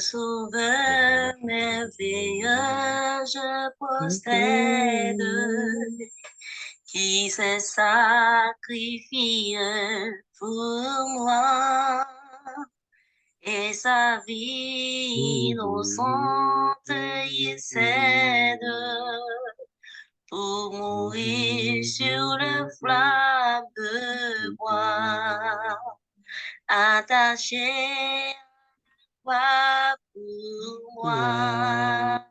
Sauveur merveilleux, je possède, qui s'est sacrifié pour moi, et sa vie innocente il cède, pour mourir sur le flamme de bois, attaché à pour moi,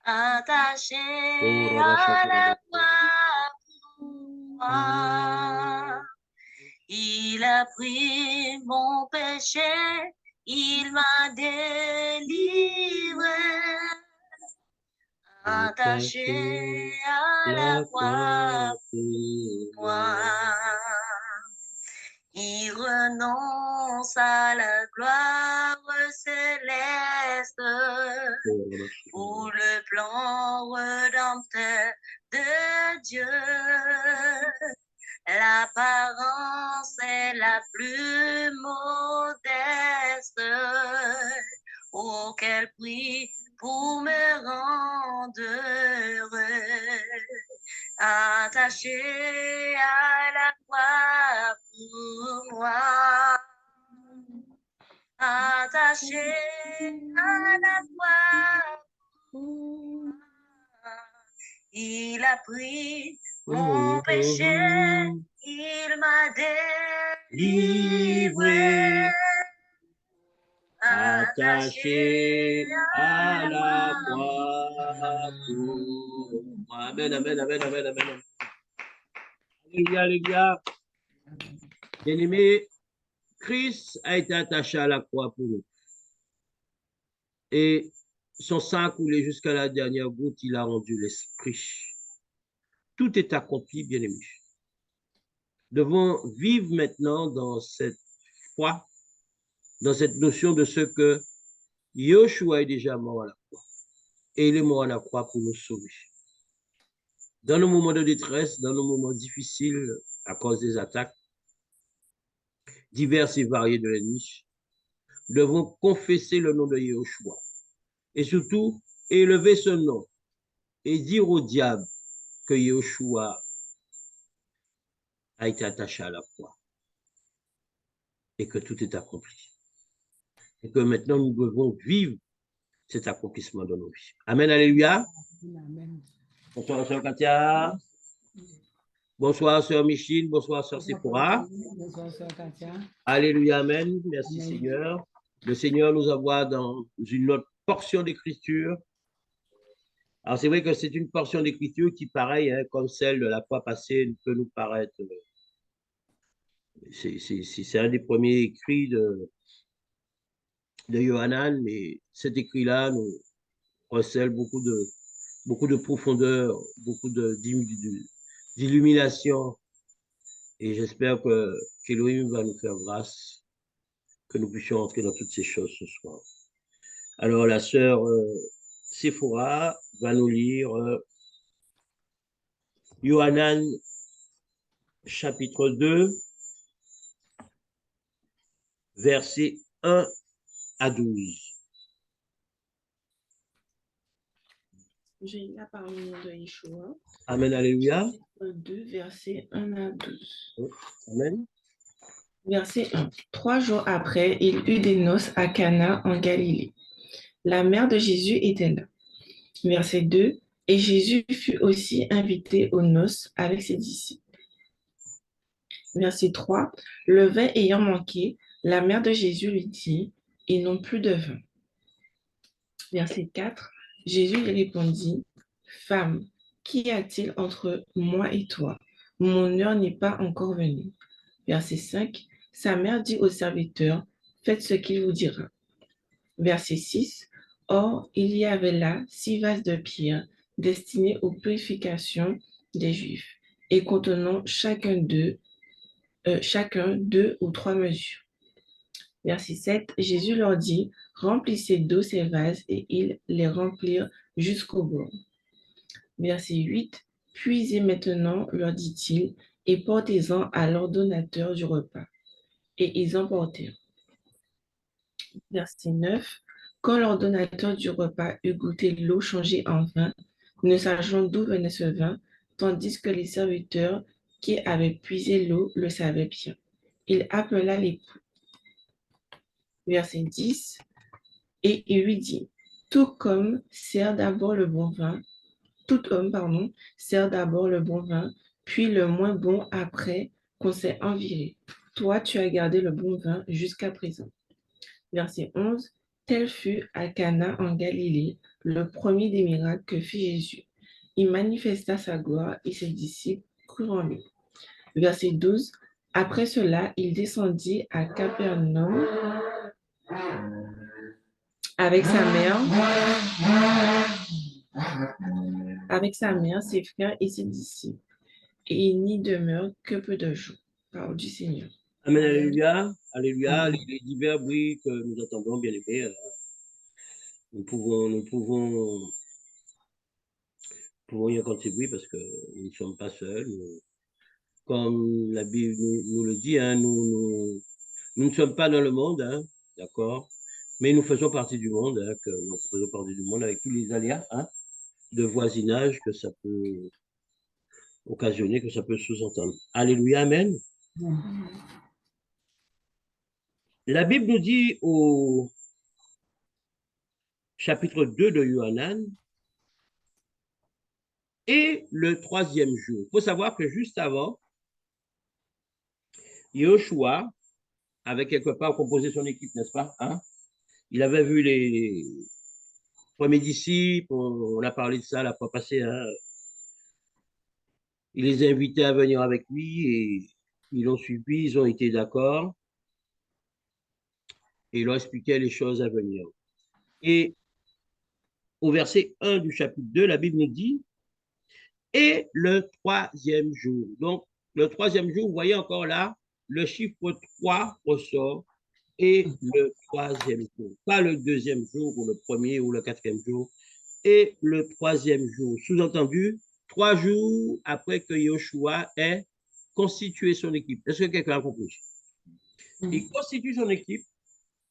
attaché à la croix pour moi. Il a pris mon péché, il m'a délivré, attaché à la croix pour moi. Il renonce à la gloire céleste pour le plan rédempteur de Dieu. L'apparence est la plus modeste, auquel prix pour me rendre heureux, attaché à la croix pour moi, attaché à la croix pour moi. Il a pris mon péché, il m'a délivré, attaché à la croix pour moi. Amen, amen, amen, amen, amen. Alléluia, alléluia. Bien-aimé, Christ a été attaché à la croix pour nous. Et son sang a coulé jusqu'à la dernière goutte, il a rendu l'esprit. Tout est accompli, bien-aimé. Nous devons vivre maintenant dans cette foi, dans cette notion de ce que Yoshua est déjà mort à la croix. Et il est mort à la croix pour nous sauver. Dans nos moments de détresse, dans nos moments difficiles à cause des attaques diverses et variées de l'ennemi, nous devons confesser le nom de Yoshua. Et surtout, élever ce nom et dire au diable que Yoshua a été attaché à la croix et que tout est accompli. Et que maintenant, nous devons vivre cet accomplissement de nos vies. Amen, alléluia. Amen. Bonsoir, sœur Katia. Bonsoir, sœur Michine. Bonsoir, sœur Sephora. Bonsoir, sœur Katia. Alléluia, amen. Merci, Amen. Seigneur. Le Seigneur nous envoie dans une autre portion d'écriture. Alors, c'est vrai que c'est une portion d'écriture qui, pareil, hein, comme celle de la fois passée, peut nous paraître. C'est un des premiers écrits de Yohanan, mais cet écrit-là nous recèle beaucoup de profondeur, beaucoup d'illumination. Et j'espère qu'Élohim va nous faire grâce, que nous puissions entrer dans toutes ces choses ce soir. Alors, la sœur Sephora va nous lire Yohanan chapitre 2, versets 1 à 12. J'ai la parole au nom de Yeshua. Amen, alléluia. 2, versets 1 à 12. Amen. Verset 1. 3 jours après, il eut des noces à Cana en Galilée. La mère de Jésus était là. Verset 2. Et Jésus fut aussi invité aux noces avec ses disciples. Verset 3. Le vin ayant manqué, la mère de Jésus lui dit, ils n'ont plus de vin. Verset 4. Jésus lui répondit, Femme, qu'y a-t-il entre moi et toi? Mon heure n'est pas encore venue. Verset 5. Sa mère dit au serviteur, faites ce qu'il vous dira. Verset 6. Or, il y avait là 6 vases de pierre destinés aux purifications des Juifs et contenant chacun deux ou 3 mesures. Verset 7. Jésus leur dit, remplissez d'eau ces vases et ils les remplirent jusqu'au bord. Verset 8. Puisez maintenant, leur dit-il, et portez-en à l'ordonnateur du repas. Et ils emportèrent. Verset 9. Quand l'ordonnateur du repas eut goûté l'eau changée en vin, ne sachant d'où venait ce vin, tandis que les serviteurs qui avaient puisé l'eau le savaient bien, il appela l'époux. Verset 10. Et il lui dit, tout homme sert d'abord le bon vin, tout homme, pardon, sert d'abord le bon vin, puis le moins bon après qu'on s'est enviré. Toi, tu as gardé le bon vin jusqu'à présent. Verset 11. Tel fut à Cana en Galilée le premier des miracles que fit Jésus. Il manifesta sa gloire et ses disciples crurent en lui. Verset 12. Après cela, il descendit à Capernaum avec sa mère, ses frères et ses disciples. Et il n'y demeure que peu de jours. Parole du Seigneur. Amen, alléluia, alléluia. Amen. Les divers bruits que nous entendons, bien aimés, nous pouvons y contribuer parce que nous ne sommes pas seuls. Comme la Bible nous le dit, hein, nous ne sommes pas dans le monde, hein, d'accord? Mais nous faisons partie du monde, hein, nous faisons partie du monde avec tous les aléas, hein, de voisinage que ça peut occasionner, que ça peut sous-entendre. Alléluia, amen. La Bible nous dit au chapitre 2 de Yohanan, et le troisième jour. Il faut savoir que juste avant, Yoshua avait quelque part composé son équipe, n'est-ce pas? Hein? Il avait vu les premiers disciples, on a parlé de ça la fois passée, hein? Il les a invités à venir avec lui et ils l'ont suivi, ils ont été d'accord et il leur expliquait les choses à venir. Et au verset 1 du chapitre 2, la Bible nous dit, et le troisième jour. Donc, le troisième jour, vous voyez encore là, le chiffre 3 ressort et le troisième jour. Pas le deuxième jour ou le premier ou le quatrième jour. Et le troisième jour. Sous-entendu, 3 jours après que Yoshua ait constitué son équipe. Est-ce que quelqu'un a compris? Il constitue son équipe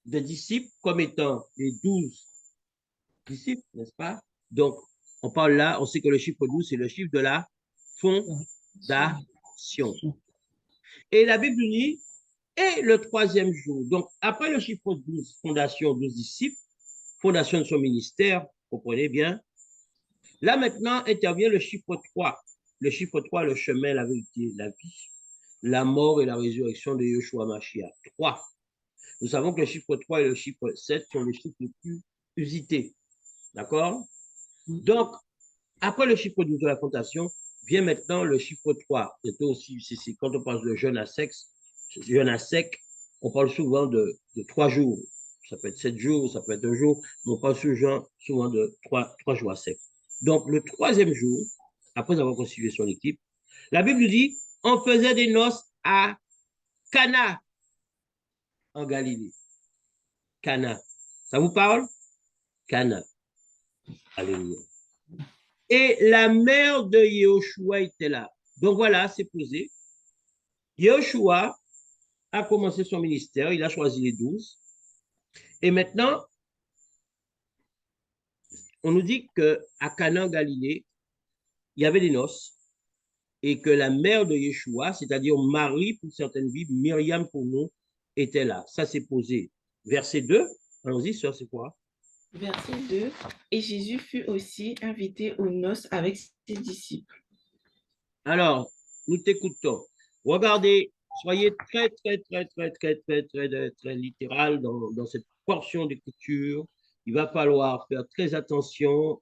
de disciples comme étant les 12 disciples, n'est-ce pas? Donc, on parle là, on sait que le chiffre 12, c'est le chiffre de la fondation. Et la Bible dit, et le troisième jour. Donc, après le chiffre 12, fondation, 12 disciples, fondation de son ministère, comprenez bien. Là, maintenant, intervient le chiffre 3. Le chiffre 3, le chemin, la vérité, la vie, la mort et la résurrection de Yeshua Mashiach. 3. Nous savons que le chiffre 3 et le chiffre 7 sont les chiffres les plus usités. D'accord? Donc, après le chiffre 12 de la fondation, vient maintenant le chiffre 3. C'est aussi, quand on parle de jeûne à sec, on parle souvent de 3 jours. Ça peut être 7 jours, ça peut être 1 jour, mais on parle souvent de 3 jours à sec. Donc, le troisième jour, après avoir constitué son équipe, la Bible dit, on faisait des noces à Cana, en Galilée. Cana. Ça vous parle? Cana. Alléluia. Et la mère de Yehoshua était là. Donc voilà, c'est posé. Yehoshua a commencé son ministère, il a choisi les 12. Et maintenant, on nous dit qu'à Cana, en Galilée, il y avait des noces et que la mère de Yeshua, c'est-à-dire Marie pour certaines Bibles, Myriam pour nous, était là. Ça, c'est posé. Verset 2, allons-y, sœur, c'est quoi? Verset 2. Et Jésus fut aussi invité aux noces avec ses disciples. Alors, nous t'écoutons. Regardez, soyez très, très, très, très, très, très, très, très, très littéral dans cette portion d'écriture. Il va falloir faire très attention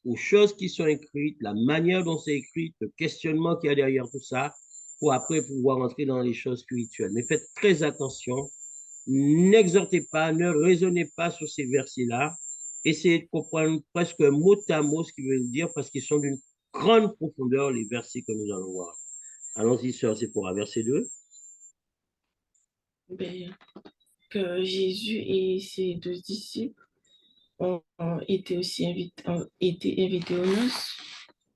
aux choses qui sont écrites, la manière dont c'est écrit, le questionnement qu'il y a derrière tout ça, pour après pouvoir entrer dans les choses spirituelles. Mais faites très attention, n'exhortez pas, ne raisonnez pas sur ces versets-là, essayez de comprendre presque mot à mot ce qu'ils veulent dire, parce qu'ils sont d'une grande profondeur, les versets que nous allons voir. Allons-y, sœur, c'est pour un verset 2. Que Jésus et ses 12 disciples ont été aussi invités aux noces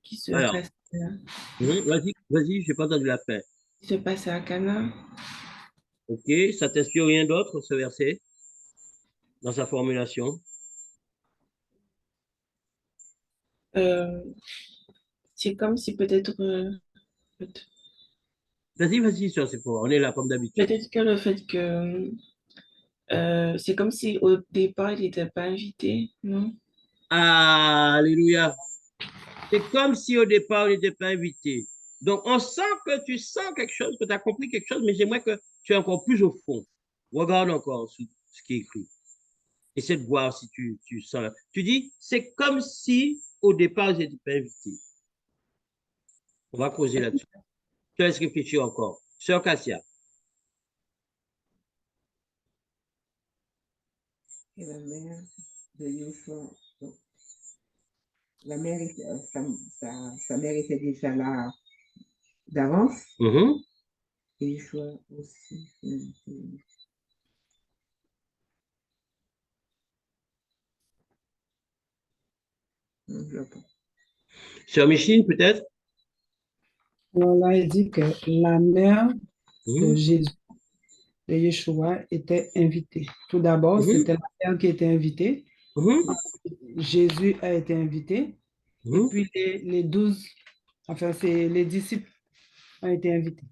qui se Alors, passaient vas-y, je n'ai pas entendu la fin. à Cana. Ok, ça t'inspire rien d'autre, ce verset? dans sa formulation? C'est comme si peut-être Vas-y, vas-y, sœur Sephora, on est là comme d'habitude. peut-être que le fait que c'est comme si au départ il n'était pas invité, non? Alléluia. C'est comme si au départ, on n'était pas invité. Donc, on sent que tu sens quelque chose, que tu as compris quelque chose, mais j'aimerais que tu es encore plus au fond. Regarde encore ce qui est écrit. Essaie de voir si tu sens là. Tu dis, c'est comme si au départ, ils n'étaient pas invités. On va creuser là-dessus. Je te laisse réfléchir encore. Sœur Cassia. Et la mère de Yoshua, donc, la mère, sa mère était déjà là d'avance. Mhm. Et Yoshua aussi. Sœur Micheline, peut-être? Alors là, il dit que la mère de Mhm. Jésus, de Yeshua, était invitée. Tout d'abord, Mhm. c'était la mère qui était invitée. Mhm. Jésus a été invité. Et Mhm. puis les 12, enfin, c'est les disciples ont été invités.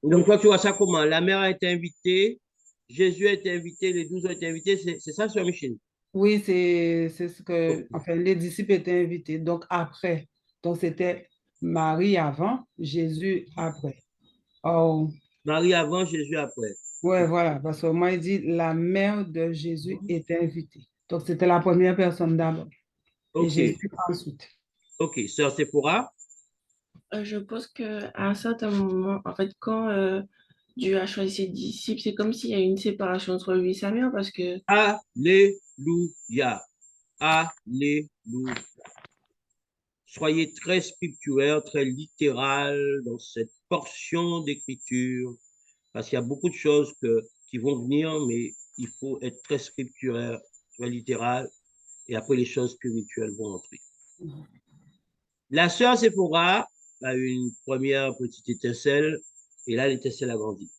Donc, toi, tu vois ça comment? La mère a été invitée, Jésus a été invité, les 12 ont été invités. C'est ça, Sœur Micheline? Oui, c'est ce Ok. que, enfin, les disciples étaient invités. Donc après, donc c'était Marie avant, Jésus après. Oh, Marie avant, Jésus après. ouais, voilà, parce que moi, il dit la mère de Jésus était invitée. Donc c'était la première personne d'abord et OK. Jésus ensuite. OK. Sœur Sephora? Je pense qu'à un certain moment, en fait, quand Dieu a choisi ses disciples, c'est comme s'il y a une séparation entre lui et sa mère parce que Alléluia. Alléluia. Soyez très spirituel, très littéral dans cette portion d'écriture, parce qu'il y a beaucoup de choses qui vont venir, mais il faut être très spirituel, très littéral, et après les choses spirituelles vont entrer. La sœur Sephora a eu une première petite étincelle, et là, l'étincelle a grandi.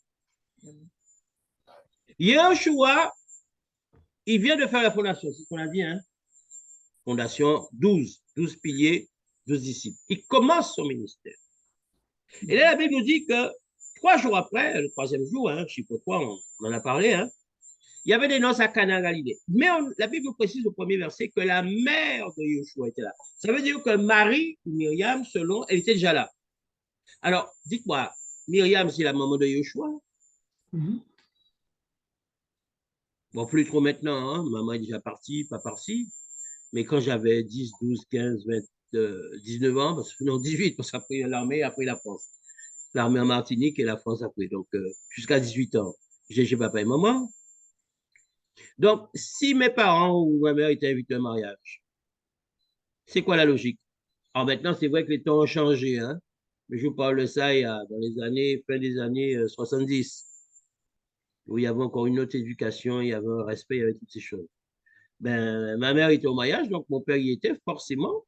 Yeshua, il vient de faire la fondation, c'est ce qu'on a dit, hein? Fondation 12 piliers, 12 disciples. Il commence son ministère. Et là, la Bible nous dit que 3 jours après, le troisième jour, hein, je ne sais pas quoi, on en a parlé, hein, il y avait des noces à Cana, Galilée. Mais la Bible nous précise au premier verset que la mère de Yeshua était là. Ça veut dire que Marie, ou Myriam, selon, elle était déjà là. Alors, dites-moi, Myriam, c'est la maman de Yeshua? Mhm. Bon, plus trop maintenant, hein, maman est déjà partie, pas partie. Mais quand j'avais 10, 12, 15, 20, 19 ans, parce que, non, 18, parce qu'après l'armée, après la France. L'armée en Martinique et la France après. Donc, jusqu'à 18 ans, j'ai chez papa et maman. Donc, si mes parents ou ma mère étaient invités à un mariage, c'est quoi la logique? Alors maintenant, c'est vrai que les temps ont changé, hein? Mais je vous parle de ça dans les années, fin des années 70, où il y avait encore une autre éducation, il y avait un respect, il y avait toutes ces choses. Ben, ma mère était au mariage, donc mon père y était forcément,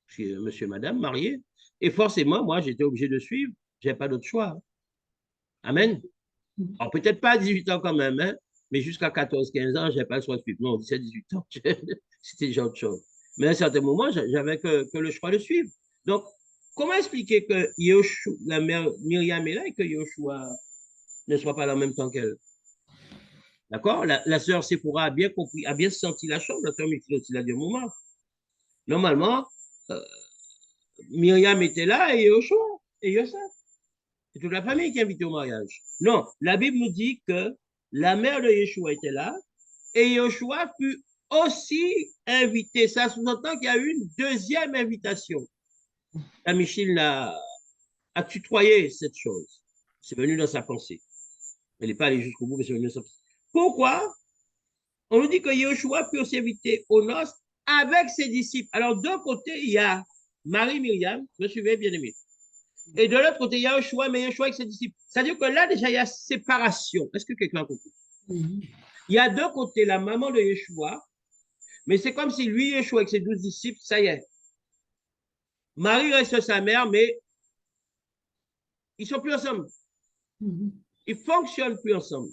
chez monsieur et madame mariés, et forcément, moi, j'étais obligé de suivre, j'ai pas d'autre choix. Amen. Alors, peut-être pas à 18 ans quand même, hein, mais jusqu'à 14, 15 ans, je n'avais pas le choix de suivre. Non, 17, 18 ans, c'était déjà autre chose. Mais à un certain moment, j'avais que le choix de suivre. Donc, comment expliquer que Yoshua, la mère Myriam est là et que Yoshua ne soit pas là en même temps qu'elle? D'accord? La sœur Sephora a bien compris, a bien senti la chose. La sœur Michel aussi l'a dit un moment. Normalement, euh, Myriam était là et Yoshua et Yosef. C'est toute la famille qui est invitée au mariage. Non, la Bible nous dit que la mère de Yeshua était là et Yeshua fut aussi invité. Ça sous-entend qu'il y a eu une deuxième invitation. La Michel a tutoyé cette chose. C'est venu dans sa pensée. Elle n'est pas allée jusqu'au bout, mais c'est venu dans sa pensée. Pourquoi? On nous dit que Yeshua fut aussi invité aux noces avec ses disciples. Alors, d'un côté, il y a Marie-Myriam, me suivez bien aimé. Et de l'autre côté, il y a Yeshua, mais Yeshua avec ses disciples. C'est-à-dire que là, déjà, il y a séparation. Est-ce que quelqu'un a compris? Mhm. Il y a d'un côté la maman de Yeshua, mais c'est comme si lui, Yeshua, avec ses 12 disciples, ça y est. Marie reste sa mère, mais ils ne sont plus ensemble. Mhm. Ils ne fonctionnent plus ensemble.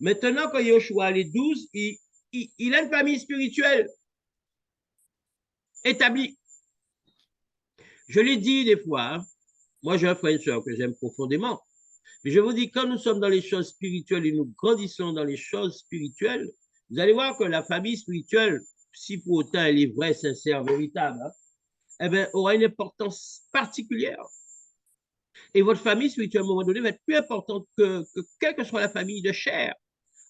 Maintenant, quand Yoshua les 12, il a une famille spirituelle établie. Je l'ai dit des fois, hein, moi j'ai un frère et une soeur que j'aime profondément, mais je vous dis, quand nous sommes dans les choses spirituelles et nous grandissons dans les choses spirituelles, vous allez voir que la famille spirituelle, si pour autant elle est vraie, sincère, véritable, hein, eh bien, aura une importance particulière. Et votre famille spirituelle, à un moment donné, va être plus importante que quelle que soit la famille de chair.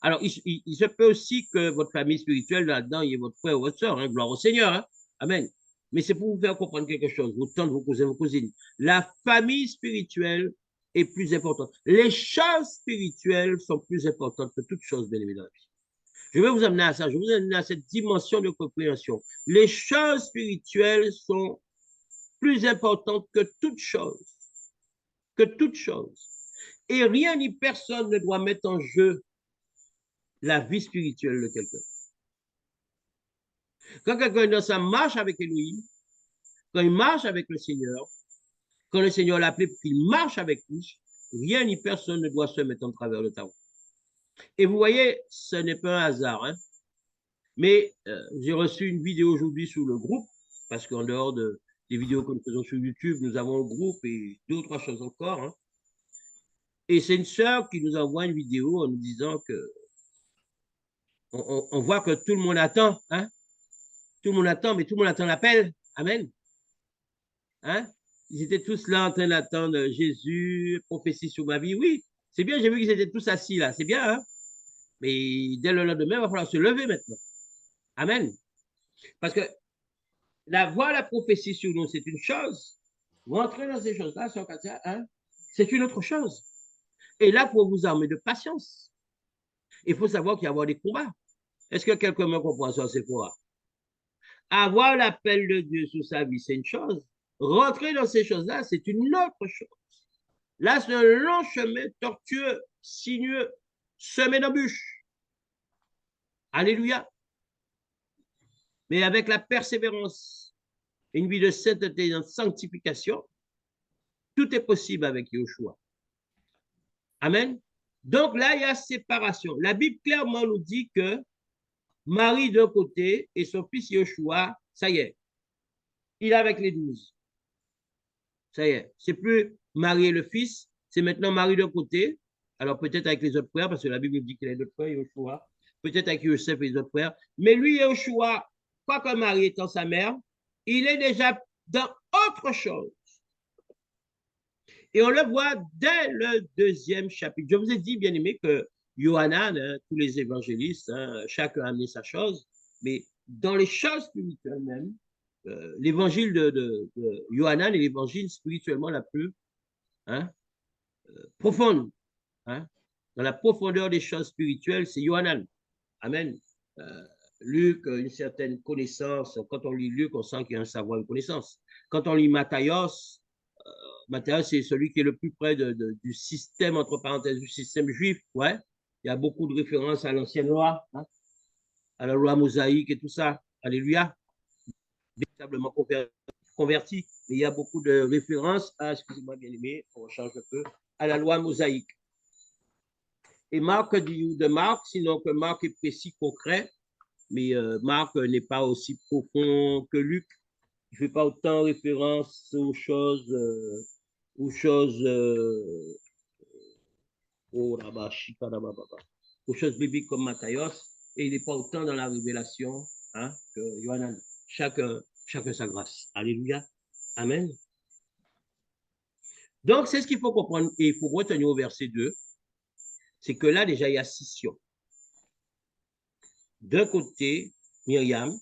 Alors, il se peut aussi que votre famille spirituelle, là-dedans, il y ait votre frère ou votre soeur, hein, gloire au Seigneur. Hein, amen. Mais c'est pour vous faire comprendre quelque chose, vos tantes, vos cousins, vos cousines. La famille spirituelle est plus importante. Les choses spirituelles sont plus importantes que toutes choses, bien évidemment. Je vais vous amener à ça, je vais vous amener à cette dimension de compréhension. Les choses spirituelles sont plus importantes que toutes choses. Que toutes choses. Et rien ni personne ne doit mettre en jeu la vie spirituelle de quelqu'un. Quand quelqu'un est dans sa marche avec Elohim, quand il marche avec le Seigneur, quand le Seigneur l'a appelé pour qu'il marche avec lui, rien ni personne ne doit se mettre en travers de ta route. Et vous voyez, ce n'est pas un hasard. Hein? Mais j'ai reçu une vidéo aujourd'hui sur le groupe, parce qu'en dehors des vidéos que nous faisons sur YouTube, nous avons un groupe et deux ou trois choses encore. Hein? Et c'est une sœur qui nous envoie une vidéo en nous disant que on voit que tout le monde attend, hein? Tout le monde attend, mais tout le monde attend l'appel. Amen. Hein? Ils étaient tous là en train d'attendre Jésus, prophétie sur ma vie. Oui, c'est bien, j'ai vu qu'ils étaient tous assis là. C'est bien, hein? Mais dès le lendemain, il va falloir se lever maintenant. Amen. Parce que voir la prophétie sur nous, c'est une chose. Rentrer dans ces choses-là, hein? C'est une autre chose. Et là, il faut vous armer de patience. Il faut savoir qu'il y a des combats. Est-ce que quelqu'un me comprend ça, c'est quoi? Avoir l'appel de Dieu sur sa vie, c'est une chose. Rentrer dans ces choses-là, c'est une autre chose. Là, c'est un long chemin tortueux, sinueux, semé d'embûches. Alléluia. Mais avec la persévérance, une vie de sainteté et de sanctification, tout est possible avec Yoshua. Amen. Donc là, il y a séparation. La Bible clairement nous dit que Marie d'un côté et son fils Yoshua, ça y est, il est avec les 12. Ça y est, c'est plus Marie et le fils, c'est maintenant Marie d'un côté. Alors peut-être avec les autres frères, parce que la Bible dit qu'il a d'autres frères, Yoshua. Peut-être avec Yosef et les autres frères. Mais lui, Yoshua, quoique Marie étant sa mère, il est déjà dans autre chose. Et on le voit dès le 2e chapitre. Je vous ai dit, bien aimé, que Yohanan, hein, tous les évangélistes, hein, chacun a amené sa chose, mais dans les choses spirituelles même, l'évangile de Yohanan est l'évangile spirituellement la plus profonde. Hein? Dans la profondeur des choses spirituelles, c'est Yohanan. Amen. Luc, une certaine connaissance. Quand on lit Luc, on sent qu'il y a un savoir, une connaissance. Quand on lit Matthias, Matthias, c'est celui qui est le plus près du système, entre parenthèses, du système juif. Ouais. Il y a beaucoup de références à l'ancienne loi, hein? À la loi mosaïque et tout ça. Alléluia. Véritablement converti. Mais il y a beaucoup de références à, excusez-moi bien aimé, on change un peu, à la loi mosaïque. Et Marc dit de Marc, sinon que Marc est précis, concret, mais Marc n'est pas aussi profond que Luc. Il ne fait pas autant référence aux choses aux choses bibliques comme Matthias, et il n'est pas autant dans la révélation, hein, que Yohanan. Chacun sa grâce. Alléluia. Amen. Donc, c'est ce qu'il faut comprendre, et il faut retenir au verset 2, c'est que là, déjà, il y a scission. D'un côté, Myriam,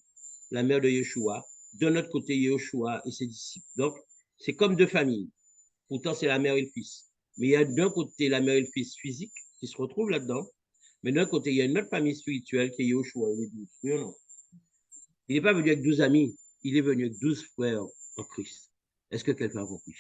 la mère de Yeshua, de l'autre côté, Yeshua et ses disciples. Donc, c'est comme deux familles. Pourtant, c'est la mère et le fils. Mais il y a d'un côté la mère et le fils physique qui se retrouvent là-dedans. Mais d'un côté, il y a une autre famille spirituelle qui est Yeshua et les 12. Oui ou non? Il n'est pas venu avec 12 amis. Il est venu avec 12 frères en Christ. Est-ce que quelqu'un a compris?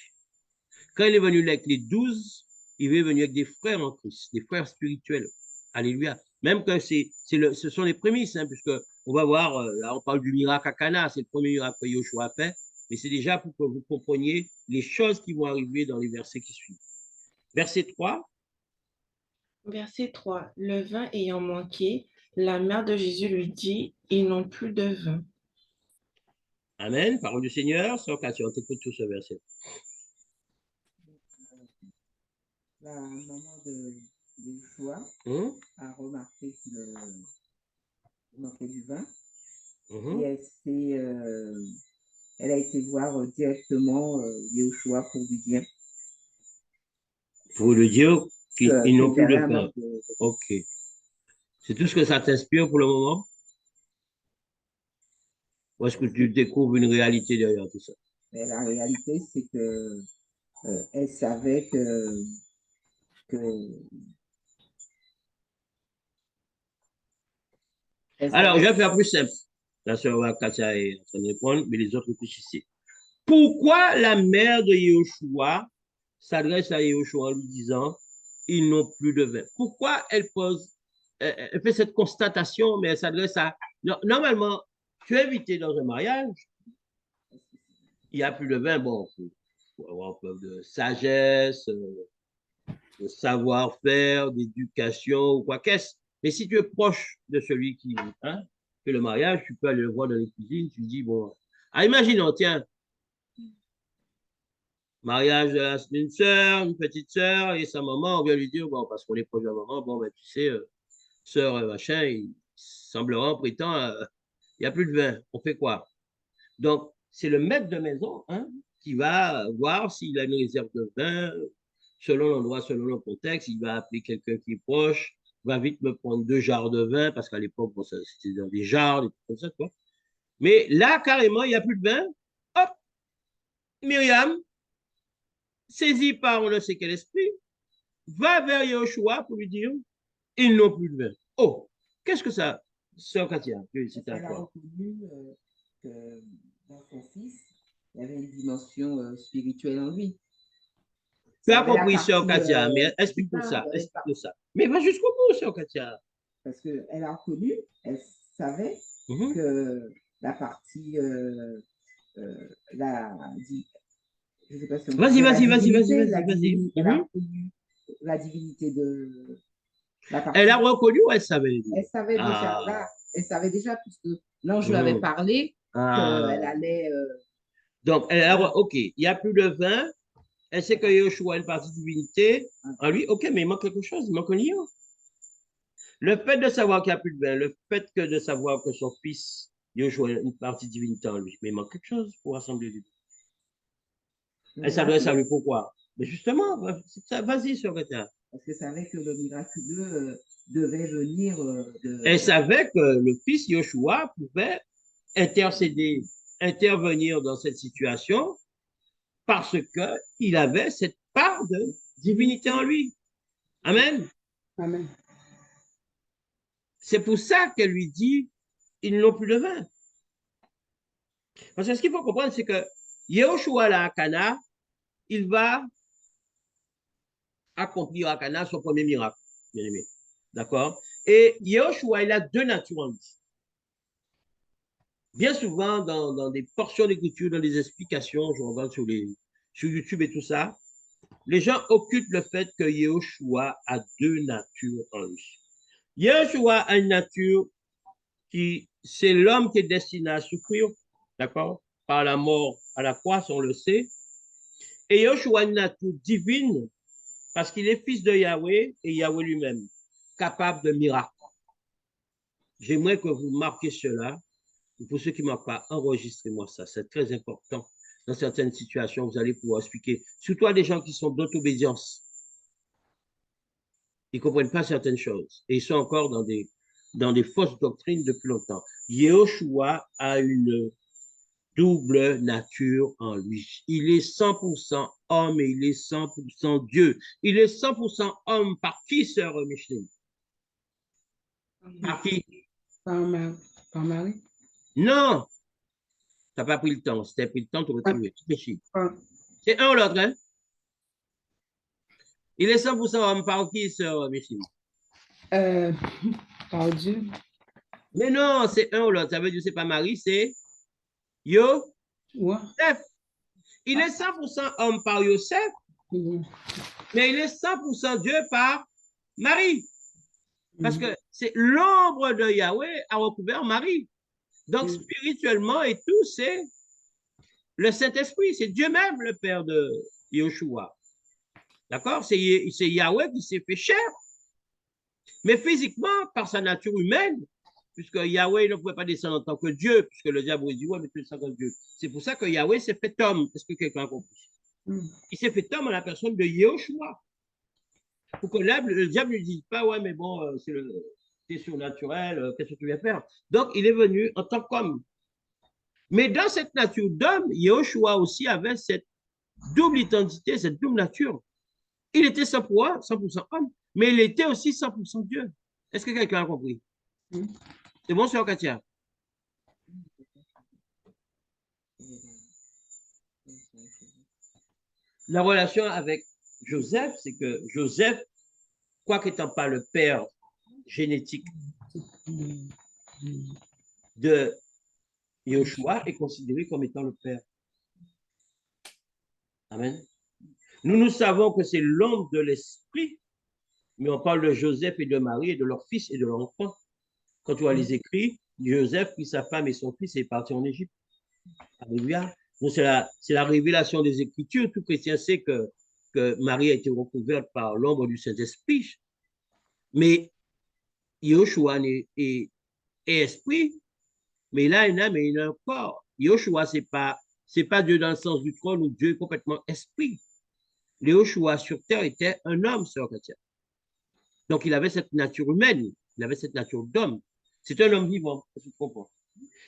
Quand il est venu avec les 12, il est venu avec des frères en Christ, des frères spirituels. Alléluia. Même que ce sont les prémices, hein, puisque on va voir, là on parle du miracle à Cana, c'est le premier miracle que Yoshua a fait, mais c'est déjà pour que vous compreniez les choses qui vont arriver dans les versets qui suivent. Verset 3, Verset 3. Le vin ayant manqué, la mère de Jésus lui dit, ils n'ont plus de vin. Amen. Parole du Seigneur. Sœur Katia, on t'écoute sur ce verset. La maman de Yeshua Hum, a remarqué qu'il manquait du vin mhm. et elle a été voir directement Yeshua pour lui dire Pour lui dire qu'ils n'ont qu'il y plus avait de un pain. manque de vin. OK. C'est tout ce que ça t'inspire pour le moment? Ou est-ce que tu découvres une réalité derrière tout ça? Mais la réalité, c'est que elle savait que elle Alors, je savait vais faire plus simple. La sœur Katia est en train de répondre, mais les autres réfléchissez. Pourquoi la mère de Yahushua s'adresse à Yahushua en lui disant, ils n'ont plus de vin? Pourquoi elle fait cette constatation, mais elle s'adresse à... Normalement, tu es invité dans un mariage, il n'y a plus de vin, bon, il faut avoir preuve de sagesse, de savoir-faire, d'éducation ou quoi qu'est-ce. Mais si tu es proche de celui qui fait le mariage, tu peux aller le voir dans les cuisines, tu dis, bon, imaginons, tiens, mariage d'une sœur, une petite sœur et sa maman, on vient lui dire, bon, parce qu'on est proche de la maman, bon, ben, tu sais, sœur, machin, il semblerait, prétend, il n'y a plus de vin, on fait quoi? Donc, c'est le maître de maison qui va voir s'il a une réserve de vin, selon l'endroit, selon le contexte, il va appeler quelqu'un qui est proche, va vite me prendre 2 jarres de vin, parce qu'à l'époque, bon, c'était dans des jarres, des trucs comme ça, quoi. Mais là, carrément, il n'y a plus de vin. Hop, Myriam, saisie par on ne sait quel esprit, va vers Yahushua pour lui dire, ils n'ont plus de vin. Oh, qu'est-ce que ça, sœur Katia, c'était à elle a toi. reconnu que dans son fils, il y avait une dimension spirituelle en lui. Tu Il y as avait la compris, sœur partie Katia, mais du explique-nous vin, ça, il y avait une explique-nous partie, ça. Mais va jusqu'au bout, sœur Katia. parce qu'elle a reconnu, elle savait Mhm. que la partie, la, je sais pas si on peut Vas-y, dire la vas-y, vas-y, vas-y, divinité, vas-y, vas-y. elle a Mhm. reconnu la divinité de la Elle a partie. reconnu ou elle savait? Elle savait déjà, Ah, là, elle savait déjà, puisque l'ange lui avait mhm. parlé qu'elle Ah. allait. Donc, OK, il n'y a plus de vin. Elle sait que Yoshua a une partie de divinité en lui. OK, mais il manque quelque chose, il manque un lien. Le fait de savoir qu'il n'y a plus de vin, le fait que de savoir que son fils, Yoshua, a une partie de divinité en lui, mais il manque quelque chose pour rassembler les deux. Le Elle s'adresse à miraculeux, lui pourquoi? Mais justement, vas-y, secrétaire. parce qu'elle savait que le miraculeux devait venir Elle savait que le fils Yoshua pouvait intercéder, intervenir dans cette situation parce qu'il avait cette part de divinité en lui. Amen. Amen. C'est pour ça qu'elle lui dit, ils n'ont plus de vin. Parce que ce qu'il faut comprendre, c'est que Yehoshua là, à Cana, il va accomplir à Cana son premier miracle, bien aimé. D'accord? Et Yehoshua, il a deux natures en lui. Bien souvent, dans des portions d'écriture, dans des explications, je regarde sur YouTube et tout ça, les gens occultent le fait que Yehoshua a deux natures en lui. Yehoshua a une nature qui, c'est l'homme qui est destiné à souffrir, d'accord, par la mort à la croix, on le sait. Et Yehoshua a une nature divine parce qu'il est fils de Yahweh et Yahweh lui-même, capable de miracles. J'aimerais que vous marquiez cela. Pour ceux qui ne m'ont pas, enregistrez-moi ça. C'est très important. Dans certaines situations, vous allez pouvoir expliquer. Surtout à des gens qui sont d'auto-obédience. Ils ne comprennent pas certaines choses. Et ils sont encore dans des fausses doctrines depuis longtemps. Yehoshua a une double nature en lui. Il est 100% homme et il est 100% Dieu. Il est 100% homme par qui, sœur Micheline? Par qui? Par Marie. Non, tu n'as pas pris le temps. Si tu as pris le temps, tu aurais Ah, trouvé. Réfléchis. ah, C'est un ou l'autre, hein? Il est 100% homme par qui, sœur Micheline? euh, par Dieu. Mais non, c'est un ou l'autre. Ça veut dire que ce n'est pas Marie, c'est Yosef. Ouais. Il est 100% homme par Yosef, Mhm. mais il est 100% Dieu par Marie. Parce que c'est l'ombre de Yahweh a recouvert Marie. Donc, spirituellement et tout, c'est le Saint-Esprit, c'est Dieu même, le Père de Yoshua. D'accord? C'est Yahweh qui s'est fait chair. Mais physiquement, par sa nature humaine, puisque Yahweh ne pouvait pas descendre en tant que Dieu, puisque le diable dit, ouais, mais tu es en tant que Dieu. C'est pour ça que Yahweh s'est fait homme. Est-ce que quelqu'un a compris? Il s'est fait homme à la personne de Yoshua. Pour que le diable ne dise pas, ouais, mais bon, c'est surnaturel, qu'est-ce que tu viens faire? Donc, il est venu en tant qu'homme. Mais dans cette nature d'homme, Yoshua aussi avait cette double identité, cette double nature. Il était 100% homme, mais il était aussi 100% Dieu. Est-ce que quelqu'un a compris? C'est bon, sœur Katia? La relation avec Joseph, c'est que Joseph, quoique n'étant pas le père génétique de Yoshua, est considéré comme étant le père. Amen. Nous savons que c'est l'ombre de l'esprit, mais on parle de Joseph et de Marie et de leur fils et de leur enfant. Quand tu vois les écrits, Joseph prit sa femme et son fils et est parti en Égypte. Alléluia. Donc, c'est la révélation des Écritures. Tout chrétien sait que Marie a été recouverte par l'ombre du Saint-Esprit. Mais Yoshua est esprit, mais il a une âme et il a un corps. Yoshua, c'est pas Dieu dans le sens du trône où Dieu est complètement esprit. Yoshua sur terre était un homme, sœur Katia. Donc, il avait cette nature humaine, il avait cette nature d'homme. C'est un homme vivant, tu comprends.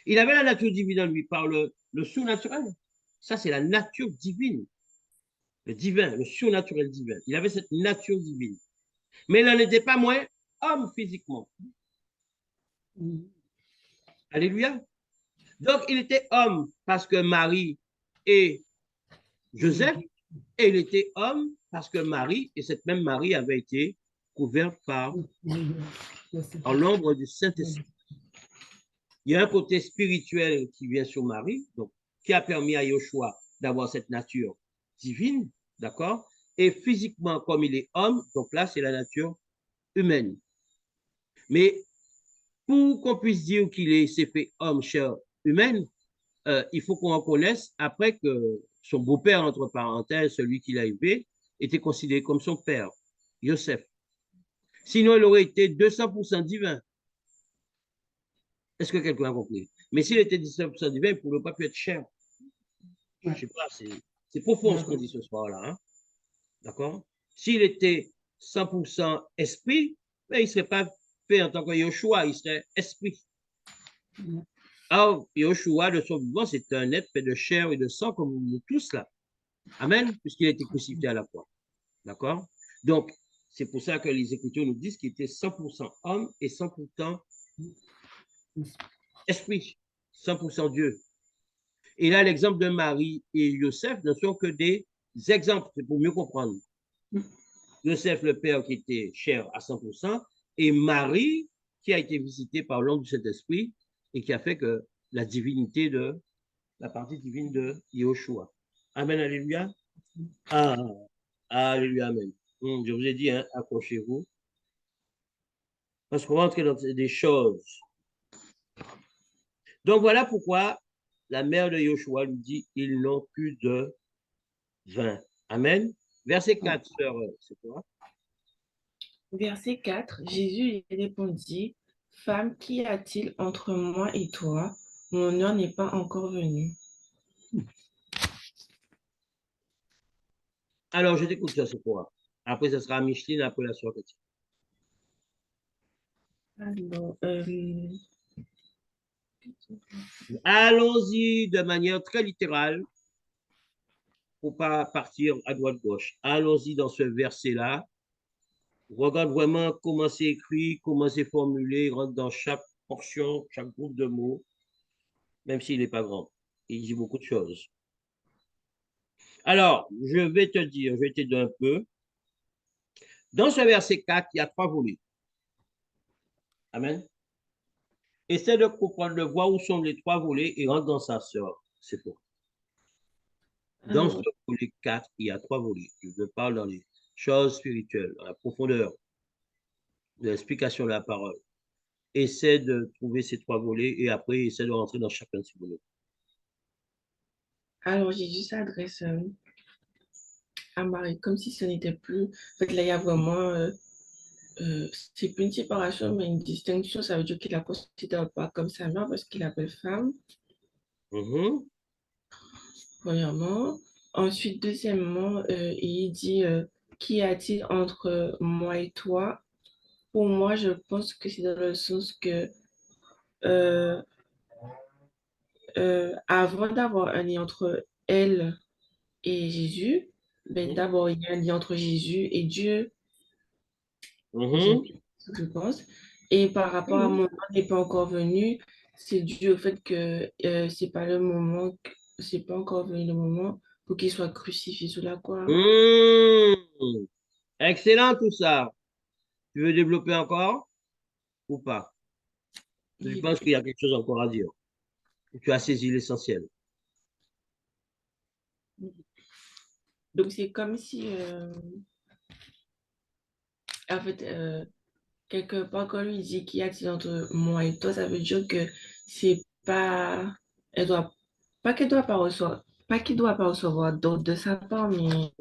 Il avait la nature divine en lui par le sous-naturel. Ça, c'est la nature divine. Le divin, le surnaturel divin. Il avait cette nature divine. Mais il n'en était pas moins homme physiquement. Alléluia. Donc, il était homme parce que Marie et Joseph, et il était homme parce que Marie, et cette même Marie avait été couverte par l'ombre du Saint-Esprit. Il y a un côté spirituel qui vient sur Marie, donc, qui a permis à Yoshua d'avoir cette nature divine, d'accord? Et physiquement, comme il est homme, donc là, c'est la nature humaine. Mais pour qu'on puisse dire qu'il s'est fait homme, chair humaine, il faut qu'on reconnaisse après que son beau-père, entre parenthèses, celui qu'il a élevé, était considéré comme son père, Joseph. Sinon, il aurait été 200% divin. Est-ce que quelqu'un a compris? Mais s'il était 200% divin, il ne pouvait pas être chair. Je ne sais pas, c'est profond ce qu'on dit ce soir-là. Hein? D'accord? S'il était 100% esprit, ben, il ne serait pas fait en tant que Yoshua, il serait esprit. Or, Yoshua, de son vivant, c'est un être fait de chair et de sang comme nous tous là. Amen, puisqu'il a été crucifié à la croix. D'accord? Donc, c'est pour ça que les Écritures nous disent qu'il était 100% homme et 100% esprit, 100% Dieu. Et là, l'exemple de Marie et Joseph ne sont que des exemples, c'est pour mieux comprendre. Joseph, le père qui était chair à 100%, et Marie qui a été visitée par l'ombre du Saint-Esprit et qui a fait que la divinité la partie divine de Yoshua. Amen, alléluia. Ah, alléluia, amen. Je vous ai dit, hein, accrochez-vous. Parce qu'on va entrer dans des choses. Donc voilà pourquoi la mère de Yoshua lui dit, ils n'ont plus de vin. Amen. Verset 4, sœur, c'est quoi? Verset 4, Jésus lui répondit, Femme, qu'y a-t-il entre moi et toi? Mon heure n'est pas encore venue. Alors, je t'écoute sur ce point. Après, ce sera Micheline, après la soirée. Alors, allons-y de manière très littérale pour pas partir à droite-gauche. Allons-y dans ce verset-là. Regarde vraiment comment c'est écrit, comment c'est formulé, rentre dans chaque portion, chaque groupe de mots, même s'il n'est pas grand. Il dit beaucoup de choses. Alors, je vais t'aider un peu. Dans ce verset 4, il y a 3 volets. Amen. Essaie de comprendre, de voir où sont les 3 volets et rentre dans sa sœur. C'est tout. Dans ce volet 4, il y a 3 volets. Je parle dans les choses spirituelles, dans la profondeur. de l'explication de la parole. Essaie de trouver ces 3 volets et après, essaie de rentrer dans chacun de ces volets. Alors, Jésus s'adresse à Marie comme si ce n'était plus. En fait, là, il y a vraiment. C'est plus une séparation, mais une distinction. Ça veut dire qu'il ne la considère pas comme sa mère parce qu'il l'appelle femme, Mhm. premièrement. Ensuite, deuxièmement, il dit qu'y a-t-il entre moi et toi? Pour moi, je pense que c'est dans le sens que euh, avant d'avoir un lien entre elle et Jésus, ben, Mhm. d'abord, il y a un lien entre Jésus et Dieu, Mhm. je pense. Et par rapport à mon temps n'est pas encore venu, c'est dû au fait que c'est pas le moment, c'est pas encore venu le moment pour qu'il soit crucifié sous la croix. Mhm. Excellent tout ça. Tu veux développer encore ou pas? Je Et pense qu'il y a quelque chose encore à dire. Tu as saisi l'essentiel. donc c'est comme si, en fait, quelque part quand lui dit qu'il y a entre moi et toi, ça veut dire que c'est pas, elle doit, pas qu'elle doit pas recevoir, pas qu'il doit pas recevoir d'autre de sa part, mais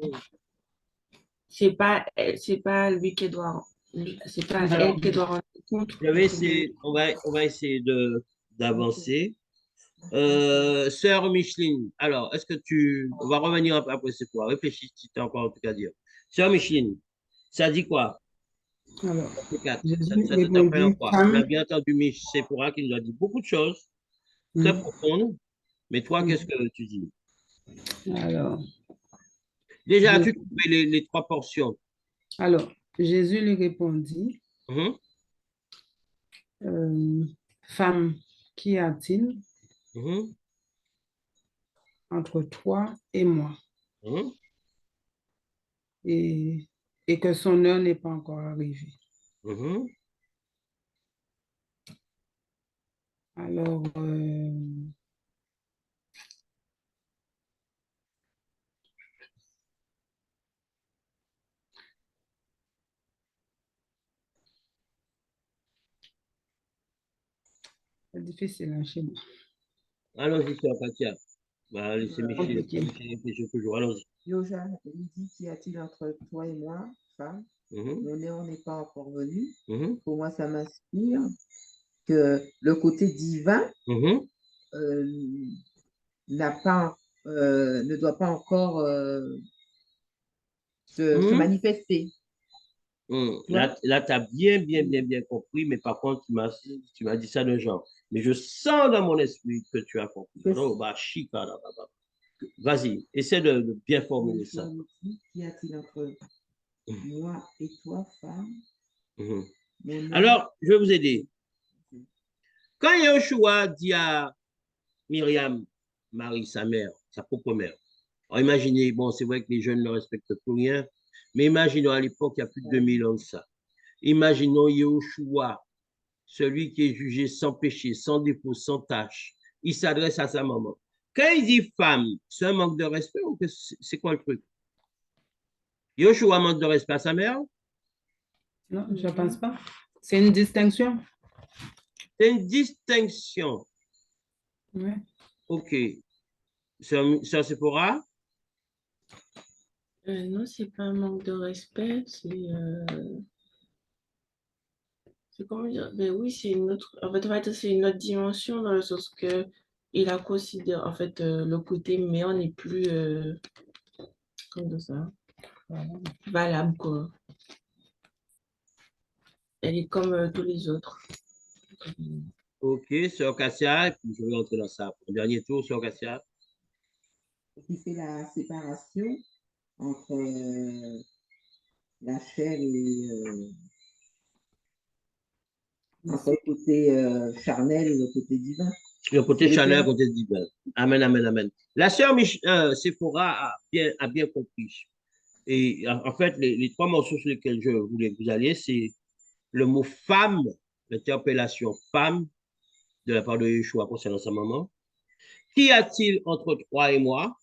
c'est pas lui qui doit, c'est pas Alors, elle qui doit rendre compte, je vais entre guillemets. essayer, on va essayer d'avancer. Sœur Micheline, alors, on va revenir après ce point. Réfléchis si tu as encore un truc à dire. Sœur Micheline, ça dit quoi? Alors, C'est 4. Jésus Ça t'interpelle en répondit, quoi? On a femme, bien entendu Mich Sephora qui nous a dit beaucoup de choses très hum, profondes. Mais toi, qu'est-ce hum. que tu dis? Alors, Déjà, Jésus, as-tu trouvé les 3 portions? alors, Jésus lui répondit, Mhm, euh, femme, qu'y a-t-il mhm, entre toi et moi? mhm. Et, et que son heure n'est pas encore arrivée. Mhm. Alors, c'est difficile hein, chez moi, Allons-y, sœur Katia. Bah, allez, c'est Michel. compliqué. Michel réfléchit toujours. Allons-y. Yoja, il dit, qu'y a-t-il entre toi et moi, femme? Mhm, Mon heure n'est pas encore venue. mhm, Pour moi, ça m'inspire que le côté divin mhm, euh, ne doit pas encore se mhm. manifester. Tu vois? Là, tu as bien compris, mais par contre, tu m'as dit ça de genre. Mais je sens dans mon esprit que tu as compris. Que Oh, bah, chica, là, bah. Vas-y, essaie de bien formuler ça. Yoshua nous dit, qu'y a-t-il entre moi et toi, femme? Mhm. Mon heure. Alors, je vais vous aider. Quand Yahushua dit à Myriam, Marie, sa mère, sa propre mère, alors imaginez, bon, c'est vrai que les jeunes ne respectent plus rien, mais imaginons à l'époque, il y a plus de 2000 ans de ça. Imaginons Yahushua, celui qui est jugé sans péché, sans défaut, sans tâche. Il s'adresse à sa maman. Quand il dit femme, c'est un manque de respect ou c'est quoi le truc? Yahushua manque de respect à sa mère? Non, je ne pense pas. C'est une distinction. C'est une distinction. Ouais. OK. Sœur Sephora? Non, c'est pas un manque de respect, c'est comment dire, mais oui, c'est une autre, en fait, on va dire c'est une autre dimension dans le sens que il a considéré, en fait, le côté mère n'est plus, comment dire ça, valable, quoi. Elle est comme tous les autres. OK, Sœur Cassia, et puis je vais entrer dans ça. Au dernier tour, Sœur Cassia. Qui fait la séparation entre la chair et entre le côté charnel et le côté divin. Le côté C'est chaleur, le lequel? côté divin. Amen, amen, amen. La sœur Sephora a bien compris. Et en fait, les 3 morceaux sur lesquels je voulais que vous alliez, c'est le mot femme, l'interpellation femme de la part de Yeshua concernant sa maman. Qu'y a-t-il entre toi et moi?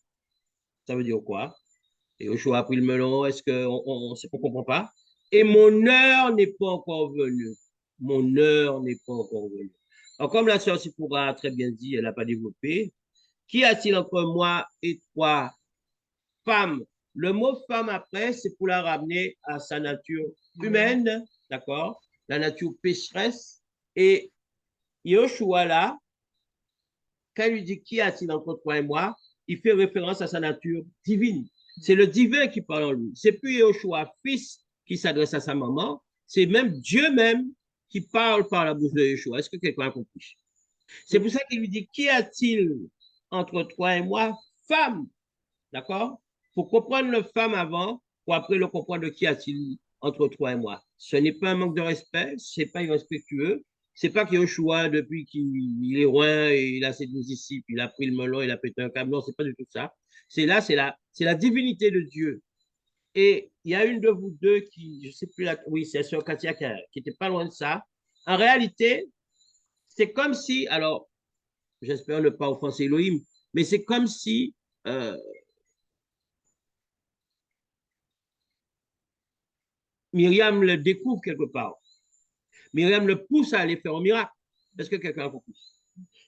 Ça veut dire quoi? Et Yeshua a pris le melon. Est-ce qu'on ne comprend pas? et mon heure n'est pas encore venue. Mon heure n'est pas encore venue. Alors, comme la sœur Sipora a très bien dit, elle n'a pas développé, qu'y a-t-il entre moi et toi, femme? Le mot femme après, c'est pour la ramener à sa nature humaine, d'accord? La nature pécheresse. Et Yoshua là, quand il lui dit qu'y a-t-il entre toi et moi, il fait référence à sa nature divine. C'est le divin qui parle en lui. C'est plus Yoshua, fils, qui s'adresse à sa maman, c'est même Dieu même qui parle par la bouche de Yoshua. Est-ce que quelqu'un a compris? C'est pour ça qu'il lui dit, qu'y a-t-il entre toi et moi, femme? D'accord? Il faut comprendre le femme avant, pour après le comprendre de qu'y a-t-il entre toi et moi. Ce n'est pas un manque de respect, ce n'est pas irrespectueux, c'est pas que Yoshua, depuis qu'il est loin et il a ses 12 disciples, il a pris le melon, il a pété un câble. Non, c'est pas du tout ça. C'est là, c'est la divinité de Dieu. Et il y a une de vous deux qui, je sais plus, oui, c'est Sœur Katia qui était pas loin de ça. En réalité, c'est comme si, alors, j'espère ne pas offenser Elohim, mais c'est comme si Myriam le découvre quelque part. Myriam le pousse à aller faire un miracle. Est-ce que quelqu'un a compris?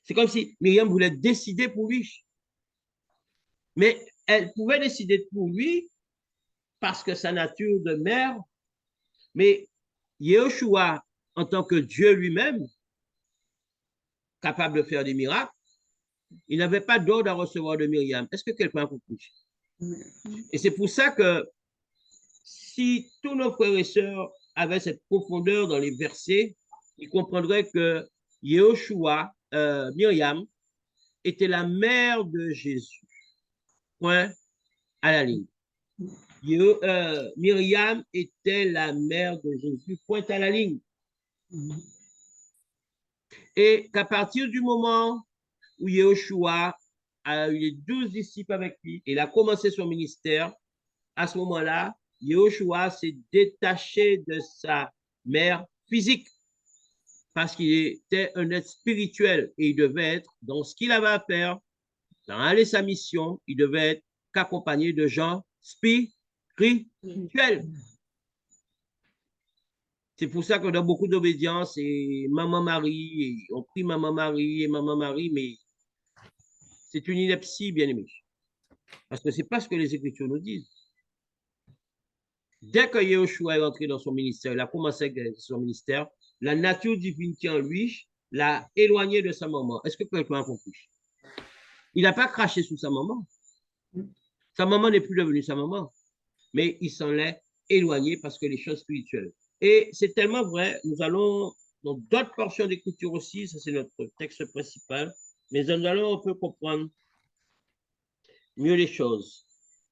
C'est comme si Myriam voulait décider pour lui. Mais elle pouvait décider pour lui parce que sa nature de mère, mais Yeshua, en tant que Dieu lui-même, capable de faire des miracles, il n'avait pas d'ordre à recevoir de Myriam. Est-ce que quelqu'un a compris? Et c'est pour ça que si tous nos frères et sœurs avaient cette profondeur dans les versets, ils comprendraient que Yeshua, Myriam, était la mère de Jésus. Point à la ligne. Myriam était la mère de Jésus. Point à la ligne. Et qu'à partir du moment où Yeshua a eu les 12 disciples avec lui, il a commencé son ministère, à ce moment-là, Yeshua s'est détaché de sa mère physique parce qu'il était un être spirituel et il devait être dans ce qu'il avait à faire, dans aller sa mission, il devait être qu'accompagné de gens spirituels. C'est pour ça que dans beaucoup d'obédience, et Maman Marie, et on prie Maman Marie et Maman Marie, mais c'est une ineptie, bien aimé. Parce que ce n'est pas ce que les Écritures nous disent. Dès que Yeshua est entré dans son ministère, il a commencé son ministère, la nature divine qui est en lui l'a éloigné de sa maman. Est-ce que quelqu'un a compris? Il n'a pas craché sous sa maman. Sa maman n'est plus devenue sa maman, mais il s'en est éloigné parce que les choses spirituelles. Et c'est tellement vrai, nous allons dans d'autres portions d'écriture aussi, ça c'est notre texte principal, mais nous allons un peu comprendre mieux les choses.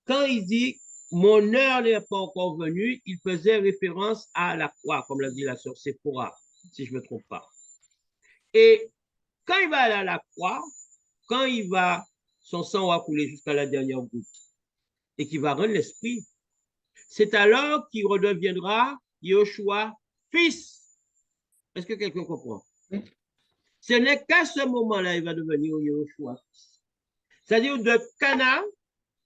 Quand il dit « mon heure n'est pas encore venue », il faisait référence à la croix, comme l'a dit la sœur Sephora, si je ne me trompe pas. Et quand il va aller à la croix, quand il va, son sang va couler jusqu'à la dernière goutte et qu'il va rendre l'esprit, c'est alors qu'il redeviendra Yoshua fils. Est-ce que quelqu'un comprend? Oui. Ce n'est qu'à ce moment-là il va devenir Yoshua fils. C'est-à-dire de Cana,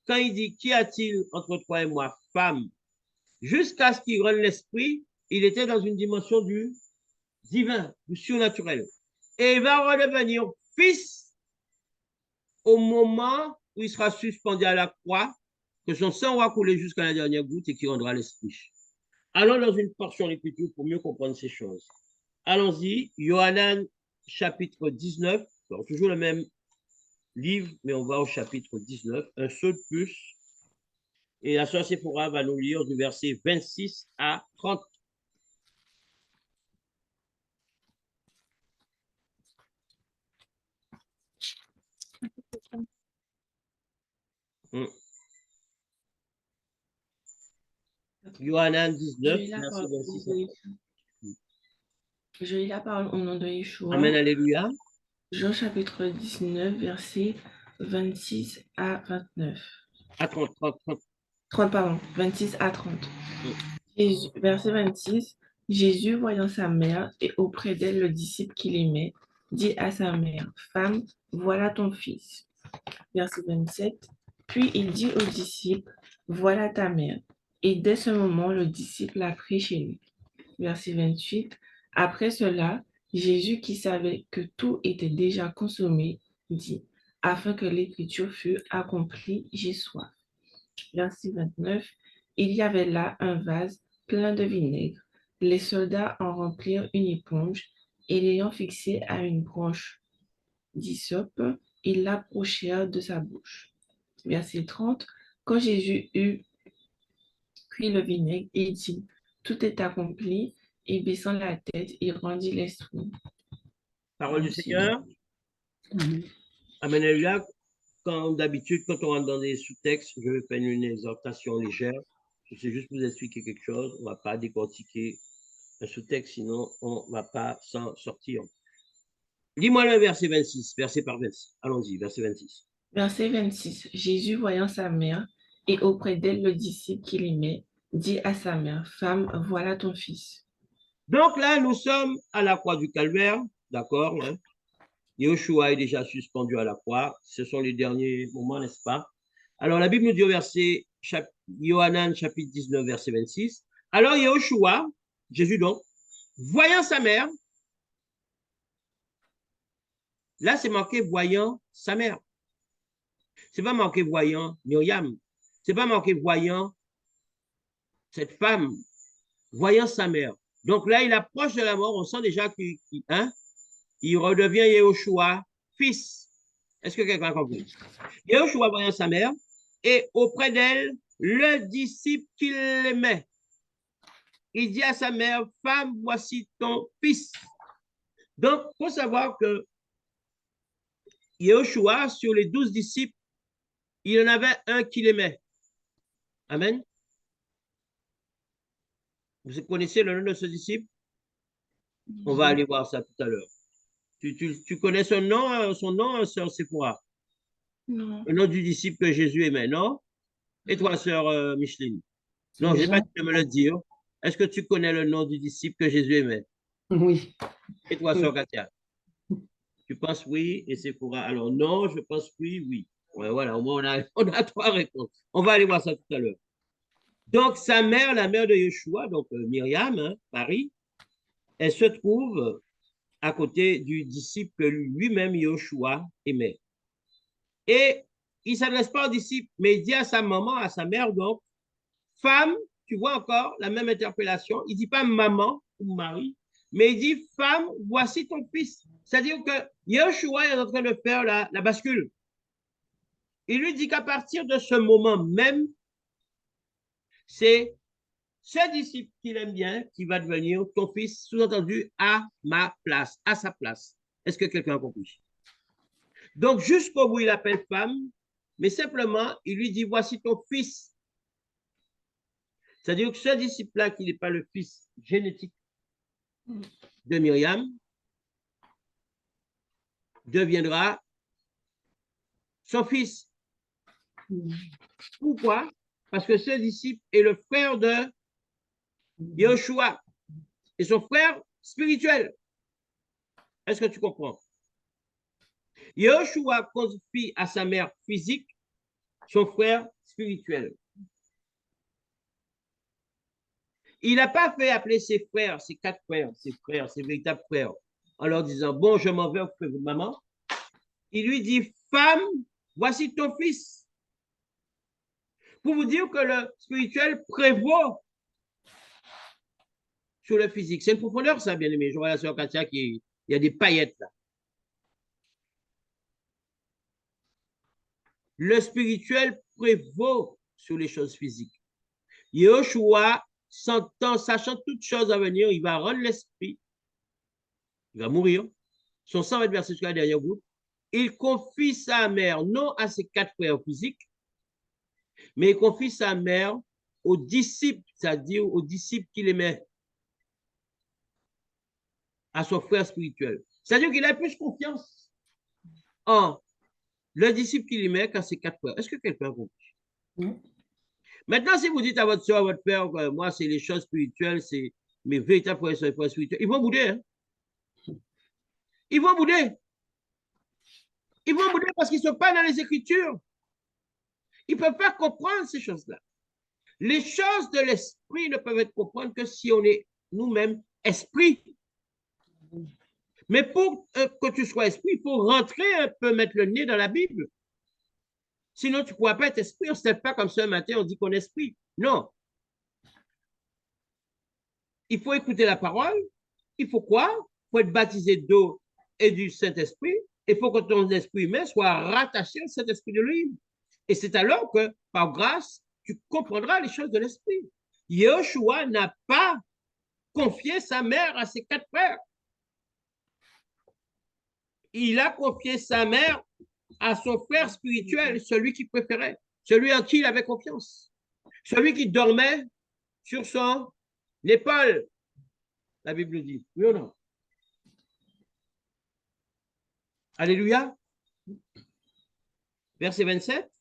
quand il dit qu'y a-t-il entre toi et moi, femme, jusqu'à ce qu'il rende l'esprit, il était dans une dimension du divin, du surnaturel. Et il va redevenir fils au moment où il sera suspendu à la croix, que son sang va couler jusqu'à la dernière goutte et qu'il rendra l'esprit. Allons dans une portion de l'Écriture pour mieux comprendre ces choses. Allons-y, Yohanan chapitre 19, alors toujours le même livre, mais on va au chapitre 19, un seul plus. Et la sœur Sephora va nous lire du verset 26 à 30. Yohanan 19, verset 26 à 30. Je lis la parole au nom de Yeshua. Amen, alléluia. Jean chapitre 19, versets 26 à 29. À 30, 30, pardon, 26 à 30. Jésus, verset 26, Jésus, voyant sa mère et auprès d'elle le disciple qu'il aimait, dit à sa mère, « Femme, voilà ton fils. » Verset 27, puis il dit au disciple, « Voilà ta mère. » Et dès ce moment, le disciple l'a pris chez lui. Verset 28. Après cela, Jésus, qui savait que tout était déjà consommé, dit, afin que l'écriture fût accomplie, j'ai soif. Verset 29. Il y avait là un vase plein de vinaigre. Les soldats en remplirent une éponge et l'ayant fixé à une branche d'hysope, ils l'approchèrent de sa bouche. Verset 30. Quand Jésus eut puis le vinaigre, et dit, tout est accompli, et baissant la tête, il rendit l'esprit. Parole du Seigneur. Amen. Alléluia. Comme d'habitude, quand on rentre dans des sous-textes, je vais faire une exhortation légère. Je sais juste vous expliquer quelque chose. On ne va pas décortiquer un sous-texte, sinon on ne va pas s'en sortir. Lis-moi le verset 26, verset par verset. Allons-y, verset 26. Verset 26. Jésus, voyant sa mère, et auprès d'elle le disciple qu'il aimait, dit à sa mère, femme, voilà ton fils. Donc là, nous sommes à la croix du Calvaire, d'accord, hein? Yeshua est déjà suspendu à la croix. Ce sont les derniers moments, n'est-ce pas? Alors, la Bible nous dit au verset, Yohanan, chapitre 19, verset 26. Alors, Yeshua, Jésus donc, voyant sa mère, là, c'est marqué voyant sa mère. C'est pas marqué voyant Myriam. C'est pas marqué voyant cette femme, voyant sa mère. Donc là, il approche de la mort. On sent déjà qu'il il redevient Yeshua, fils. Est-ce que quelqu'un a compris? Yeshua voyant sa mère et auprès d'elle, le disciple qu'il aimait. Il dit à sa mère, femme, voici ton fils. Donc, il faut savoir que Yeshua, sur les 12 disciples, il en avait un qu'il aimait. Amen. Vous connaissez le nom de ce disciple? On va aller voir ça tout à l'heure. Tu connais son nom, sœur Sephora? Non. Le nom du disciple que Jésus aimait, non? Et toi, sœur Micheline? Non, je n'ai pas dit de me le dire. Est-ce que tu connais le nom du disciple que Jésus aimait? Oui. Et toi, sœur Katia? Tu penses oui et Sephora? Alors non, je pense oui, oui. Ouais, voilà, au moins on a 3 réponses. On va aller voir ça tout à l'heure. Donc, sa mère, la mère de Yeshua, donc Myriam, hein, Marie, elle se trouve à côté du disciple que lui-même Yeshua aimait. Et il ne s'adresse pas au disciple, mais il dit à sa maman, à sa mère, donc, femme, tu vois encore la même interpellation, il ne dit pas maman ou mari, mais il dit femme, voici ton fils. C'est-à-dire que Yeshua est en train de faire la bascule. Il lui dit qu'à partir de ce moment même, c'est ce disciple qu'il aime bien qui va devenir ton fils, sous-entendu à ma place, à sa place. Est-ce que quelqu'un a compris? Donc, jusqu'au bout, il appelle femme, mais simplement, il lui dit, voici ton fils. C'est-à-dire que ce disciple-là, qui n'est pas le fils génétique de Myriam, deviendra son fils. Pourquoi? Parce que ce disciple est le frère de Yeshua et son frère spirituel. Est-ce que tu comprends? Yeshua confie à sa mère physique son frère spirituel. Il n'a pas fait appeler ses frères, ses 4 frères, ses véritables frères, en leur disant, bon, je m'en vais auprès de maman. Il lui dit, femme, voici ton fils. Pour vous dire que le spirituel prévaut sur le physique. C'est une profondeur, ça, bien aimé. Je vois la sœur Katia il y a des paillettes là. Le spirituel prévaut sur les choses physiques. Yeshua, sachant toutes choses à venir, il va rendre l'esprit, il va mourir, son sang va être versé sur la dernière goutte. Il confie sa mère, non à ses 4 frères physiques, mais il confie sa mère aux disciples, c'est-à-dire aux disciples qu'il aimait, à son frère spirituel. C'est-à-dire qu'il a plus confiance en le disciple qu'il aimait qu'à ses 4 frères. Est-ce que quelqu'un a compris? Maintenant, si vous dites à votre soeur, à votre père, moi, c'est les choses spirituelles, c'est mes véritables frères et frères spirituels, ils vont bouder. Hein? Ils vont bouder. Ils vont bouder parce qu'ils ne sont pas dans les Écritures. Ils ne peuvent pas comprendre ces choses-là. Les choses de l'esprit ne peuvent être comprises que si on est nous-mêmes esprit. Mais pour que tu sois esprit, il faut rentrer un peu, mettre le nez dans la Bible. Sinon, tu ne pourras pas être esprit. On ne se lève pas comme ça un matin, on dit qu'on est esprit. Non. Il faut écouter la parole. Il faut quoi? Il faut être baptisé d'eau et du Saint-Esprit. Il faut que ton esprit humain soit rattaché au Saint-Esprit de lui. Et c'est alors que, par grâce, tu comprendras les choses de l'esprit. Yeshua n'a pas confié sa mère à ses 4 frères. Il a confié sa mère à son frère spirituel, celui qu'il préférait, celui en qui il avait confiance, celui qui dormait sur son épaule, la Bible dit. Oui ou non? Alléluia. Verset 27.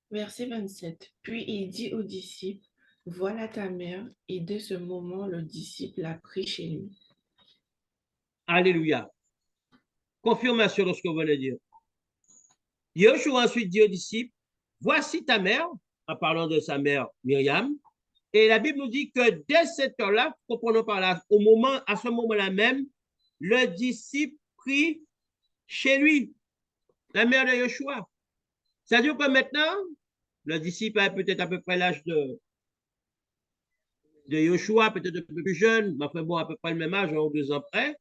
Verset 27. Puis il dit aux disciples, voilà ta mère. Et dès ce moment, le disciple l'a pris chez lui. Alléluia. Confirmation de ce que vous venez de dire. Yeshua ensuite dit aux disciples, voici ta mère, en parlant de sa mère Myriam. Et la Bible nous dit que dès cette heure-là, comprenons par là, à ce moment-là même, le disciple prit chez lui la mère de Yeshua. C'est-à-dire que maintenant, le disciple a peut-être à peu près l'âge de Yeshua, peut-être un peu plus jeune, mais enfin bon, à peu près le même âge, 1 ou 2 ans près.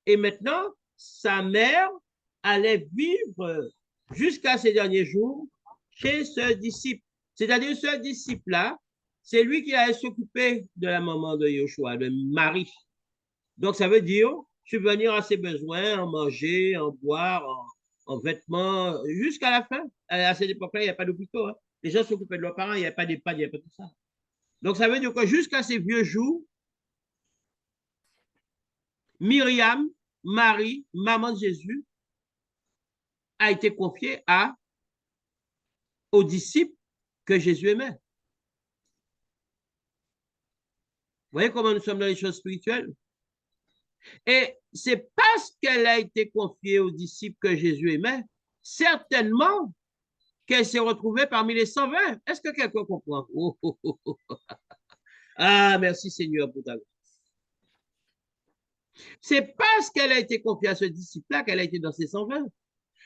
Et maintenant, sa mère allait vivre jusqu'à ses derniers jours chez ce disciple. C'est-à-dire ce disciple-là, c'est lui qui allait s'occuper de la maman de Yeshua, de Marie. Donc, ça veut dire subvenir à ses besoins, en manger, en boire, en vêtements, jusqu'à la fin. À cette époque-là, il n'y a pas d'hôpitaux. Hein. Les gens s'occupaient de leurs parents, il n'y avait pas d'EHPAD, il n'y avait pas tout ça. Donc, ça veut dire que jusqu'à ses vieux jours, Myriam, Marie, maman de Jésus, a été confiée aux disciples que Jésus aimait. Vous voyez comment nous sommes dans les choses spirituelles? Et c'est parce qu'elle a été confiée aux disciples que Jésus aimait, certainement qu'elle s'est retrouvée parmi les 120. Est-ce que quelqu'un comprend? Ah, merci Seigneur pour ta grâce. C'est parce qu'elle a été confiée à ce disciple-là qu'elle a été dans ces 120.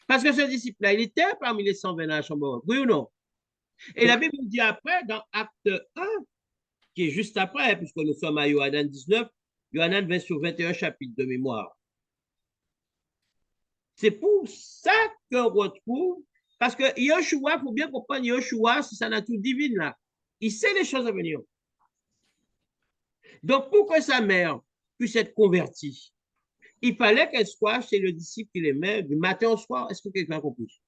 Parce que ce disciple-là, il était parmi les 120 à la chambre. Oui ou non? Et la Bible nous dit après, dans Acte 1, qui est juste après, puisque nous sommes à Yohanan 19, Yohanan 20 sur 21 chapitres de mémoire. C'est pour ça qu'on retrouve, parce que Yeshua, il faut bien comprendre, Yeshua, c'est sa nature divine là. Il sait les choses à venir. Donc, pour que sa mère puisse être convertie, il fallait qu'elle soit chez le disciple qu'il aimait du matin au soir. Est-ce que quelqu'un a compris?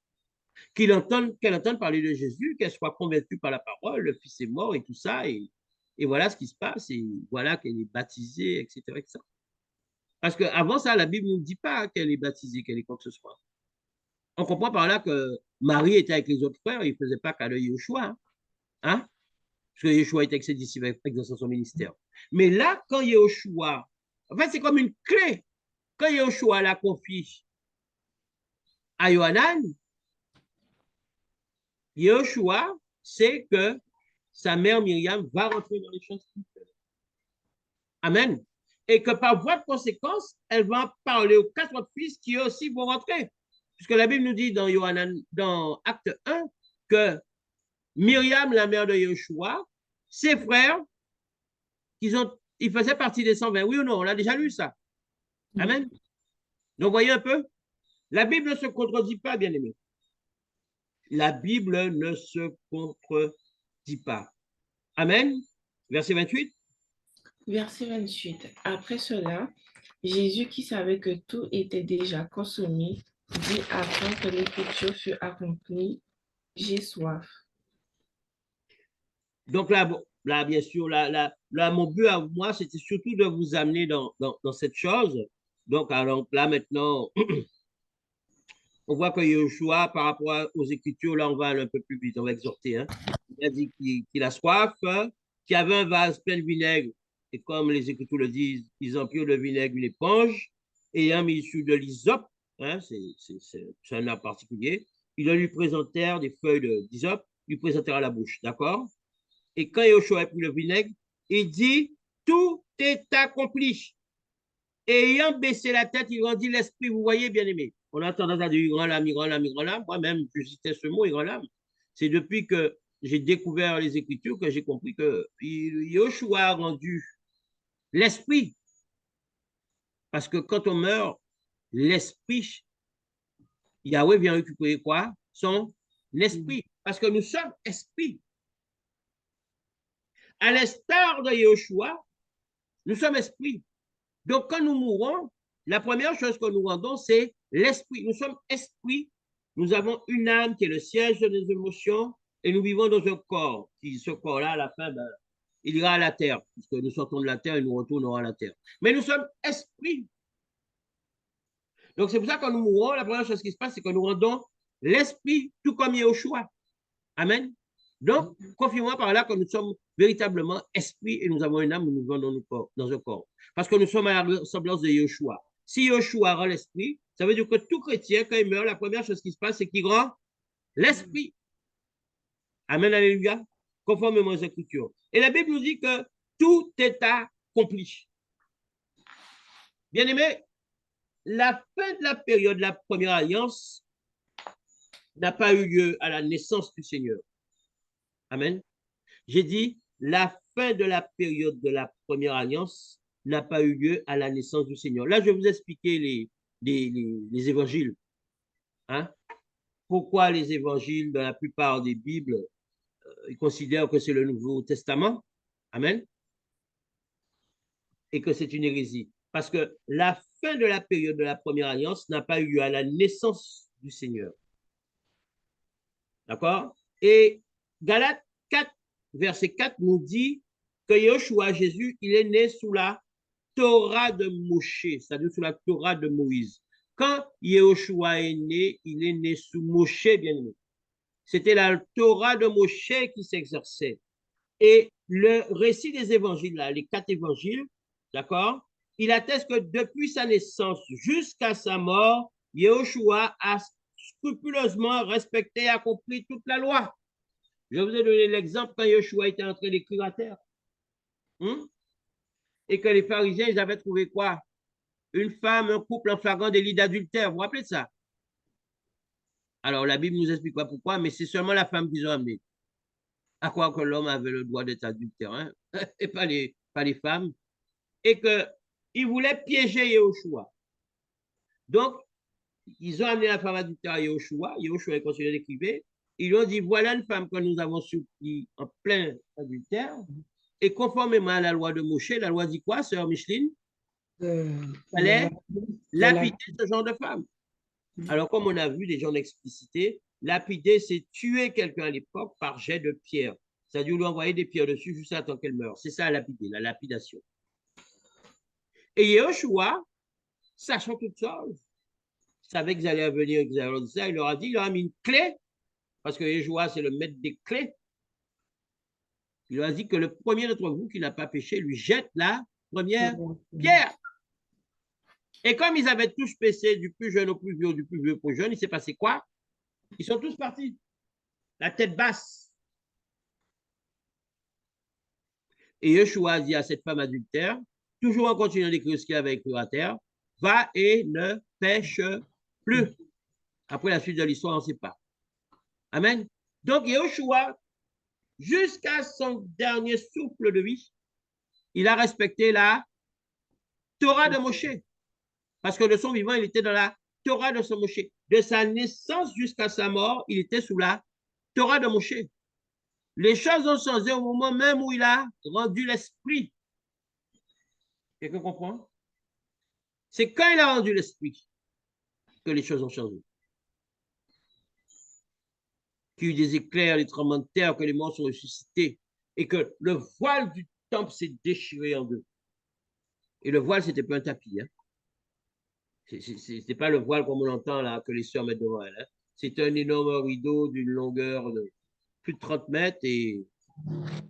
Qu'elle entende parler de Jésus, qu'elle soit convaincue par la parole, le Fils est mort et tout ça, et voilà ce qui se passe, et voilà qu'elle est baptisée, etc., etc. Parce qu'avant ça, la Bible ne nous dit pas qu'elle est baptisée, qu'elle est quoi que ce soit. On comprend par là que Marie était avec les autres frères, il ne faisait pas qu'à l'œil Yeshua, hein? Parce que Yeshua était avec ses disciples exerçant son ministère. Mais là, quand Yeshua, en fait, c'est comme une clé. Quand Yeshua la confie à Yohanan, Yeshua sait que sa mère Myriam va rentrer dans les choses spirituelles. Amen. Et que par voie de conséquence, elle va parler aux 4 autres fils qui aussi vont rentrer. Puisque la Bible nous dit dans Acte 1 que Myriam, la mère de Yeshua, ses frères, ils faisaient partie des 120. Oui ou non? On a déjà lu ça. Amen. Donc, voyez un peu, la Bible ne se contredit pas, bien aimé. La Bible ne se contredit pas. Amen. Verset 28. Verset 28. Après cela, Jésus, qui savait que tout était déjà consommé, dit afin que l'écriture fût accomplie, j'ai soif. Donc là bien sûr, là, mon but à moi, c'était surtout de vous amener dans cette chose. Donc, alors, là, maintenant, on voit que Yeshua, par rapport aux Écritures, là, on va aller un peu plus vite, on va exhorter. Hein. Il a dit qu'il a soif, hein, qu'il avait un vase plein de vinaigre, et comme les Écritures le disent, ils empirent le vinaigre une éponge, ayant mis issu de l'hysope, hein, c'est un arbre particulier, ils lui présentèrent des feuilles d'hysope, lui présentèrent à la bouche, d'accord? Et quand Yoshua a pris le vinaigre, il dit, tout est accompli. Et ayant baissé la tête, il rendit l'esprit. Vous voyez, bien aimé. On a tendance à dire, il rend l'âme, il rend l'âme, il rend l'âme. Moi-même, je citais ce mot, il rend l'âme. C'est depuis que j'ai découvert les Écritures que j'ai compris que Yoshua a rendu l'esprit. Parce que quand on meurt, l'esprit, Yahweh vient récupérer quoi? Son esprit. Parce que nous sommes esprits. À l'instar de Yoshua, nous sommes esprits. Donc, quand nous mourons, la première chose que nous rendons, c'est l'esprit. Nous sommes esprits. Nous avons une âme qui est le siège de nos émotions et nous vivons dans un corps. Ce corps-là, à la fin, ben, il ira à la terre, puisque nous sortons de la terre et nous retournerons à la terre. Mais nous sommes esprits. Donc, c'est pour ça que quand nous mourons, la première chose qui se passe, c'est que nous rendons l'esprit tout comme Yahushua. Amen. Donc, confirmons par là que nous sommes véritablement esprits et nous avons une âme, nous vivons dans un corps. Parce que nous sommes à la ressemblance de Yahushua. Si Yahushua rend l'esprit, ça veut dire que tout chrétien, quand il meurt, la première chose qui se passe, c'est qu'il rend l'esprit. Amen, alléluia. Conformément aux Écritures. Et la Bible nous dit que tout est accompli. Bien aimé, la fin de la période de la première alliance n'a pas eu lieu à la naissance du Seigneur. Amen. J'ai dit, la fin de la période de la première alliance n'a pas eu lieu à la naissance du Seigneur. Là, je vais vous expliquer les évangiles. Hein? Pourquoi les évangiles, dans la plupart des Bibles, ils considèrent que c'est le Nouveau Testament. Amen. Et que c'est une hérésie. Parce que la fin de la période de la première alliance n'a pas eu lieu à la naissance du Seigneur. D'accord? Et Galates 4, verset 4 nous dit que Yoshua, Jésus, il est né sous la Torah de Moshe, c'est-à-dire sous la Torah de Moïse. Quand Yoshua est né, il est né sous Moshe, bien aimé. C'était la Torah de Moshe qui s'exerçait. Et le récit des évangiles, là, les 4 évangiles, d'accord, il atteste que depuis sa naissance jusqu'à sa mort, Yoshua a scrupuleusement respecté et accompli toute la loi. Je vous ai donné l'exemple quand Yoshua était en train d'écrire à terre. Et que les pharisiens, ils avaient trouvé quoi? Une femme, un couple en flagrant délit d'adultère. Vous vous rappelez de ça? Alors, la Bible nous explique pas pourquoi, mais c'est seulement la femme qu'ils ont amenée. À quoi que l'homme avait le droit d'être adultère, hein? Et pas les femmes. Et qu'ils voulaient piéger Yahushua. Donc, ils ont amené la femme adultère à Yahushua. Yahushua est considéré d'écrivain. Ils lui ont dit, voilà une femme que nous avons surpris en plein adultère. Et conformément à la loi de Moshe, la loi dit quoi, sœur Micheline? Il fallait lapider ce genre de femme. Alors, comme on a vu les gens d'explicité, lapider, c'est tuer quelqu'un à l'époque par jet de pierre. C'est-à-dire lui envoyer des pierres dessus jusqu'à temps qu'elle meure. C'est ça, lapider, la lapidation. Et Yahushua, sachant toute chose, savait qu'ils allaient venir, qu'ils allaient leur dire ça, il leur a dit, il leur a mis une clé, parce que Yahushua, c'est le maître des clés. Il leur a dit que le premier d'entre vous qui n'a pas péché lui jette la première pierre. Et comme ils avaient tous péché, du plus jeune au plus vieux, du plus vieux au plus jeune, il s'est passé quoi? Ils sont tous partis. La tête basse. Et Yeshua dit à cette femme adultère, toujours en continuant d'écrire ce qu'il avait écrit à terre, va et ne pêche plus. Après la suite de l'histoire, on ne sait pas. Amen. Donc Yeshua, jusqu'à son dernier souffle de vie, il a respecté la Torah de Moshe. Parce que de son vivant, il était dans la Torah de son Moshe. De sa naissance jusqu'à sa mort, il était sous la Torah de Moshe. Les choses ont changé au moment même où il a rendu l'esprit. Quelqu'un comprend? C'est quand il a rendu l'esprit que les choses ont changé. Qu'il y a eu des éclairs, des tremblements de terre, que les morts sont ressuscités et que le voile du temple s'est déchiré en deux. Et le voile, c'était pas un tapis. Hein? C'est pas le voile comme on l'entend là, que les sœurs mettent devant elles. Hein? C'est un énorme rideau d'une longueur de plus de 30 mètres et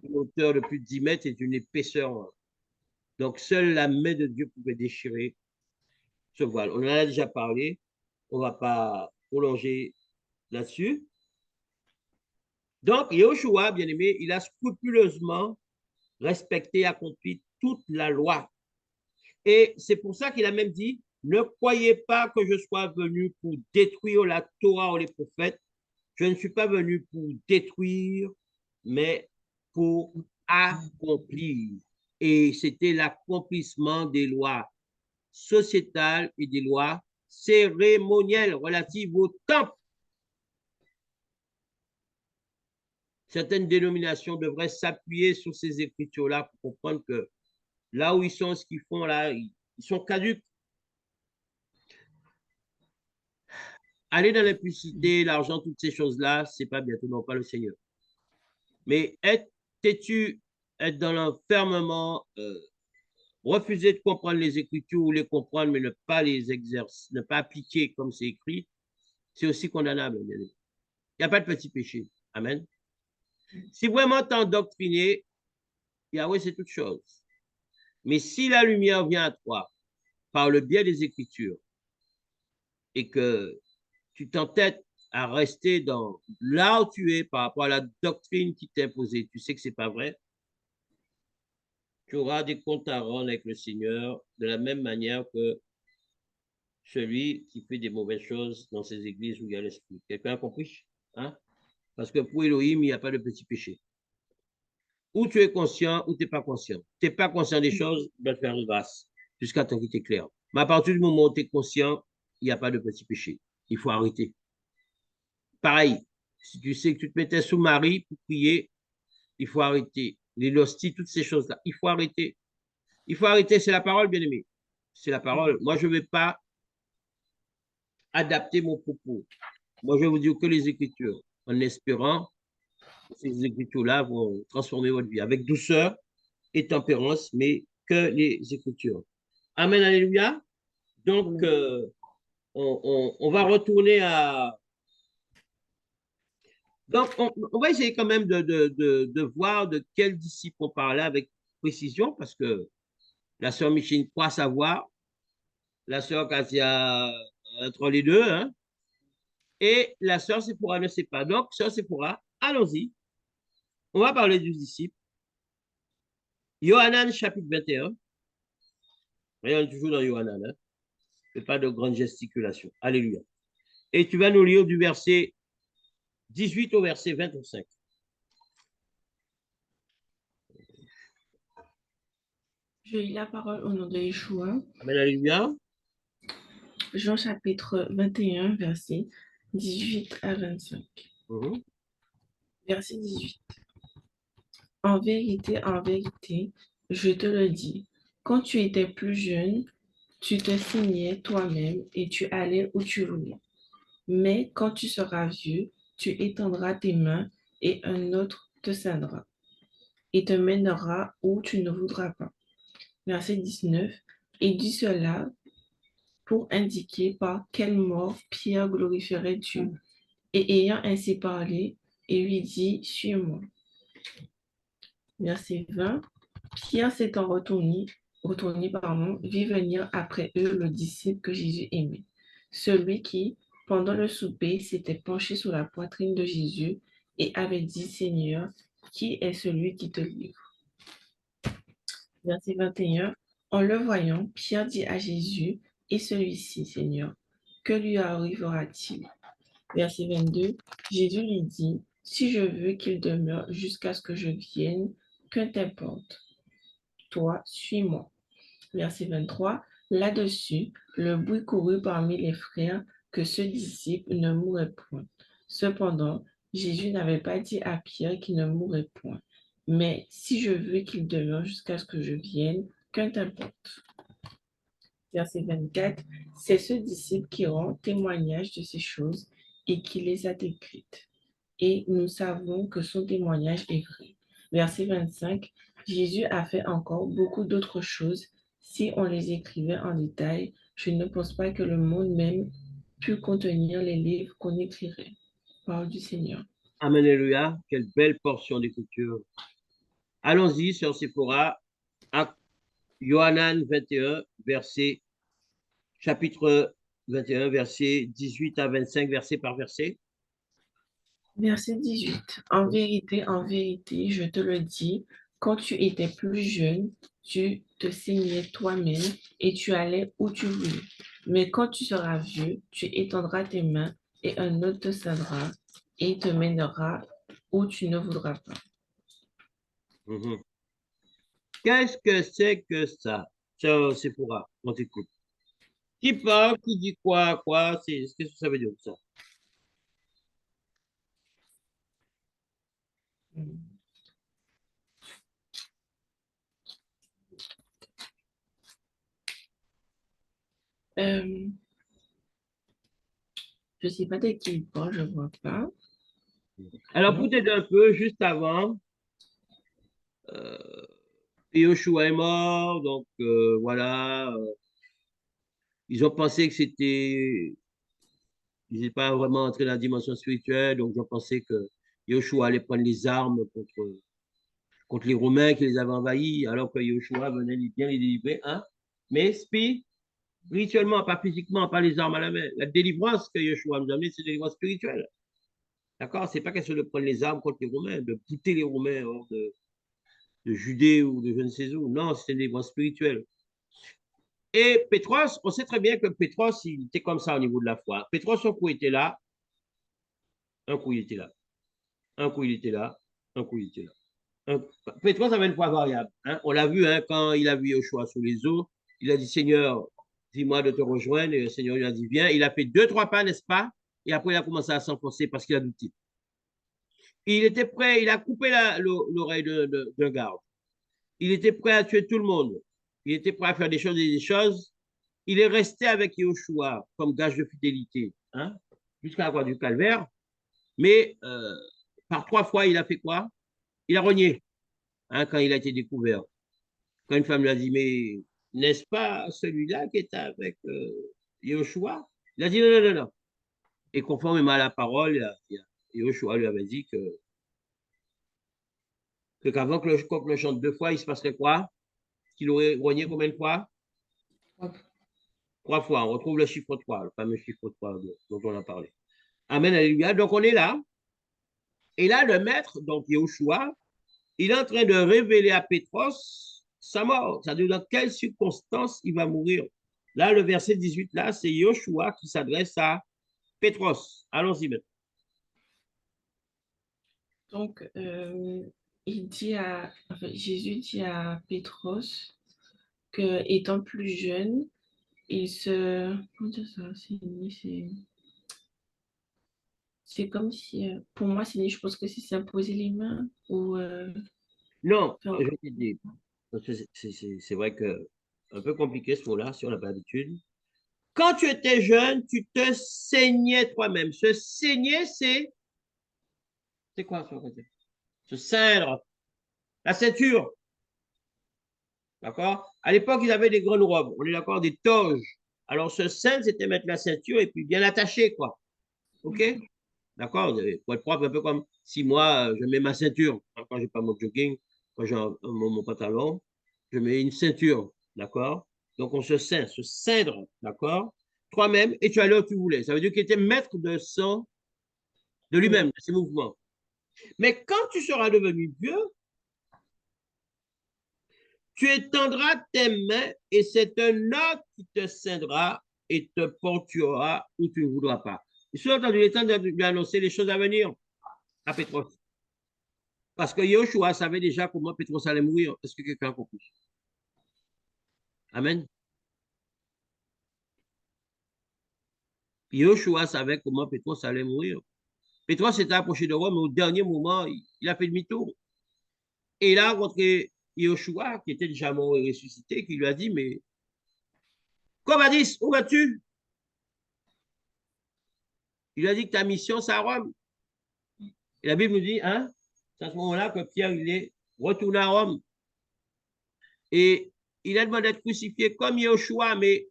une hauteur de plus de 10 mètres et d'une épaisseur. Donc, seule la main de Dieu pouvait déchirer ce voile. On en a déjà parlé. On ne va pas prolonger là-dessus. Donc, Yahushua, bien-aimé, il a scrupuleusement respecté et accompli toute la loi. Et c'est pour ça qu'il a même dit, ne croyez pas que je sois venu pour détruire la Torah ou les prophètes. Je ne suis pas venu pour détruire, mais pour accomplir. Et c'était l'accomplissement des lois sociétales et des lois cérémonielles relatives au temple. Certaines dénominations devraient s'appuyer sur ces écritures-là pour comprendre que là où ils sont, ce qu'ils font là, ils sont caducs. Aller dans l'impudicité, l'argent, toutes ces choses-là, c'est pas bientôt non pas le Seigneur. Mais être têtu, être dans l'enfermement, refuser de comprendre les Écritures ou les comprendre, mais ne pas les exercer, ne pas appliquer comme c'est écrit, c'est aussi condamnable. Il n'y a pas de petit péché. Amen. Si vraiment t'es endoctriné, Yahweh, c'est toute chose. Mais si la lumière vient à toi par le biais des Écritures et que tu t'entêtes à rester dans là où tu es par rapport à la doctrine qui t'est imposée, tu sais que ce n'est pas vrai, tu auras des comptes à rendre avec le Seigneur de la même manière que celui qui fait des mauvaises choses dans ces églises où il y a l'esprit. Quelqu'un a compris? Hein? Parce que pour Elohim, il n'y a pas de petit péché. Ou tu es conscient ou tu n'es pas conscient. Tu n'es pas conscient des choses, ben faire grâce jusqu'à temps qu'il t'éclaire. Mais à partir du moment où tu es conscient, il n'y a pas de petit péché. Il faut arrêter. Pareil, si tu sais que tu te mettais sous Marie pour prier, il faut arrêter. Les l'hostie, toutes ces choses-là, il faut arrêter. Il faut arrêter, c'est la parole, bien-aimé. C'est la parole. Moi, je ne vais pas adapter mon propos. Moi, je vais vous dire que les Écritures, en espérant que ces Écritures-là vont transformer votre vie avec douceur et tempérance, mais que les Écritures. Amen, alléluia. Donc, on va retourner à... Donc, on va essayer quand même de voir de quel disciple on parlait avec précision, parce que la sœur Micheline croit savoir, la sœur Katia entre les deux, hein, et la sœur Sephora ne sait pas. Donc, sœur Sephora, allons-y. On va parler du disciple. Yohanan, chapitre 21. Rien toujours dans Yohanan, hein. Et pas de grande gesticulation. Alléluia. Et tu vas nous lire du verset 18 au verset 25. Je lis la parole au nom de Yeshua. Amen, alléluia. Jean chapitre 21, verset 18 à 25. Verset 18. En vérité, je te le dis, quand tu étais plus jeune, tu te signais toi-même et tu allais où tu voulais. Mais quand tu seras vieux, tu étendras tes mains et un autre te scindra et te mènera où tu ne voudras pas. Verset 19. Et dit cela pour indiquer par quelle mort Pierre glorifierait Dieu. Et ayant ainsi parlé, il lui dit, suis-moi. Verset 20. Pierre s'étant retourné, vit venir après eux le disciple que Jésus aimait, celui qui, pendant le souper, s'était penché sur la poitrine de Jésus et avait dit, Seigneur, qui est celui qui te livre? Verset 21. En le voyant, Pierre dit à Jésus, et celui-ci, Seigneur, que lui arrivera-t-il? Verset 22. Jésus lui dit, si je veux qu'il demeure jusqu'à ce que je vienne, que t'importe? Toi, suis-moi. Verset 23. Là-dessus, le bruit courut parmi les frères que ce disciple ne mourrait point. Cependant, Jésus n'avait pas dit à Pierre qu'il ne mourrait point. Mais si je veux qu'il demeure jusqu'à ce que je vienne, qu'importe. Verset 24. C'est ce disciple qui rend témoignage de ces choses et qui les a écrites. Et nous savons que son témoignage est vrai. Verset 25. Jésus a fait encore beaucoup d'autres choses. Si on les écrivait en détail, je ne pense pas que le monde même pût contenir les livres qu'on écrirait. Parole du Seigneur. Amen, alléluia. Quelle belle portion d'écriture. Allons-y, sœur Sephora, à Yohanan 21, chapitre 21, verset 18 à 25, verset par verset. Verset 18. En vérité, je te le dis, quand tu étais plus jeune, tu te saignais toi-même et tu allais où tu voulais. Mais quand tu seras vieux, tu étendras tes mains et un autre te ceindra et te mènera où tu ne voudras pas. Mhm. Qu'est-ce que c'est que ça? Cher Sephora, on t'écoute. Qui parle, qui dit quoi, qu'est-ce que ça veut dire ça? Euh, je ne sais pas de qui il parle, je ne vois pas. Alors, pour Non. t'aider un peu, juste avant, euh, Yoshua est mort, donc voilà, ils ont pensé que c'était, ils n'étaient pas vraiment entrés dans la dimension spirituelle, donc ils ont pensé que Yoshua allait prendre les armes contre les Romains qui les avaient envahis, alors que Yoshua venait bien les délivrer, hein? Mais spirituellement, pas physiquement, pas les armes à la main. La délivrance que Yoshua nous a amenée, c'est une délivrance spirituelle. D'accord? C'est pas question de prendre les armes contre les Romains, de bouter les Romains hors de Judée ou de je ne sais où. Non, c'est une délivrance spirituelle. Et Pétros, on sait très bien que Pétros, il était comme ça au niveau de la foi. Pétros, un coup, était là, un coup, il était là. Un coup, il était là, un coup, il était là. Pétros avait une foi variable. Hein. On l'a vu hein, quand il a vu Yoshua sous les eaux. Il a dit, Seigneur, dis-moi de te rejoindre. Et le Seigneur lui a dit, viens. Il a fait 2, 3 pas, n'est-ce pas? Et après, il a commencé à s'enfoncer parce qu'il a douté. Il était prêt, il a coupé l'oreille d'un garde. Il était prêt à tuer tout le monde. Il était prêt à faire des choses et des choses. Il est resté avec Yoshua comme gage de fidélité, hein, jusqu'à la croix du calvaire. Mais par 3 fois, il a fait quoi? Il a renié hein, quand il a été découvert. Quand une femme lui a dit, mais n'est-ce pas celui-là qui était avec Yoshua? Il a dit non, non, non, non. Et conformément à la parole, Yoshua lui avait dit que qu'avant que le coq ne chante 2 fois, il se passerait quoi? Qu'il aurait renié combien de fois? 3 fois. On retrouve le chiffre 3, le fameux chiffre 3 dont on a parlé. Amen, alléluia. Donc on est là. Et là, le maître, donc Yahushua, il est en train de révéler à Pétros sa mort. C'est-à-dire dans quelles circonstances il va mourir. Là, le verset 18, là, c'est Yahushua qui s'adresse à Pétros. Allons-y maintenant. Donc, Jésus dit à Pétros que étant plus jeune, il se... Comment dire ça? C'est comme si, pour moi, je pense que c'est s'imposer les mains ou Non, faire- je te dis, c'est vrai que un peu compliqué ce mot-là, si on n'a pas l'habitude. Quand tu étais jeune, tu te saignais toi-même. Se saigner, c'est quoi ça? Se ceindre. La ceinture. D'accord? À l'époque, ils avaient des grandes robes. On est d'accord, des toges. Alors, se ceindre, c'était mettre la ceinture et puis bien l'attacher, quoi. OK? D'accord? Pour être propre, un peu comme si moi, je mets ma ceinture. Quand j'ai pas mon jogging, quand j'ai mon pantalon, je mets une ceinture. D'accord? Donc, on se ceint, se ceindre. D'accord? Toi-même, et tu allais où tu voulais. Ça veut dire qu'il était maître de lui-même, de ses mouvements. Mais quand tu seras devenu vieux, tu étendras tes mains et c'est un autre qui te ceindra et te portera où tu ne voudras pas. Il est entendu le temps de lui annoncer les choses à venir à Pétros. Parce que Yoshua savait déjà comment Pétros allait mourir. Est-ce que quelqu'un a compris? Amen. Yoshua savait comment Pétros allait mourir. Pétros s'était approché de Rome, mais au dernier moment, il a fait demi-tour. Et il a rencontré Yoshua, qui était déjà mort et ressuscité, qui lui a dit, mais Covadis, où vas-tu? Il a dit que ta mission, c'est à Rome. Et la Bible nous dit, hein, c'est à ce moment-là que Pierre, il est retourné à Rome. Et il a demandé d'être crucifié comme Yoshua, mais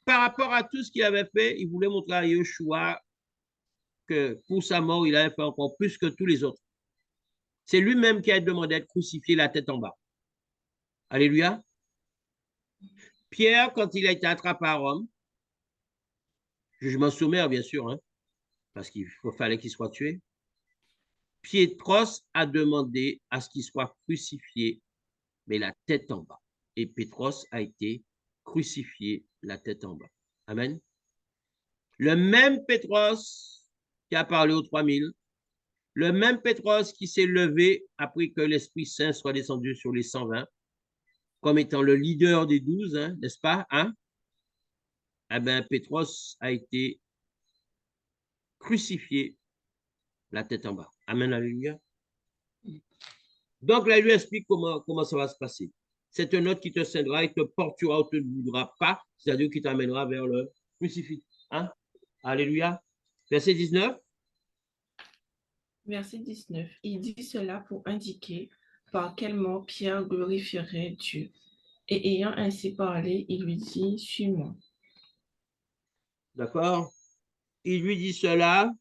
par rapport à tout ce qu'il avait fait, il voulait montrer à Yoshua que pour sa mort, il avait fait encore plus que tous les autres. C'est lui-même qui a demandé d'être crucifié la tête en bas. Alléluia. Pierre, quand il a été attrapé à Rome, jugement sommaire, bien sûr, hein, parce qu'il fallait qu'il soit tué, Pétros a demandé à ce qu'il soit crucifié, mais la tête en bas. Et Pétros a été crucifié, la tête en bas. Amen. Le même Pétros qui a parlé aux 3000, le même Pétros qui s'est levé après que l'Esprit Saint soit descendu sur les 120, comme étant le leader des 12, hein, n'est-ce pas? Hein? Eh bien, Pétros a été crucifié, la tête en bas. Amen, alléluia. Donc, là, il lui explique comment ça va se passer. C'est un autre qui te scindra, il te portera ou te voudra pas, c'est-à-dire qui t'amènera vers le crucifix. Hein? Alléluia. Verset 19. Verset 19. Il dit cela pour indiquer par quel mot Pierre glorifierait Dieu. Et ayant ainsi parlé, il lui dit, suis-moi. D'accord? Il lui dit cela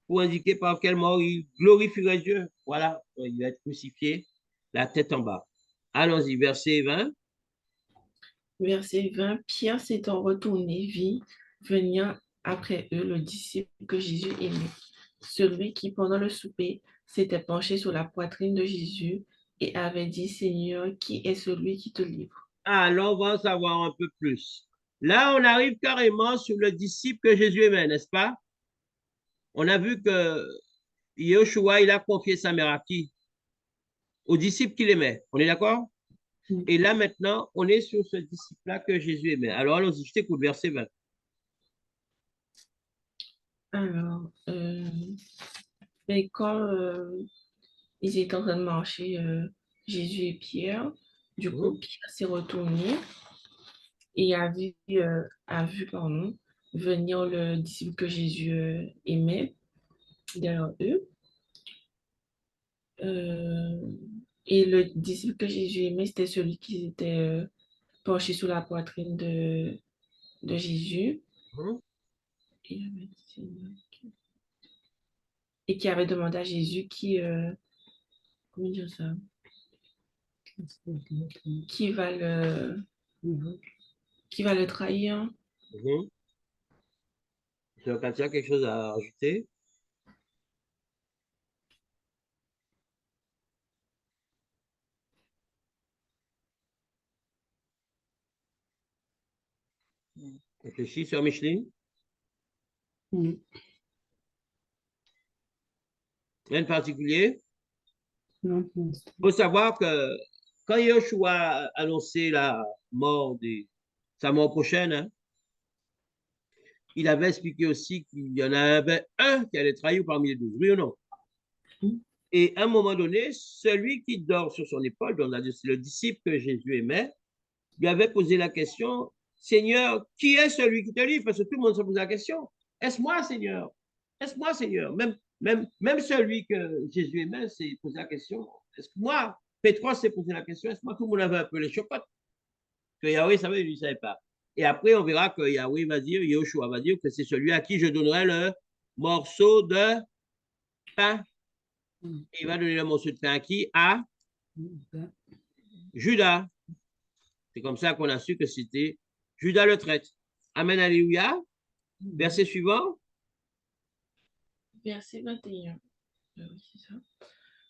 pour indiquer par quel mot il glorifierait Dieu. Voilà, il va être crucifié, la tête en bas. Allons-y, verset 20. Verset 20. Pierre s'étant retourné, vit venir après eux le disciple que Jésus aimait, celui qui, pendant le souper, s'était penché sur la poitrine de Jésus et avait dit, Seigneur, qui est celui qui te livre? Alors, on va en savoir un peu plus. Là, on arrive carrément sur le disciple que Jésus aimait, n'est-ce pas? On a vu que Yeshua, il a confié sa mère à qui? Au disciple qu'il aimait. On est d'accord? Et là, maintenant, on est sur ce disciple-là que Jésus aimait. Alors, allons-y, je t'écoute, verset 20. Alors, mais quand ils étaient en train de marcher, Jésus et Pierre, du coup, Pierre s'est retourné et a vu pardon, venir le disciple que Jésus aimait derrière eux. Et le disciple que Jésus aimait, c'était celui qui était penché sous la poitrine de Jésus et qui avait demandé à Jésus comment dire ça? Qui va le trahir. Sœur Katia, quelque chose à ajouter? Réfléchis, sœur Micheline. Rien de particulier? Non. Il faut savoir que quand Yeshua a annoncé la mort sa mort prochaine, hein, il avait expliqué aussi qu'il y en avait un qui allait trahir parmi les 12, oui ou non? Et à un moment donné, celui qui dort sur son épaule, donc c'est le disciple que Jésus aimait, lui avait posé la question, Seigneur, qui est celui qui te livre? Parce que tout le monde se pose la question. Est-ce moi, Seigneur? Est-ce moi, Seigneur? Même celui que Jésus aimait s'est posé la question. Est-ce que moi, Pétros s'est posé la question, est-ce que moi, tout le monde avait un peu les chocottes? Que Yahweh savait, lui ne savait pas. Et après, on verra que Yahweh va dire, Yahushua va dire que c'est celui à qui je donnerai le morceau de pain. Et il va donner le morceau de pain à qui? À Judas. C'est comme ça qu'on a su que c'était Judas le traître. Amen, alléluia. Verset suivant. Verset 21.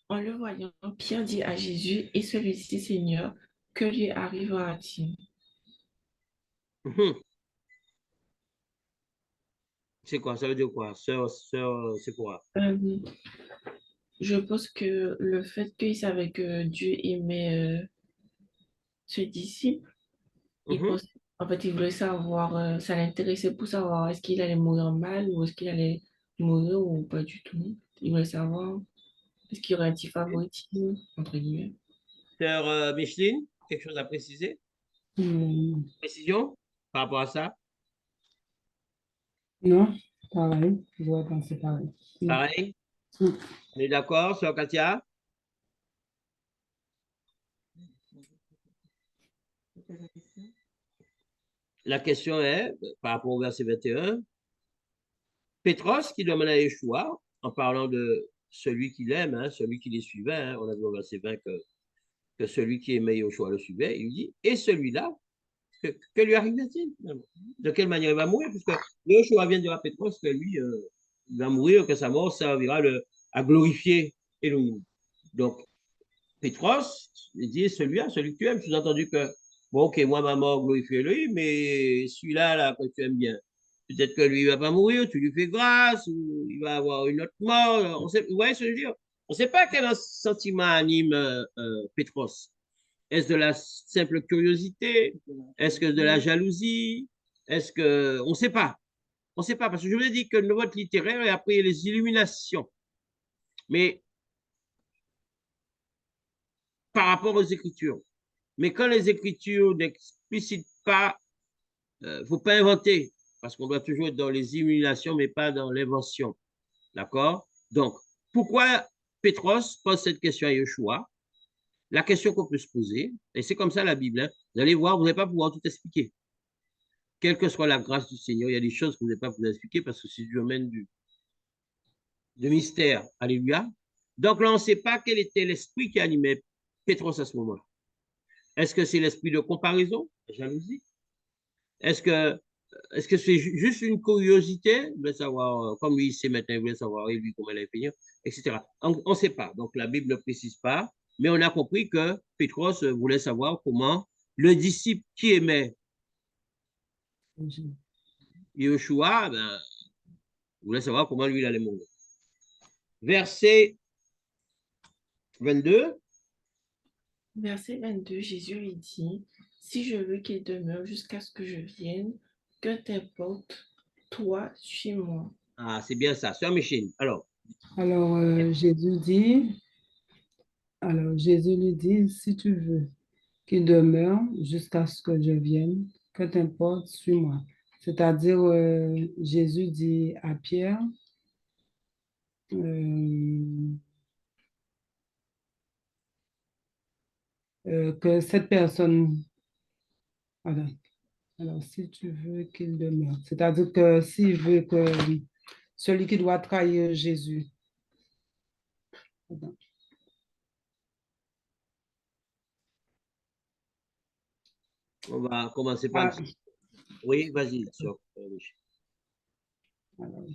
En le voyant, Pierre dit à Jésus, et celui-ci, Seigneur, que lui arrivera-t-il? C'est quoi? Ça veut dire quoi? Sœur, c'est quoi? Je pense que le fait qu'il savait que Dieu aimait ce disciple, en fait, il voulait savoir, ça l'intéressait pour savoir est-ce qu'il allait mourir mal ou est-ce qu'il allait mourir ou pas du tout. Il voulait savoir est-ce qu'il y aurait un petit favoritisme, entre guillemets. Sœur Micheline, quelque chose à préciser? Précision par rapport à ça? Non, pareil, je dois penser pareil. Pareil? On est d'accord, sœur Katia? La question est, par rapport au verset 21, Pétros qui demande à Yeshua, en parlant de celui qu'il aime, hein, celui qui les suivait, hein, on a vu au verset 20 que celui qui aimait Yeshua le suivait, il lui dit, et celui-là, que lui arrive-t-il? De quelle manière il va mourir? Puisque Yeshua vient de dire à Pétros que lui, il va mourir, que sa mort servira à glorifier Elohim. Donc, Pétros, il dit celui-là, celui que tu aimes, sous-entendu que, bon, ok, moi, ma mort glorifie Elohim, mais celui-là, là, que tu aimes bien, peut-être que lui, il ne va pas mourir, tu lui fais grâce, ou il va avoir une autre mort. On sait, vous voyez ce que je veux dire? On ne sait pas quel sentiment anime Pétros. Est-ce de la simple curiosité? Est-ce que de la jalousie? Est-ce que... On ne sait pas. On ne sait pas, parce que je vous ai dit que le vote littéraire, et après, il y a les illuminations. Mais par rapport aux Écritures. Mais quand les Écritures n'explicitent pas, il ne faut pas inventer, parce qu'on doit toujours être dans les illuminations, mais pas dans l'invention. D'accord? Donc, pourquoi Pétros pose cette question à Yeshua? La question qu'on peut se poser, et c'est comme ça la Bible, hein, vous allez voir, vous n'allez pas pouvoir tout expliquer. Quelle que soit la grâce du Seigneur, il y a des choses que vous n'allez pas pouvoir expliquer parce que c'est du domaine de mystère. Alléluia. Donc là, on ne sait pas quel était l'esprit qui animait Pétros à ce moment-là. Est-ce que c'est l'esprit de comparaison, la jalousie? Est-ce que c'est juste une curiosité? Il voulait savoir, comme lui, il sait maintenant, il voulait savoir, et lui, comment il allait finir, etc. On ne sait pas. Donc, la Bible ne précise pas, mais on a compris que Pétros voulait savoir comment le disciple qui aimait Yeshua, ben, voulait savoir comment lui, il allait mourir. Verset 22. Verset 22, Jésus lui dit, si je veux qu'il demeure jusqu'à ce que je vienne, que t'importe, toi, suis-moi. Ah, c'est bien ça. Sœur Micheline. Alors, Jésus lui dit, si tu veux qu'il demeure jusqu'à ce que je vienne, que t'importe, suis-moi. C'est-à-dire, Jésus dit à Pierre, que cette personne, alors si tu veux qu'il demeure, c'est-à-dire que s'il veut que celui qui doit trahir Jésus, on va commencer par... Oui, vas-y, sœur. Alors,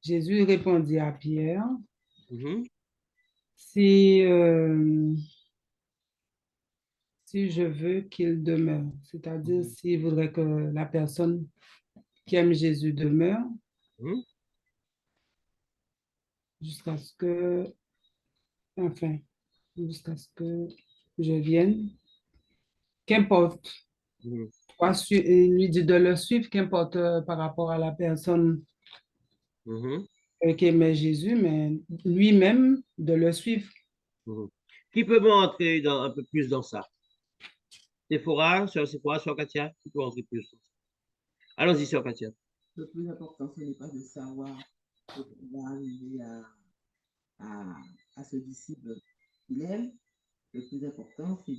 Jésus répondit à Pierre, si je veux qu'il demeure, c'est-à-dire s'il voudrait que la personne qui aime Jésus demeure, jusqu'à ce que je vienne, qu'importe. Il lui dit de le suivre, qu'importe par rapport à la personne qui aimait Jésus, mais lui-même de le suivre. Qui peut m'entrer un peu plus dans ça? Sephora, sœur Katia, qui peut entrer plus dans ça? Allons-y, sœur Katia. Le plus important, ce n'est pas de savoir comment on va arriver à ce disciple qu'il aime. Le plus important, c'est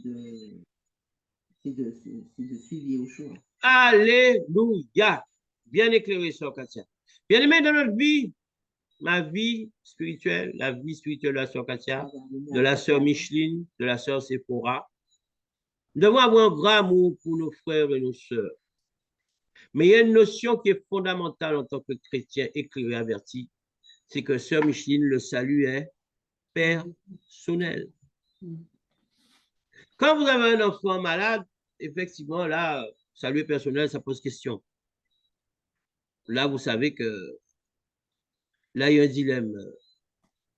de suivre Yeshua. Alléluia. Bien éclairé, sœur Katia. Bien aimé dans notre vie, ma vie spirituelle, la vie spirituelle de la sœur Katia, de la sœur Micheline, de la sœur Sephora. Nous devons avoir un grand amour pour nos frères et nos sœurs. Mais il y a une notion qui est fondamentale en tant que chrétien éclairé averti, c'est que sœur Micheline, le salut est personnel. Quand vous avez un enfant malade, effectivement, là, salut personnel, ça pose question. Là, vous savez que là, il y a un dilemme.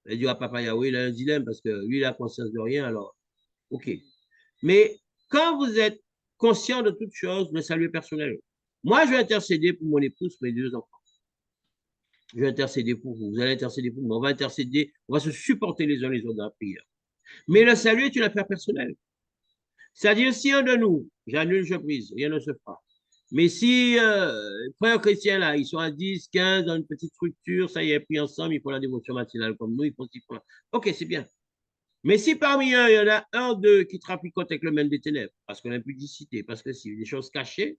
Il dit à Papa Yahweh, il a un dilemme parce que lui, il a conscience de rien, alors, OK. Mais quand vous êtes conscient de toutes choses, le salut est personnel. Moi, je vais intercéder pour mon épouse, mes 2 enfants. Je vais intercéder pour vous. Vous allez intercéder pour moi. On va intercéder, on va se supporter les uns les autres dans la prière. Mais le salut est une affaire personnelle. C'est-à-dire, si un de nous, j'annule, je brise, rien ne se fera. Mais si frères chrétiens, là, ils sont à 10, 15 dans une petite structure, ça y est, pris ensemble, ils font la dévotion matinale comme nous, ils font ce point. OK, c'est bien. Mais si parmi eux, il y en a un, deux qui traficotent avec le même des ténèbres, parce que l'impudicité, parce que c'est des choses cachées,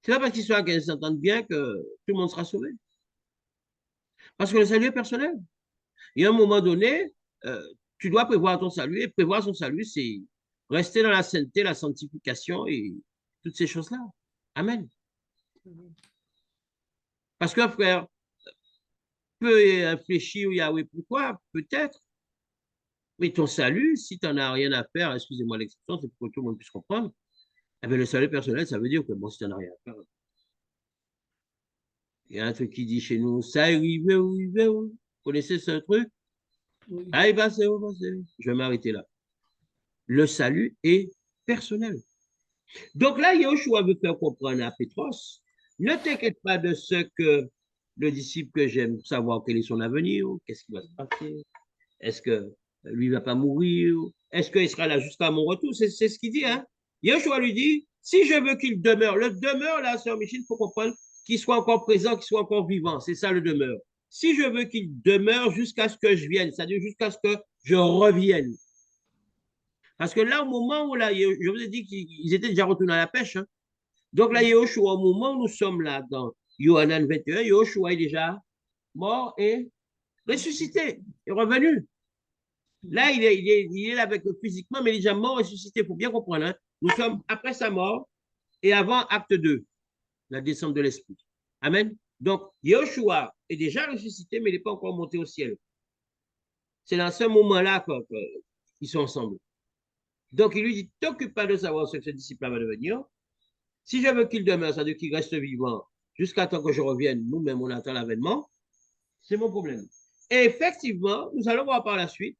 c'est pas parce qu'ils sont qu'ils s'entendent bien que tout le monde sera sauvé. Parce que le salut est personnel. Et à un moment donné, tu dois prévoir ton salut. Et prévoir son salut, c'est rester dans la sainteté, la sanctification et toutes ces choses-là. Amen. Parce que, frère, peux réfléchir, Yahweh, pourquoi? Peut-être. Mais ton salut, si tu n'en as rien à faire, excusez-moi l'expression, c'est pour que tout le monde puisse comprendre, eh bien, le salut personnel, ça veut dire que bon, si tu n'en as rien à faire. Il y a un truc qui dit chez nous, ça arrive, oui. Vous connaissez ce truc? Oui. Ah, il va, c'est où, je vais m'arrêter là. Le salut est personnel. Donc là, Yahushua veut faire comprendre à Pétros, ne t'inquiète pas de ce que le disciple que j'aime savoir quel est son avenir, qu'est-ce qui va se passer, est-ce que lui ne va pas mourir, est-ce qu'il sera là jusqu'à mon retour, c'est ce qu'il dit. Hein? Yahushua lui dit, si je veux qu'il demeure, le demeure là, sœur Michel, il faut comprendre qu'il soit encore présent, qu'il soit encore vivant, c'est ça le demeure. Si je veux qu'il demeure jusqu'à ce que je vienne, c'est-à-dire jusqu'à ce que je revienne. Parce que là, au moment où, là, je vous ai dit qu'ils étaient déjà retournés à la pêche. Hein. Donc là, Yahushua, au moment où nous sommes là, dans Yohanan 21, Yahushua est déjà mort et ressuscité, est revenu. Là, il est là avec eux physiquement, mais il est déjà mort, ressuscité. Il faut bien comprendre. Hein. Nous sommes après sa mort et avant acte 2, la descente de l'Esprit. Amen. Donc, Yahushua est déjà ressuscité, mais il n'est pas encore monté au ciel. C'est dans ce moment-là qu'ils sont ensemble. Donc, il lui dit, t'occupe pas de savoir ce que ce disciple va devenir. Si je veux qu'il demeure, c'est-à-dire qu'il reste vivant jusqu'à temps que je revienne, nous-mêmes, on attend l'avènement, c'est mon problème. Et effectivement, nous allons voir par la suite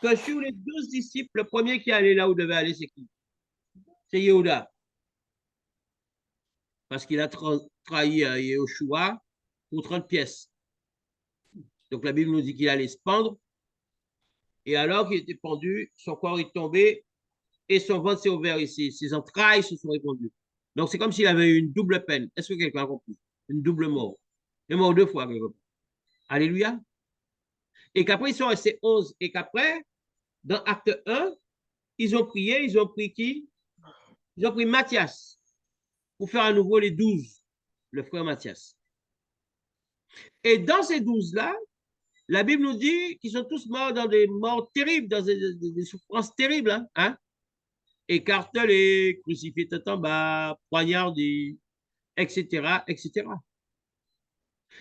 que sur les 12 disciples, le premier qui allait là où devait aller, c'est qui? C'est Yehuda. Parce qu'il a trahi Yahushua pour 30 pièces. Donc la Bible nous dit qu'il allait se pendre. Et alors qu'il était pendu, son corps est tombé et son ventre s'est ouvert ici. Ses entrailles se sont répandues. Donc c'est comme s'il avait eu une double peine. Est-ce que quelqu'un a compris? Une double mort. Il est mort 2 fois. Alléluia. Et qu'après, ils sont restés 11. Et qu'après, dans acte 1, ils ont prié, ils ont pris qui? Ils ont pris Matthias pour faire à nouveau les 12, le frère Matthias. Et dans ces 12-là, la Bible nous dit qu'ils sont tous morts dans des morts terribles, dans des souffrances terribles, hein? Écartelés, crucifiés tête en bas, poignardés, etc., etc.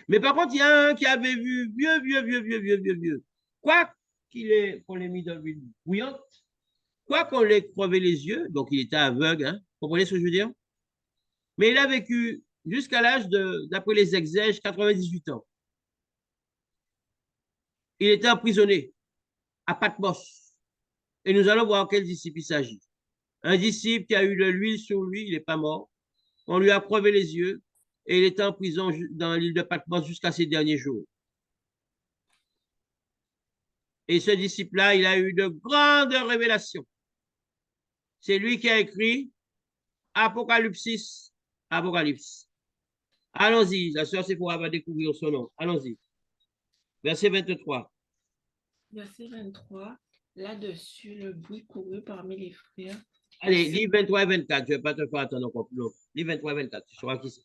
Mais par contre, il y a un qui avait vu vieux. Quoi qu'on l'ait mis dans l'huile bouillante, quoi qu'on l'ait crevé les yeux, donc il était aveugle, hein? Vous comprenez ce que je veux dire? Mais il a vécu jusqu'à l'âge d'après les exèges, 98 ans. Il était emprisonné à Patmos. Et nous allons voir quel disciple il s'agit. Un disciple qui a eu de l'huile sur lui, il n'est pas mort. On lui a crevé les yeux et il était en prison dans l'île de Patmos jusqu'à ses derniers jours. Et ce disciple-là, il a eu de grandes révélations. C'est lui qui a écrit Apocalypse. Allons-y, la sœur Sephora va découvrir son nom. Allons-y. Verset 23. Verset 23. Là-dessus, le bruit courut parmi les frères. Allez, lis 23 et 24. Je ne vais pas te faire attendre encore plus long. Lis 23 et 24. Tu sauras qui c'est.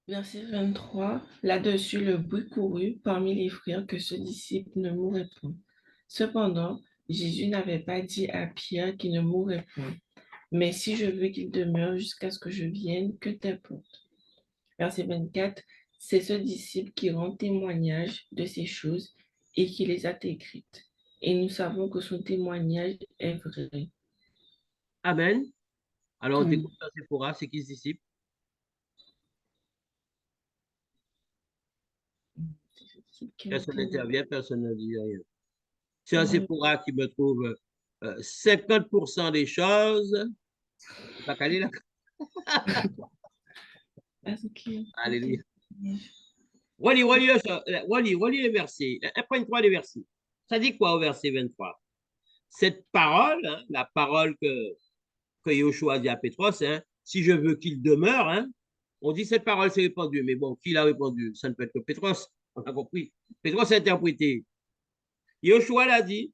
Verset 23. Là-dessus, le bruit courut parmi les frères que ce disciple ne mourrait point. Cependant, Jésus n'avait pas dit à Pierre qu'il ne mourrait point. Mais si je veux qu'il demeure jusqu'à ce que je vienne, que t'importe. Verset 24. C'est ce disciple qui rend témoignage de ces choses et qui les a écrites. Et nous savons que son témoignage est vrai. Amen. Alors, on t'écoute, Sephora, c'est qui ce disciple? Personne n'intervient, personne ne dit rien. C'est un Sephora qui me trouve 50% des choses. Pas calé là. Alléluia. Relis les versets. Après 3 les versets. Ça dit quoi au verset 23? Cette parole, hein, la parole que Yoshua dit à Pétros, hein, si je veux qu'il demeure, hein, on dit cette parole s'est répandue. Mais bon, qui l'a répondu? Ça ne peut être que Pétros. On a compris. Pétros a interprété. Yoshua l'a dit,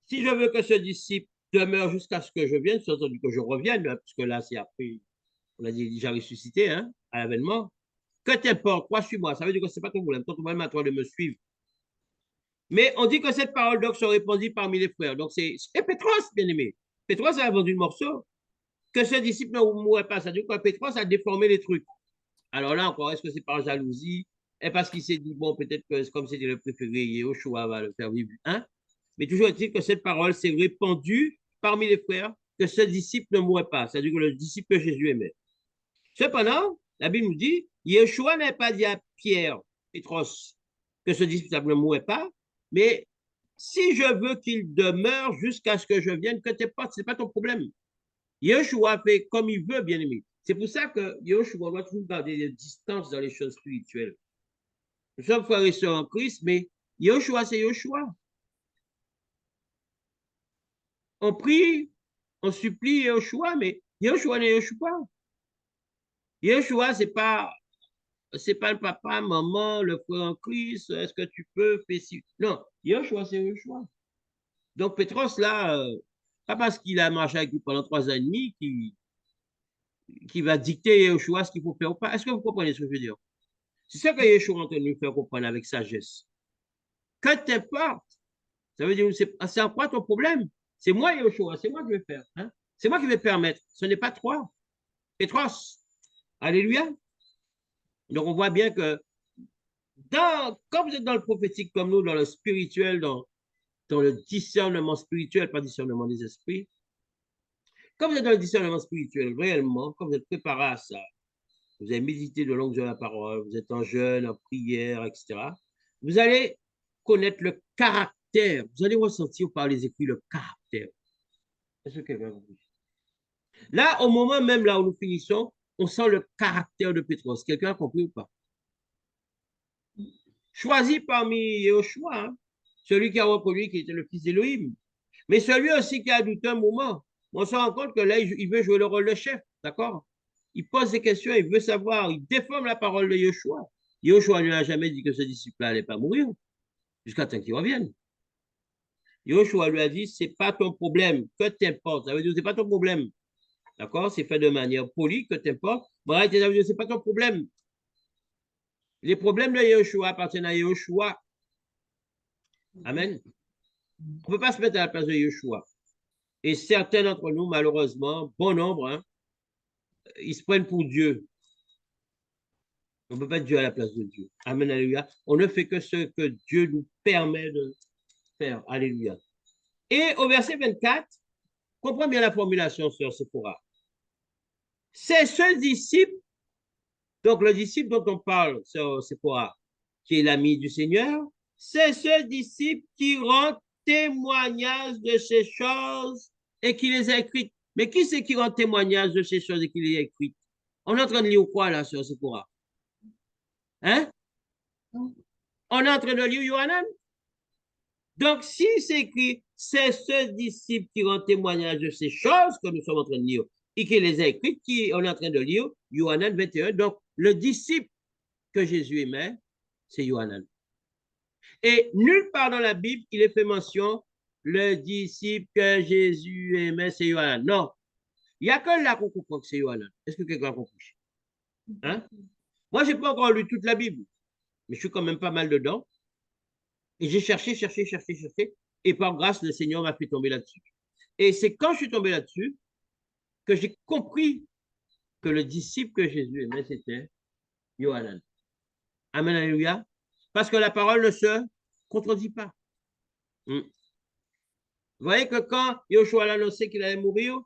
si je veux que ce disciple demeure jusqu'à ce que je vienne, c'est entendu que je revienne, hein, puisque là, c'est après, on a dit déjà ressuscité, hein, à l'avènement. Que t'importe, toi, suis-moi. Ça veut dire que ce n'est pas ton problème. Ton problème à toi de me suivre. Mais on dit que cette parole, donc, se répandit parmi les frères. Donc, c'est Pétros, bien aimé. Pétros a vendu le morceau. Que ce disciple ne mourrait pas. Ça veut dire que Pétros a déformé les trucs. Alors là, encore, est-ce que c'est par jalousie? Et parce qu'il s'est dit, bon, peut-être que comme c'était le préféré, Yoshua va le faire vivre. Hein? Mais toujours est-il que cette parole s'est répandue parmi les frères, que ce disciple ne mourrait pas. C'est-à-dire que le disciple que Jésus aimait. Cependant, la Bible nous dit, Yeshua n'a pas dit à Pierre, Pétros, que ce disciple ne mourrait pas, mais si je veux qu'il demeure jusqu'à ce que je vienne, que ce n'est pas ton problème. Yeshua fait comme il veut, bien aimé. C'est pour ça que Yeshua doit toujours garder des distances dans les choses spirituelles. Nous sommes frères et sœurs en Christ, mais Yeshua, c'est Yeshua. On prie, on supplie Yeshua, mais Yeshua n'est Yeshua. Yeshua, c'est pas le papa, maman, le frère en Christ, est-ce que tu peux faire ci? Non, Yeshua, c'est Yeshua. Donc, Pétros, là, pas parce qu'il a marché avec lui pendant 3 ans et demi qui va dicter Yeshua ce qu'il faut faire ou pas. Est-ce que vous comprenez ce que je veux dire? C'est ça que Yeshua est en train de nous faire comprendre avec sagesse. Que t'importe, ça veut dire, c'est en quoi ton problème? C'est moi, Yeshua, c'est moi qui vais faire. Hein? C'est moi qui vais permettre. Ce n'est pas toi. Pétros. Alléluia. Donc, on voit bien que quand vous êtes dans le prophétique comme nous, dans le spirituel, dans le discernement spirituel, pas discernement des esprits, quand vous êtes dans le discernement spirituel, réellement, quand vous êtes préparé à ça, vous avez médité de longues heures la parole, vous êtes en jeûne, en prière, etc., vous allez connaître le caractère, vous allez ressentir par les écrits le caractère. Est-ce que quelqu'un vous dit? Là, au moment même là où nous finissons, on sent le caractère de Pétros. Quelqu'un a compris ou pas? Choisi parmi Yoshua, hein, celui qui a reconnu qu'il était le fils d'Élohim. Mais celui aussi qui a douté un moment, on se rend compte que là, il veut jouer le rôle de chef, d'accord? Il pose des questions, il veut savoir, il déforme la parole de Yoshua. Yoshua ne lui a jamais dit que ce disciple-là n'allait pas mourir, jusqu'à temps qu'il revienne. Yoshua lui a dit, c'est pas ton problème, que t'importe. Ça veut dire, c'est pas ton problème. D'accord? C'est fait de manière polie, que t'importe. Bon, ça veut dire, c'est pas ton problème. Les problèmes de Yoshua appartiennent à Yoshua. Amen. On ne peut pas se mettre à la place de Yoshua. Et certains d'entre nous, malheureusement, bon nombre, hein, ils se prennent pour Dieu. On ne peut pas être Dieu à la place de Dieu. Amen, alléluia. On ne fait que ce que Dieu nous permet de faire. Alléluia. Et au verset 24, comprends bien la formulation, sœur Sephora. C'est ce disciple, donc le disciple dont on parle, sœur Sephora, qui est l'ami du Seigneur, c'est ce disciple qui rend témoignage de ces choses et qui les a écrites. Mais qui c'est qui rend témoignage de ces choses et qui les a écrites? On est en train de lire quoi là, sœur Sephora? Hein? On est en train de lire Yohanan? Donc, si c'est écrit, c'est ce disciple qui rend témoignage de ces choses que nous sommes en train de lire et qui les a écrites, on est en train de lire Yohanan 21. Donc, le disciple que Jésus aimait, c'est Yohanan. Et nulle part dans la Bible, il est fait mention, le disciple que Jésus aimait, c'est Yohanan. Non. Il n'y a que là qu'on comprend que c'est Yohanan. Est-ce que quelqu'un a compris? Hein? Moi, je n'ai pas encore lu toute la Bible, mais je suis quand même pas mal dedans. Et j'ai cherché. Et par grâce, le Seigneur m'a fait tomber là-dessus. Et c'est quand je suis tombé là-dessus que j'ai compris que le disciple que Jésus aimait, c'était Yohanan. Amen, alléluia. Parce que la parole ne se contredit pas. Vous voyez que quand Yoshua a annoncé qu'il allait mourir,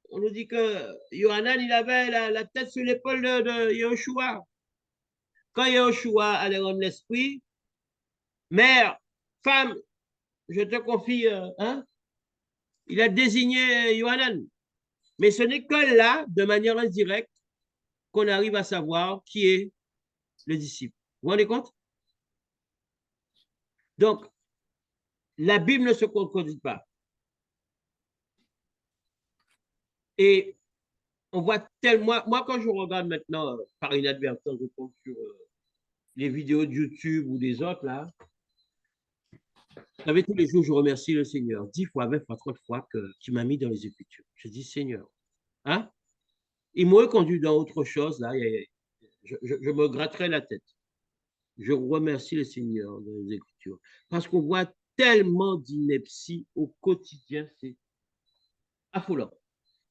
on nous dit que Yohanan, il avait la tête sur l'épaule de Yoshua. Quand Yoshua allait rendre l'esprit, mère, femme, je te confie, hein, il a désigné Yohanan. Mais ce n'est que là, de manière indirecte, qu'on arrive à savoir qui est le disciple. Vous vous rendez compte? Donc, la Bible ne se contredit pas. Et on voit tellement... Moi, quand je regarde maintenant, par inadvertance, je tombe sur les vidéos de YouTube ou des autres, là, vous savez, tous les jours, je remercie le Seigneur. 10 fois, 20 fois, 30 fois qu'il m'a mis dans les Écritures. Je dis, Seigneur, hein? Il m'a conduit dans autre chose, là. Je me gratterai la tête. Je remercie le Seigneur dans les Écritures. Parce qu'on voit tellement d'inepties au quotidien, c'est affolant.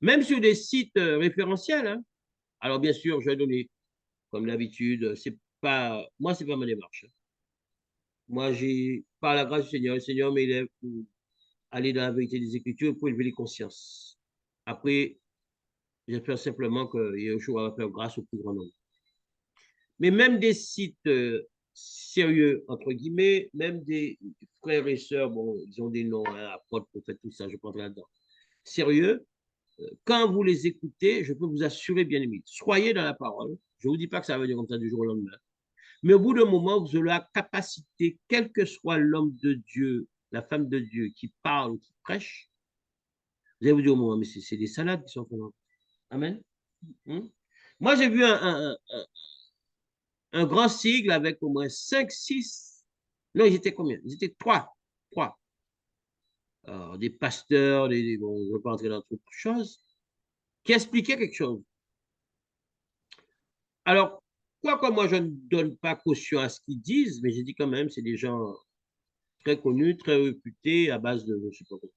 Même sur des sites référentiels. Hein. Alors, bien sûr, je vais donner, comme d'habitude, moi, c'est pas ma démarche. Moi, par la grâce du Seigneur, le Seigneur m'élève pour aller dans la vérité des Écritures pour élever les consciences. Après, j'espère simplement que Yeshua va faire grâce au plus grand nombre. Mais même des sites sérieux, entre guillemets, même des frères et sœurs, bon, ils ont des noms, hein, apôtres, prophètes, tout ça, je prends là-dedans. Sérieux, quand vous les écoutez, je peux vous assurer, bien aimé, soyez dans la parole. Je ne vous dis pas que ça va venir comme ça du jour au lendemain. Mais au bout d'un moment, vous aurez la capacité, quel que soit l'homme de Dieu, la femme de Dieu qui parle ou qui prêche, vous allez vous dire au moment, mais c'est des salades qui sont en Amen. Moi, j'ai vu un grand sigle avec au moins 5, 6, non, ils étaient combien? Ils étaient 3. Alors, des pasteurs, bon, je ne veux pas entrer dans autre chose, qui expliquaient quelque chose. Alors, quoique moi, je ne donne pas caution à ce qu'ils disent, mais j'ai dit quand même, c'est des gens très connus, très réputés, à base de, je ne sais pas quoi,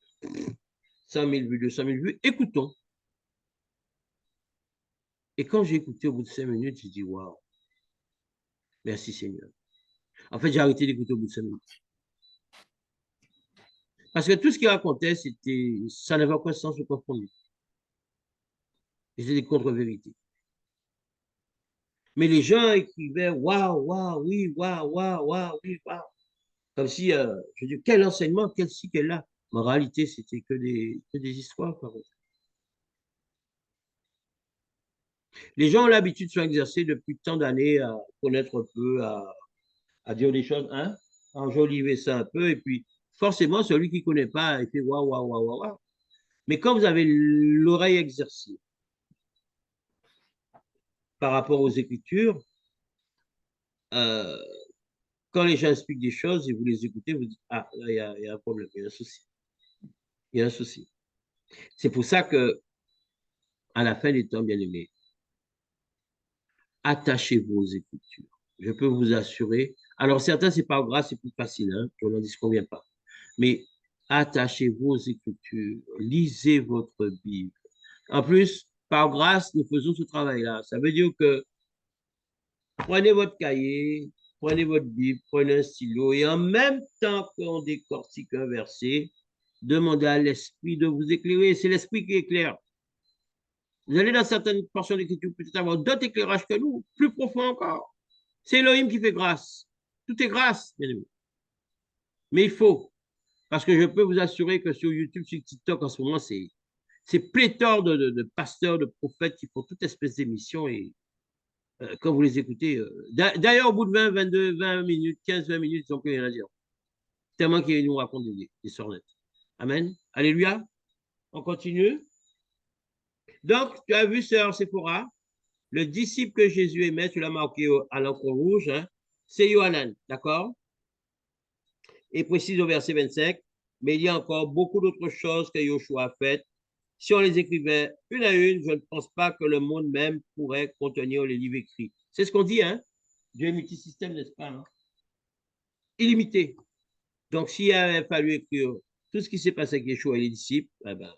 100 000 vues, 200 000 vues. Écoutons. Et quand j'ai écouté au bout de 5 minutes, j'ai dit, waouh, merci Seigneur. En fait, j'ai arrêté d'écouter au bout de 5 minutes. Parce que tout ce qu'il racontait, ça n'avait aucun sens ou compromis. C'était des contre-vérités. Mais les gens écrivaient waouh, waouh, oui, waouh, waouh, waouh, oui, waouh. Comme si, je dis, quel enseignement, quel ci, quel là. Mais en réalité, c'était que des histoires. Par contre. Les gens ont l'habitude de s'exercer depuis tant d'années à connaître un peu, à dire des choses, hein, à enjoliver ça un peu. Et puis, forcément, celui qui ne connaît pas, il fait waouh, waouh, waouh, waouh, waouh. Mais quand vous avez l'oreille exercée par rapport aux Écritures, quand les gens expliquent des choses et vous les écoutez, vous dites, ah, là, il y a un problème, il y a un souci. Il y a un souci. C'est pour ça que, à la fin des temps, bien aimés, attachez-vous aux Écritures. Je peux vous assurer. Alors, certains, c'est par grâce, c'est plus facile, hein, je n'en disconviens pas. Mais attachez-vous aux Écritures. Lisez votre Bible. En plus, par grâce, nous faisons ce travail-là. Ça veut dire que prenez votre cahier, prenez votre Bible, prenez un stylo et en même temps qu'on décortique un verset, demandez à l'Esprit de vous éclairer. C'est l'Esprit qui éclaire. Vous allez dans certaines portions d'écriture peut-être avoir d'autres éclairages que nous, plus profonds encore. C'est Elohim qui fait grâce. Tout est grâce, bien aimé. Mais il faut, parce que je peux vous assurer que sur YouTube, sur TikTok, en ce moment, c'est pléthore de pasteurs, de prophètes qui font toute espèce d'émissions et quand vous les écoutez, d'ailleurs, au bout de 20, 22, 20 minutes, 15, 20 minutes, ils n'ont plus rien à dire. Tellement qu'ils nous racontent des sornettes. Amen. Alléluia. On continue. Donc, tu as vu, sœur Séphora, le disciple que Jésus aimait, tu l'as marqué à l'encre rouge, hein, c'est Yohanan, d'accord? Et précise au verset 25, mais il y a encore beaucoup d'autres choses que Yoshua a faites. Si on les écrivait une à une, je ne pense pas que le monde même pourrait contenir les livres écrits. C'est ce qu'on dit, hein? Dieu est multisystème, n'est-ce pas? Hein? Illimité. Donc, s'il avait fallu écrire tout ce qui s'est passé avec Yeshua et les disciples, eh ben,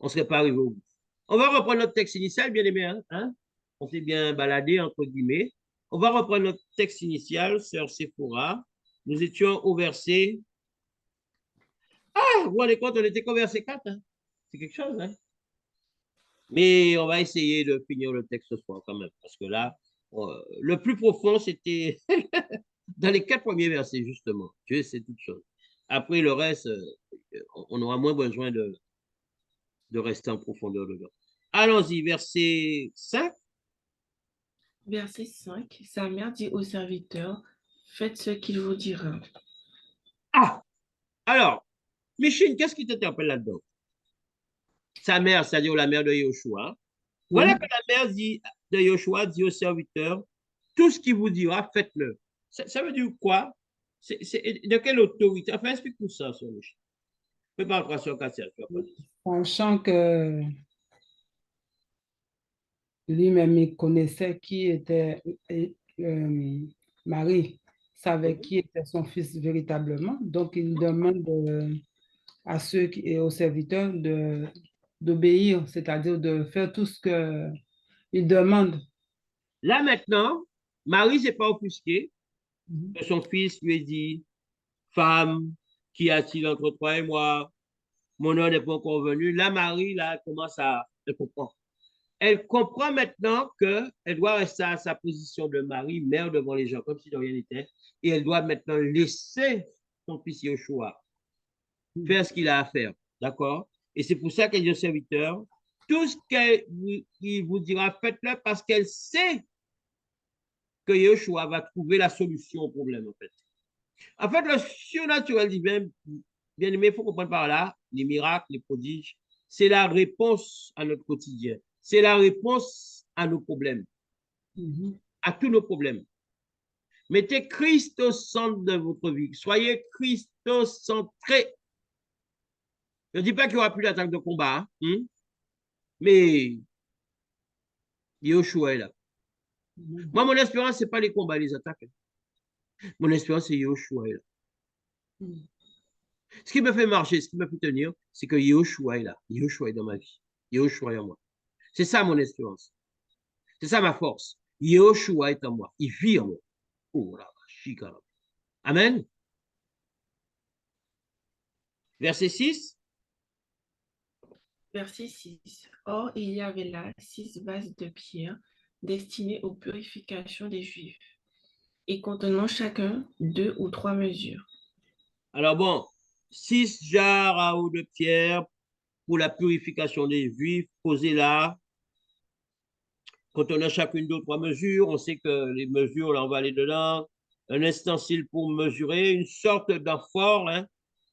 on ne serait pas arrivé au bout. On va reprendre notre texte initial, bien aimé, hein? On s'est bien baladé, entre guillemets. On va reprendre notre texte initial, sœur Séphora. Nous étions au verset... Ah, vous vous rendez compte, on était qu'au verset 4, hein? C'est quelque chose, hein? Mais on va essayer de finir le texte ce soir quand même, parce que là, le plus profond, c'était dans les 4 premiers versets, justement. Dieu sait toutes choses. Après, le reste, on aura moins besoin de rester en profondeur dedans. Allons-y, verset 5. Verset 5. Sa mère dit au serviteur, faites ce qu'il vous dira. Ah, alors, Michine, qu'est-ce qui t'interpelle là-dedans? Sa mère, c'est-à-dire la mère de Yoshua. Voilà que la mère de Yoshua dit au serviteur, tout ce qu'il vous dira, faites-le. Ça veut dire quoi? De quelle autorité? Enfin, explique-nous ça, sur Michine. Préparation Cassia, tu vas pas dire. Sachant que lui-même, il connaissait qui était Marie, savait qui était son fils véritablement. Donc, il demande à ceux et aux serviteurs d'obéir, c'est-à-dire de faire tout ce qu'il demande. Là, maintenant, Marie s'est pas offusquée que son fils lui ait dit, femme, qu'y a-t-il entre toi et moi? Mon heure n'est pas encore venue. Là, Marie, là, elle commence à comprendre. Elle comprend maintenant qu'elle doit rester à sa position de mari, mère devant les gens, comme si de rien n'était. Et elle doit maintenant laisser son fils Yoshua faire ce qu'il a à faire. D'accord? Et c'est pour ça qu'elle dit au serviteur, tout ce qu'il vous dira, faites-le parce qu'elle sait que Yoshua va trouver la solution au problème, en fait. En fait, le surnaturel divin, bien aimé, il faut comprendre par là, les miracles, les prodiges, c'est la réponse à notre quotidien. C'est la réponse à nos problèmes, à tous nos problèmes. Mettez Christ au centre de votre vie. Soyez Christocentrés. Je ne dis pas qu'il n'y aura plus d'attaque de combat, hein, mais Yoshua est là. Moi, mon espérance, ce n'est pas les combats, les attaques. Mon espérance, c'est Yoshua est là. Ce qui me fait marcher, ce qui me fait tenir, c'est que Yoshua est là. Yoshua est dans ma vie. Yoshua est en moi. C'est ça mon espérance. C'est ça ma force. Yoshua est en moi. Il vit en moi. Oh là, chicane. Amen. Verset 6. Verset 6. Or, il y avait là 6 vases de pierre destinés aux purifications des Juifs et contenant chacun 2 ou 3 mesures. Alors bon, 6 jarres à eau de pierre pour la purification des Juifs, posés là. Quand on a chacune 2 ou 3 mesures, on sait que les mesures, là, on va aller dedans. Un ustensile pour mesurer, une sorte d'amphore, hein,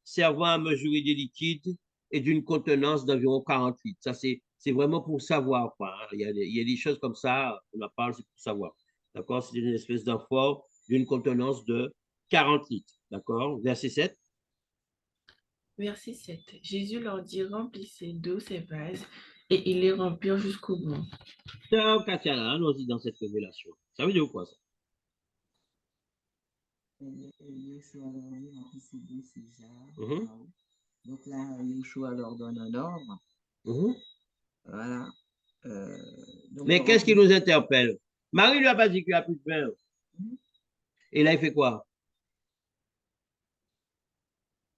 servant à mesurer des liquides et d'une contenance d'environ 40 litres. Ça, c'est vraiment pour savoir, quoi, hein. Il y a des choses comme ça, on en parle, c'est pour savoir. D'accord? C'est une espèce d'amphore d'une contenance de 40 litres. D'accord? Verset 7. Verset 7. Jésus leur dit, remplissez d'eau ces vases, et ils les remplirent jusqu'au bout. Katia, allons-y dans cette révélation. Ça veut dire quoi, ça? Yoshua leur dit, remplissez d'eau ces jarres. Donc là, Yoshua leur donne un ordre. Voilà. Donc mais qu'est-ce qui nous interpelle? Marie lui a pas dit qu'il n'y a plus de vin. Et là, il fait quoi?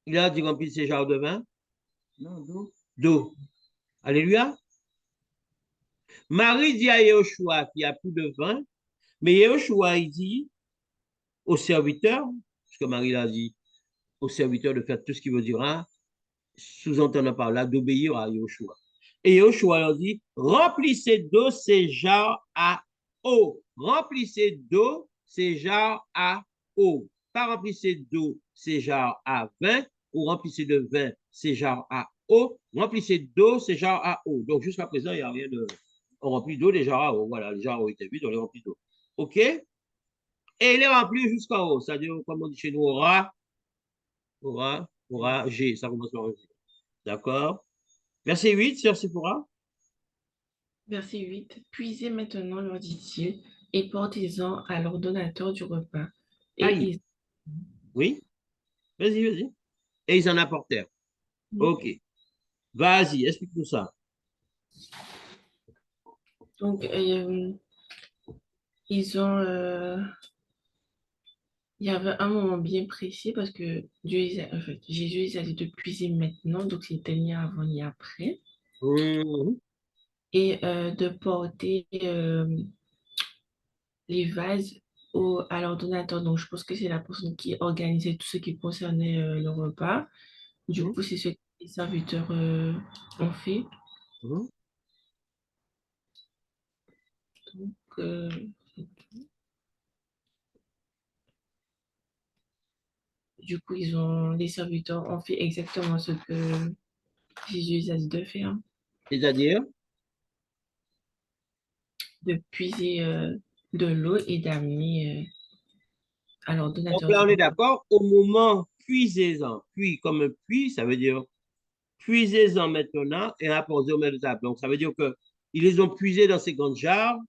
Il a dit remplir ses jarres de vin? Non, d'eau. D'eau. Alléluia. Marie dit à Yoshua qu'il n'y a plus de vin, mais Yoshua, il dit au serviteur, parce que Marie l'a dit, au serviteur de faire tout ce qu'il veut dire, hein, sous-entendant par là, d'obéir à Yoshua. Et Yoshua leur dit, remplissez d'eau ces jarres à eau. Remplissez d'eau ces jarres à eau. Pas remplissez d'eau ces jarres à vin, ou remplissez de vin ces jarres à eau. Remplissez d'eau ces jarres à eau. Donc, jusqu'à présent, il n'y a rien de... On remplit d'eau les jarres à eau. Voilà, les jarres à eau étaient vides, on les remplit d'eau. OK? Et il est rempli jusqu'en haut. C'est-à-dire, comme on dit chez nous, aura, G. Ça commence par un G. D'accord? Verset 8, sœur Sephora. Verset 8. Puisez maintenant, leur dit-il, et portez-en à l'ordonnateur du repas. Et oui, vas-y. Et ils en apportèrent. OK. Vas-y, explique-nous ça. Donc, ils ont... il y avait un moment bien précis parce que Jésus a dit de puiser maintenant, donc c'était ni avant ni après. Et de porter les vases à l'ordonnateur. Donc, je pense que c'est la personne qui organisait tout ce qui concernait le repas. Du coup, c'est ce que les serviteurs ont fait. Donc, du coup, les serviteurs ont fait exactement ce que Jésus a dit de faire. C'est-à-dire? De puiser de l'eau et d'amener à l'ordonnateur. Donc là, on est d'accord, au moment, puisez-en. Puis, comme un puits, ça veut dire puisez-en maintenant et apportez au maître de table. Donc, ça veut dire qu'ils les ont puisés dans ces grandes jarres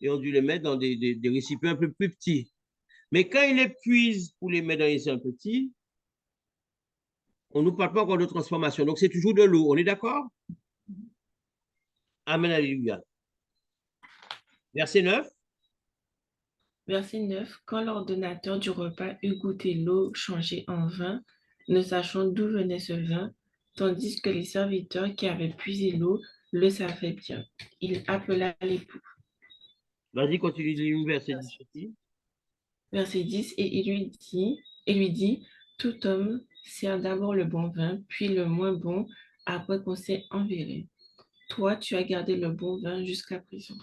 et ont dû les mettre dans des récipients un peu plus petits. Mais quand ils les puisent pour les mettre dans des récipients petits, on ne nous parle pas encore de transformation. Donc, c'est toujours de l'eau. On est d'accord? Amen, alléluia. Verset 9. Verset 9. Quand l'ordonnateur du repas eut goûté l'eau changée en vin, ne sachant d'où venait ce vin, tandis que les serviteurs qui avaient puisé l'eau le savaient bien, il appela l'époux. Vas-y, continue de lire verset 10 aussi. Verset 10. Et il lui dit, tout homme sert d'abord le bon vin, puis le moins bon, après qu'on s'est enviré. Toi, tu as gardé le bon vin jusqu'à présent.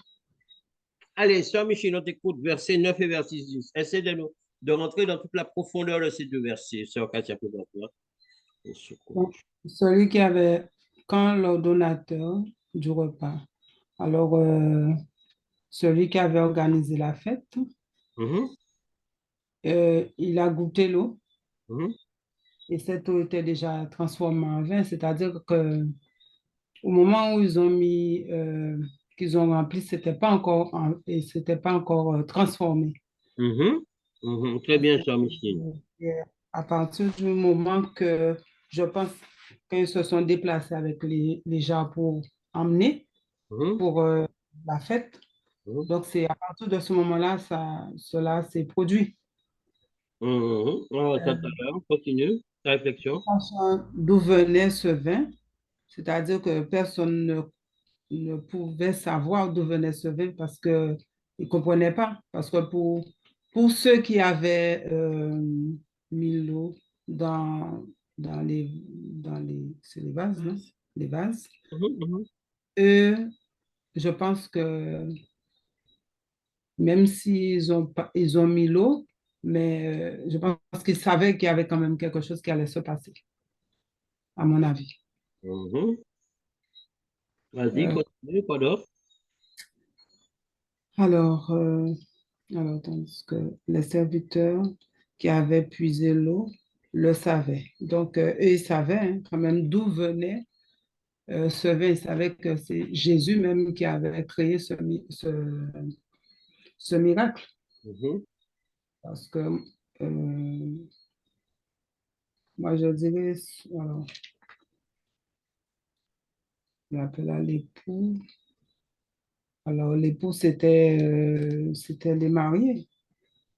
Allez, sœur Michel, on t'écoute, verset 9 et verset 10. Essaie de rentrer dans toute la profondeur de ces deux versets, sœur Katia Présentoir. Celui qui avait, quand l'ordonnateur du repas, alors celui qui avait organisé la fête, il a goûté l'eau et cette eau était déjà transformée en vin, c'est-à-dire que au moment où ils ont mis, qu'ils ont rempli, c'était pas encore, c'était pas encore transformé. Très bien, sœur Michel. Et à partir du moment que je pense qu'ils se sont déplacés avec les gens pour emmener pour la fête, donc c'est à partir de ce moment-là, cela s'est produit. Alors, tout à l'heure, continue ta réflexion. D'où venait ce vin, c'est-à-dire que personne ne pouvait savoir d'où venait ce vin parce qu'ils ne comprenaient pas. Parce que pour ceux qui avaient mis l'eau c'est les vases, non? Les vases. Eux, je pense que même s'ils ils ont mis l'eau, mais je pense qu'ils savaient qu'il y avait quand même quelque chose qui allait se passer, à mon avis. Vas-y, continue, quoi d'autre? Alors, tandis que les serviteurs qui avaient puisé l'eau le savaient. Donc, eux, ils savaient hein, quand même d'où venait ce vin. Ils savaient que c'est Jésus même qui avait créé ce miracle. Parce que moi, je dirais, alors, on appelle à l'époux. Alors, l'époux, c'était les mariés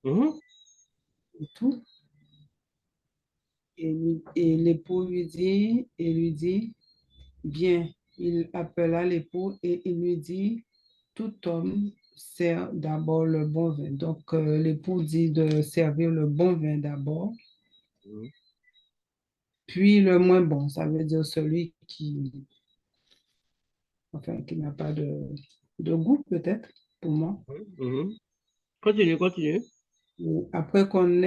et tout. Et l'époux lui dit, bien, il appela l'époux et il lui dit, tout homme sert d'abord le bon vin. Donc, l'époux dit de servir le bon vin d'abord, puis le moins bon. Ça veut dire celui qui n'a pas de goût, peut-être, pour moi. Continue, continue. Après qu'on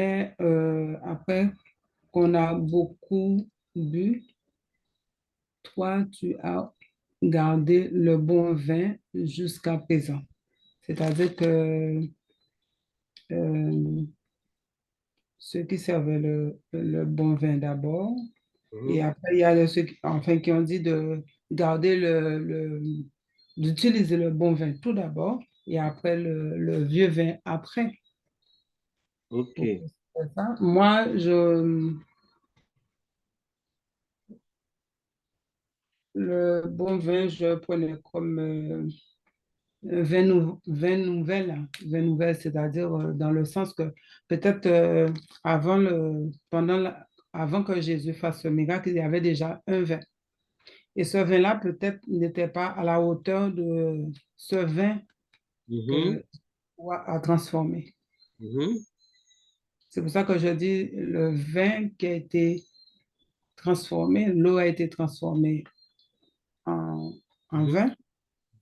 a beaucoup bu, toi, tu as gardé le bon vin jusqu'à présent. C'est-à-dire que ceux qui servaient le bon vin d'abord, et après, il y a ceux qui ont dit de garder d'utiliser le bon vin tout d'abord, et après le vieux vin après. OK. C'est ça. Moi, le bon vin, je prenais comme vin nouvelle, c'est-à-dire dans le sens que peut-être avant que Jésus fasse ce miracle, il y avait déjà un vin. Et ce vin-là, peut-être, n'était pas à la hauteur de ce vin que Jésus a transformé. C'est pour ça que je dis le vin qui a été transformé, l'eau a été transformée en vin.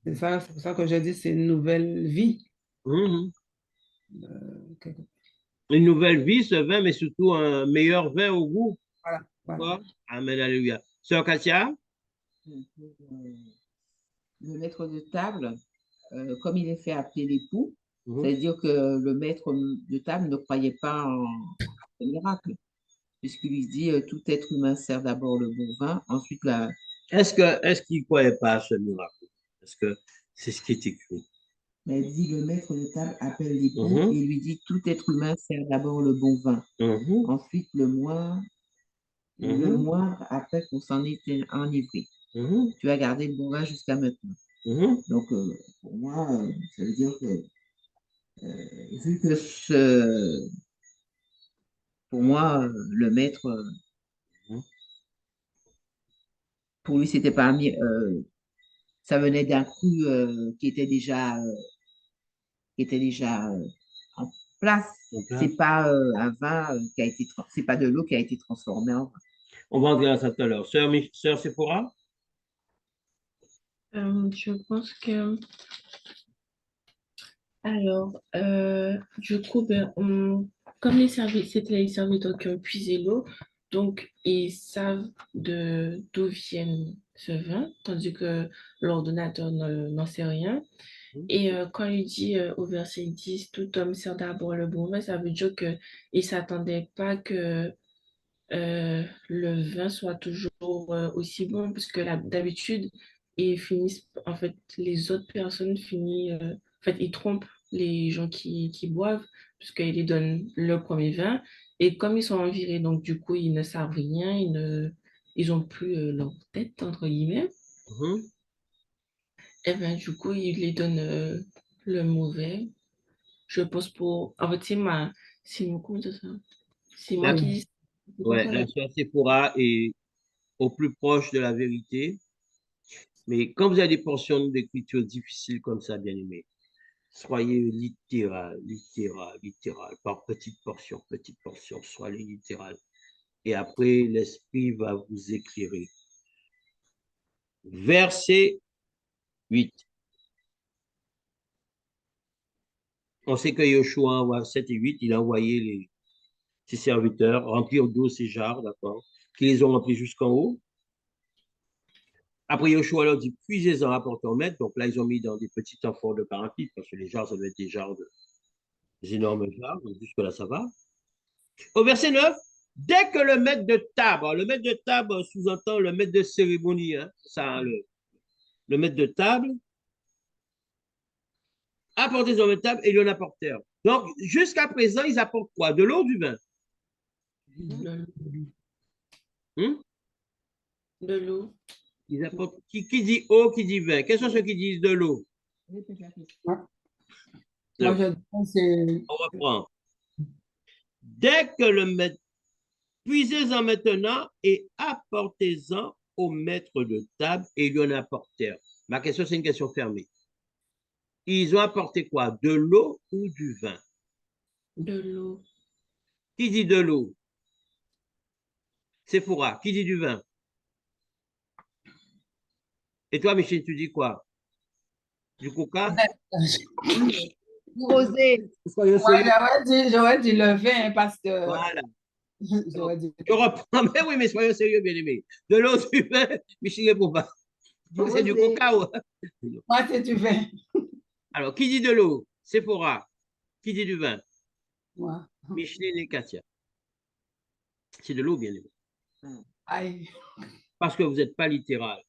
C'est pour ça que je dis c'est une nouvelle vie. Une nouvelle vie, ce vin, mais surtout un meilleur vin au goût. Voilà. Amen, alléluia. Sœur Katia? Le maître de table, comme il est fait appeler l'époux, c'est-à-dire que le maître de table ne croyait pas en ce miracle, puisqu'il lui dit tout être humain sert d'abord le bon vin, ensuite la. Est-ce qu'il ne croyait pas à ce miracle? Est-ce que c'est ce qui est écrit? Mais il dit le maître de table appelle l'époux et lui dit tout être humain sert d'abord le bon vin, ensuite le moindre après qu'on s'en est enivré. Tu as gardé le bon vin jusqu'à maintenant. Donc, pour moi, ça veut dire que Vu que pour moi, le maître, pour lui, c'était pas ça venait d'un cru qui était déjà en place. C'est pas un vin qui a été, c'est pas de l'eau qui a été transformée en vin. On va entrer dans ça tout à l'heure. Sœur Sephora? Je pense que, alors, du coup, comme c'était les serviteurs qui ont puisé l'eau, donc ils savent d'où viennent ce vin, tandis que l'ordonnateur n'en sait rien. Et quand il dit au verset 10, tout homme sert d'abord le bon vin, ça veut dire qu'il ne s'attendait pas que le vin soit toujours aussi bon, parce que d'habitude, ils finissent, en fait, les autres personnes finissent, en fait, ils trompent les gens qui boivent, puisqu'ils les donnent le premier vin, et comme ils sont envirés, donc du coup, ils ne savent rien, ils ont plus leur tête, entre guillemets, et bien du coup, ils les donnent le mauvais. Je pense en fait, comment dire ça? C'est moi qui dis ça. C'est comme Ouais, ça, la sœur Sephora est au plus proche de la vérité. Mais quand vous avez des portions d'écriture difficiles comme ça, bien aimé, soyez littéral, littéral, littéral, par petites portions, soyez littéral. Et après, l'Esprit va vous éclairer. Verset 8. On sait que Yoshua, 7 et 8, il a envoyé ses serviteurs remplir d'eau ces jarres, d'accord, qui les ont remplis jusqu'en haut. Après, Yoshua leur dit, puisez-en, apportez en maître. Donc là, ils ont mis dans des petits amphores de 40 litres, parce que les jarres, ça doit être des énormes jarres. Donc jusque-là, ça va. Au verset 9, dès que le maître de table sous-entend le maître de cérémonie, hein, ça, le maître de table, apportez au maître de table et ils en apportèrent. Donc, jusqu'à présent, ils apportent quoi? De l'eau ou du vin? de l'eau. Ils apportent, qui dit eau, qui dit vin? Quels sont ceux qui disent de l'eau? Moi, je pense que On reprend. Dès que le maître, puisez-en maintenant et apportez-en au maître de table et ils lui en apportèrent. Ma question, c'est une question fermée. Ils ont apporté quoi? De l'eau ou du vin? De l'eau. Qui dit de l'eau? Sephora. Qui dit du vin? Et toi, Michel, tu dis quoi? Du coca? Rosé. Soyons moi, sérieux. j'aurais dit le vin parce que Voilà. j'aurais dit Je reprends. Mais oui, mais soyons sérieux, bien aimé. De l'eau, du vin, Michel ne répond pas. Donc, c'est du coca. moi, c'est du vin. Alors, qui dit de l'eau? Sephora. Qui dit du vin? Moi. Micheline et Katia. C'est de l'eau, bien aimé. Aïe. Parce que vous n'êtes pas littéral.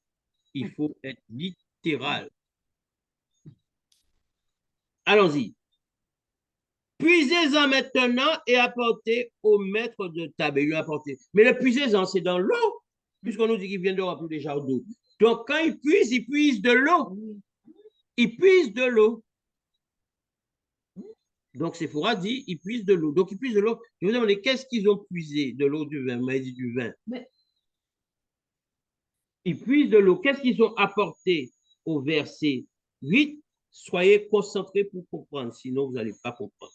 Il faut être littéral. Allons-y. Puisez-en maintenant et apportez au maître de table. Et lui apportez. Mais le puisez-en, c'est dans l'eau, puisqu'on nous dit qu'il vient de remplir des jarres d'eau. Donc, quand il puise de l'eau. Il puise de l'eau. Donc, Sephora dit, il puise de l'eau. Donc, il puise de l'eau. Je vous demande, qu'est-ce qu'ils ont puisé? De l'eau, du vin. Vous m'avez dit du vin. Ils puisent de l'eau. Qu'est-ce qu'ils ont apporté au verset 8? Soyez concentrés pour comprendre, sinon vous n'allez pas comprendre.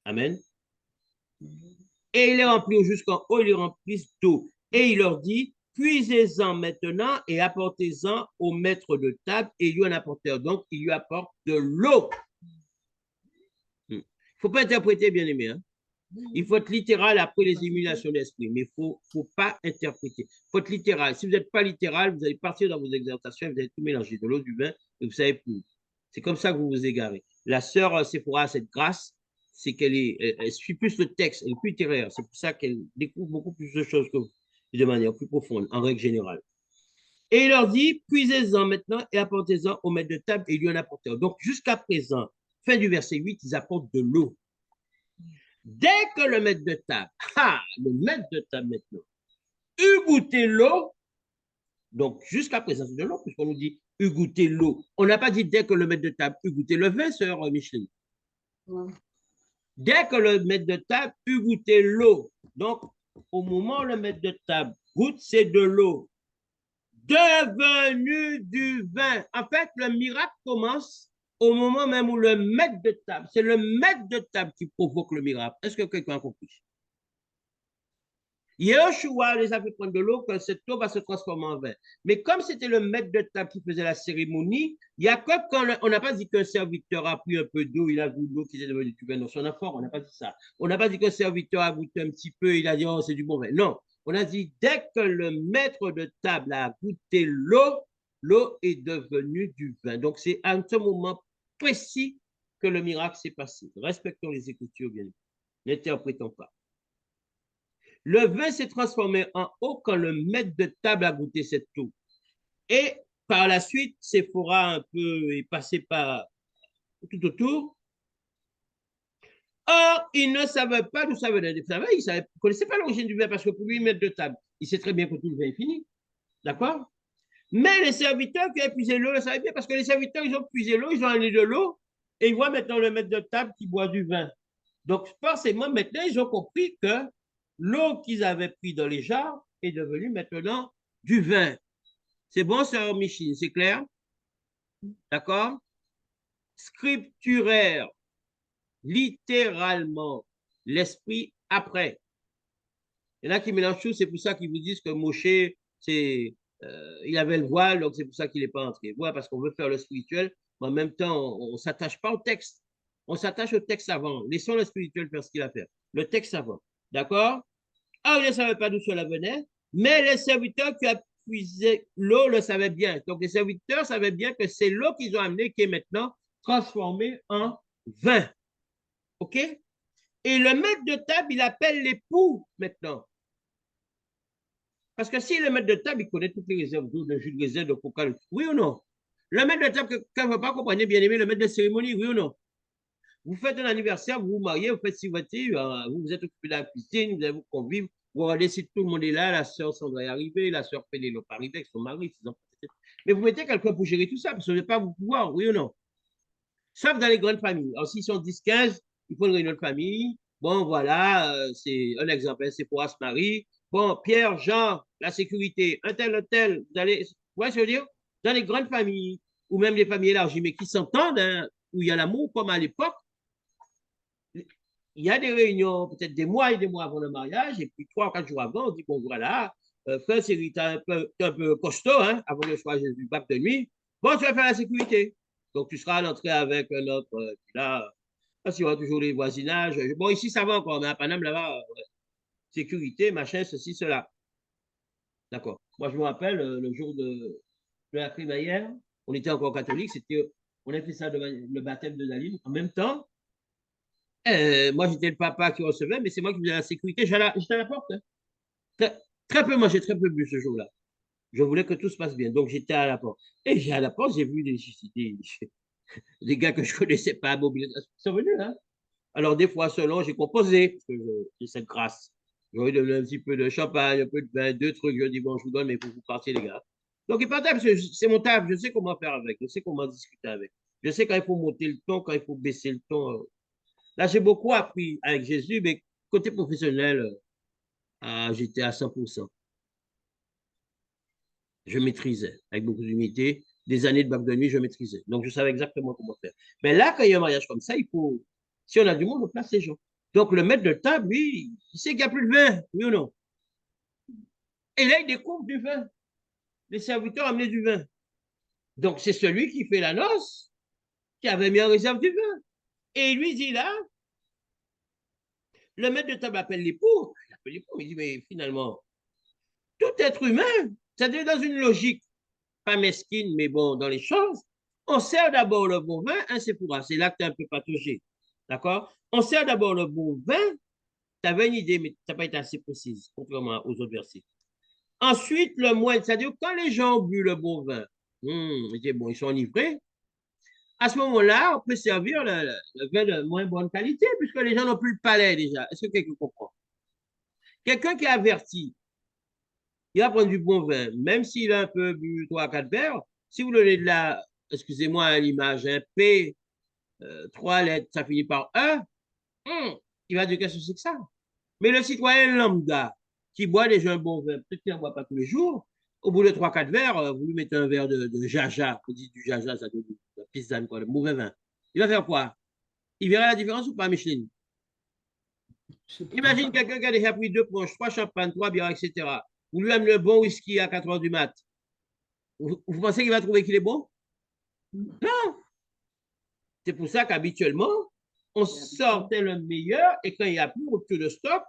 Amen. Et il les remplit jusqu'en haut, il les remplit d'eau. Et il leur dit, puisez-en maintenant et apportez-en au maître de table et lui en apportèrent. Donc, il lui apporte de l'eau. Il ne faut pas interpréter, bien aimé. Hein? Il faut être littéral après les émulations d'esprit, mais il ne faut pas interpréter. Il faut être littéral. Si vous n'êtes pas littéral, vous allez partir dans vos exhortations, vous allez tout mélanger, de l'eau, du vin, et vous ne savez plus. C'est comme ça que vous vous égarez. La sœur Sephora a cette grâce, c'est elle suit plus le texte, elle est plus littéraire. C'est pour ça qu'elle découvre beaucoup plus de choses que vous, de manière plus profonde, en règle générale. Et il leur dit, puisez-en maintenant et apportez-en au maître de table et lui en apportez. Donc, jusqu'à présent, fin du verset 8, ils apportent de l'eau. Dès que le maître de table, le maître de table maintenant, eut goûté l'eau, donc jusqu'à présent c'est de l'eau, puisqu'on nous dit eut goûté l'eau. On n'a pas dit dès que le maître de table eut goûté le vin, sœur Micheline. Dès que le maître de table eut goûté l'eau, donc au moment où le maître de table goûte, c'est de l'eau devenue du vin. En fait, le miracle commence au moment même où le maître de table, c'est le maître de table qui provoque le miracle. Est-ce que quelqu'un a compris? Yeshua les a fait prendre de l'eau, que cette eau va se transformer en vin. Mais comme c'était le maître de table qui faisait la cérémonie, il y a que quand on n'a pas dit qu'un serviteur a pris un peu d'eau, il a vu l'eau qui était devenue du vin dans son effort, on n'a pas dit ça. On n'a pas dit qu'un serviteur a goûté un petit peu, il a dit, oh, c'est du bon vin. Non, on a dit, dès que le maître de table a goûté l'eau, l'eau est devenue du vin. Donc, c'est à ce moment précis que le miracle s'est passé. Respectons les Écritures, bien sûr. N'interprétons pas. Le vin s'est transformé en eau quand le maître de table a goûté cette eau. Et par la suite, Séphora un peu est passé par tout autour. Or, il ne savait pas d'où ça venait. Il ne connaissait pas l'origine du vin parce que pour lui, maître de table, il sait très bien que tout le vin est fini. D'accord? Mais les serviteurs qui ont puisé l'eau le savaient bien parce que les serviteurs, ils ont puisé l'eau, ils ont amené de l'eau et ils voient maintenant le maître de table qui boit du vin. Donc, forcément, maintenant, ils ont compris que l'eau qu'ils avaient pris dans les jarres est devenue maintenant du vin. C'est bon, sœur Michine, c'est clair? D'accord? Scripturaire, littéralement, l'esprit après. Il y en a qui mélangent tout, c'est pour ça qu'ils vous disent que Moshe, il avait le voile, donc c'est pour ça qu'il n'est pas entré. Voilà, parce qu'on veut faire le spirituel, mais en même temps, on ne s'attache pas au texte. On s'attache au texte avant. Laissons le spirituel faire ce qu'il a à faire. Le texte avant. D'accord? Ah, il ne savait pas d'où cela venait, mais les serviteurs qui ont puisé l'eau le savaient bien. Donc, les serviteurs savaient bien que c'est l'eau qu'ils ont amenée qui est maintenant transformée en vin. OK? Et le maître de table, il appelle l'époux maintenant. Parce que si le maître de table, il connaît toutes les réserves d'eau, de jus de réserve, de coca, oui ou non? Le maître de table, quand vous ne pas comprendre, bien aimé, le maître de cérémonie, oui ou non? Vous faites un anniversaire, vous vous mariez, vous faites civoter, vous vous êtes occupé de la cuisine, vous allez vous convivre, vous regardez si tout le monde est là, la sœur Sandra est arrivée, la sœur Pénélope est arrivée avec son mari, ses enfants, etc. Mais vous mettez quelqu'un pour gérer tout ça, parce que vous n'avez pas vous pouvoir, oui ou non? Sauf dans les grandes familles. Alors, s'ils sont 10, 15, il faut une réunion de famille. Bon, voilà, c'est un exemple, c'est pour Asmarie. Bon, Pierre, Jean, la sécurité, un tel, vous allez, vous voyez ce que je veux dire? Dans les grandes familles, ou même les familles élargies, mais qui s'entendent, hein, où il y a l'amour, comme à l'époque, il y a des réunions, peut-être des mois et des mois avant le mariage, et puis 3 ou 4 jours avant, on dit, bon, voilà, frère Cyril, t'es un peu costaud, hein, avant le choix du bac de nuit. Bon, tu vas faire la sécurité. Donc, tu seras à l'entrée avec un autre, là, parce qu'il y aura toujours les voisinages. Bon, ici, ça va encore, mais à Paname, là-bas, sécurité, machin, ceci, cela. D'accord. Moi, je me rappelle, le jour de la crémaillère, on était encore catholique, on a fait ça devant le baptême de Daline. En même temps, moi, j'étais le papa qui recevait, mais c'est moi qui faisais la sécurité. J'étais à la porte. Hein. Très peu, moi, j'ai très peu bu ce jour-là. Je voulais que tout se passe bien. Donc, j'étais à la porte. Et j'ai à la porte, j'ai vu des gars que je ne connaissais pas à mobilisation. Ils sont venus, hein. Alors, des fois, selon, j'ai composé, parce que j'ai cette grâce. J'aurais donné un petit peu de champagne, un peu de vin, 2 trucs. Je dis, bon, je vous donne, mais il faut que vous partiez, les gars. Donc, il partait, parce que c'est mon table. Je sais comment faire avec. Je sais comment discuter avec. Je sais quand il faut monter le ton, quand il faut baisser le ton. Là, j'ai beaucoup appris avec Jésus, mais côté professionnel, j'étais à 100%. Je maîtrisais avec beaucoup d'humilité. Des années de bac de nuit, je maîtrisais. Donc, je savais exactement comment faire. Mais là, quand il y a un mariage comme ça, il faut, si on a du monde, on place les gens. Donc, le maître de table, lui, il sait qu'il n'y a plus de vin, oui ou non? Et là, il découvre du vin. Les serviteurs amenaient du vin. Donc, c'est celui qui fait la noce qui avait mis en réserve du vin. Et il lui dit là, le maître de table appelle l'époux. Il appelle l'époux, il dit, mais finalement, tout être humain, c'est-à-dire dans une logique pas mesquine, mais bon, dans les choses, on sert d'abord le bon vin, un Sephora. C'est là que tu es un peu pataugé. D'accord? On sert d'abord le bon vin. Tu avais une idée, mais tu n'as pas été assez précise, contrairement aux autres versets. Ensuite, le moine, c'est-à-dire quand les gens ont bu le bon vin, bon, ils sont enivrés. À ce moment-là, on peut servir le vin de moins bonne qualité, puisque les gens n'ont plus le palais déjà. Est-ce que quelqu'un comprend? Quelqu'un qui est averti, il va prendre du bon vin, même s'il a un peu bu 3 à 4 verres. Si vous donnez de la, excusez-moi l'image, un P 3 lettres, ça finit par E, il va dire qu'est-ce que c'est que ça? Mais le citoyen lambda qui boit déjà un bon vin, peut-être qu'il n'en boit pas tous les jours, au bout de 3-4 verres, vous lui mettez un verre de jaja, on dit du jaja, ça donne de la pisane, quoi, de mauvais vin. Il va faire quoi? Il verra la différence ou pas, Micheline? Imagine quelqu'un qui a déjà pris 2 punches, 3 champagnes, 3 bières, etc. Vous lui amenez le bon whisky à 4 heures du mat. Vous pensez qu'il va trouver qu'il est bon? Non. C'est pour ça qu'habituellement, on sortait le meilleur et quand il n'y a plus autour de stock,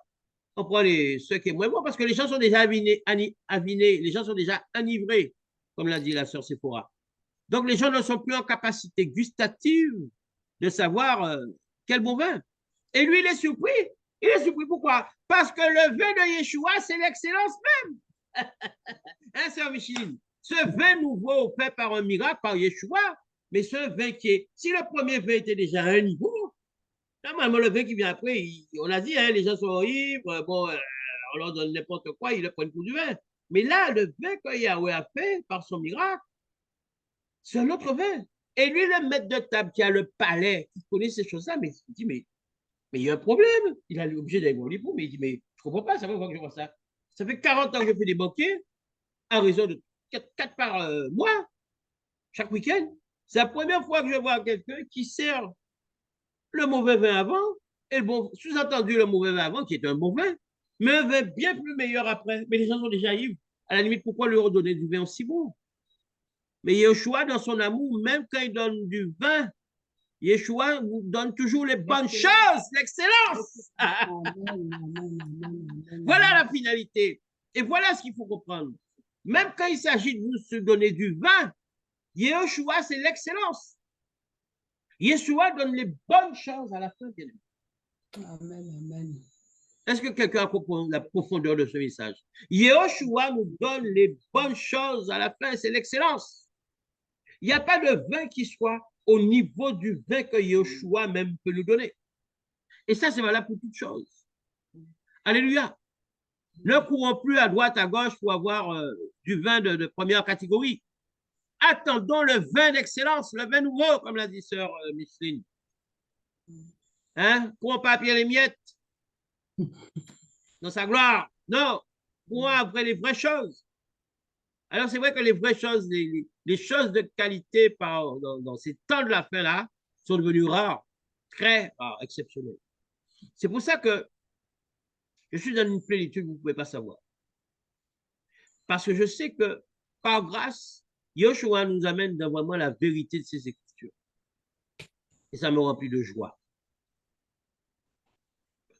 on prend ceux qui est moins bon parce que les gens sont déjà avinés, les gens sont déjà enivrés, comme l'a dit la sœur Sephora. Donc, les gens ne sont plus en capacité gustative de savoir quel bon vin. Et lui, il est surpris. Il est surpris pourquoi? Parce que le vin de Yeshua, c'est l'excellence même. Hein, sœur Micheline? Ce vin nouveau fait par un miracle, par Yeshua, mais ce vin qui est, si le premier vin était déjà à un niveau, normalement le vin qui vient après, on a dit, hein, les gens sont ivres, bon, on leur donne n'importe quoi, ils prennent pour du vin. Mais là, le vin que Yahweh a fait par son miracle, c'est un autre vin. Et lui, le maître de table qui a le palais, qui connaît ces choses-là, mais il dit, mais il y a un problème. Il est obligé d'aller voir les poux, mais il dit, mais je ne comprends pas, ça fait fois que je vois ça. Ça fait 40 ans que je fais des banquets, à raison de 4 par mois, chaque week-end. C'est la première fois que je vois quelqu'un qui sert le mauvais vin avant, et le bon, sous-entendu le mauvais vin avant, qui est un bon vin, mais un vin bien plus meilleur après. Mais les gens sont déjà ivres. À la limite, pourquoi leur donner du vin aussi bon? Mais Yeshua, dans son amour, même quand il donne du vin, Yeshua vous donne toujours les bonnes choses, l'excellence. Voilà la finalité. Et voilà ce qu'il faut comprendre. Même quand il s'agit de vous se donner du vin, Yeshua, c'est l'excellence. Yeshua donne les bonnes choses à la fin. Amen, amen. Est-ce que quelqu'un comprend la profondeur de ce message? Yeshua nous donne les bonnes choses à la fin, c'est l'excellence. Il n'y a pas de vin qui soit au niveau du vin que Yeshua même peut nous donner. Et ça, c'est valable pour toutes choses. Alléluia. Ne courons plus à droite, à gauche pour avoir du vin de première catégorie. Attendons le vin d'excellence, le vin nouveau, comme l'a dit sœur Micheline. Hein? Courons pas à pied les miettes dans sa gloire. Non, courons après les vraies choses. Alors, c'est vrai que les vraies choses, les choses de qualité dans ces temps de la fin-là sont devenues rares, très rares, exceptionnelles. C'est pour ça que je suis dans une plénitude que vous ne pouvez pas savoir. Parce que je sais que, par grâce, Yeshua nous amène dans vraiment la vérité de ses Écritures. Et ça me remplit de joie.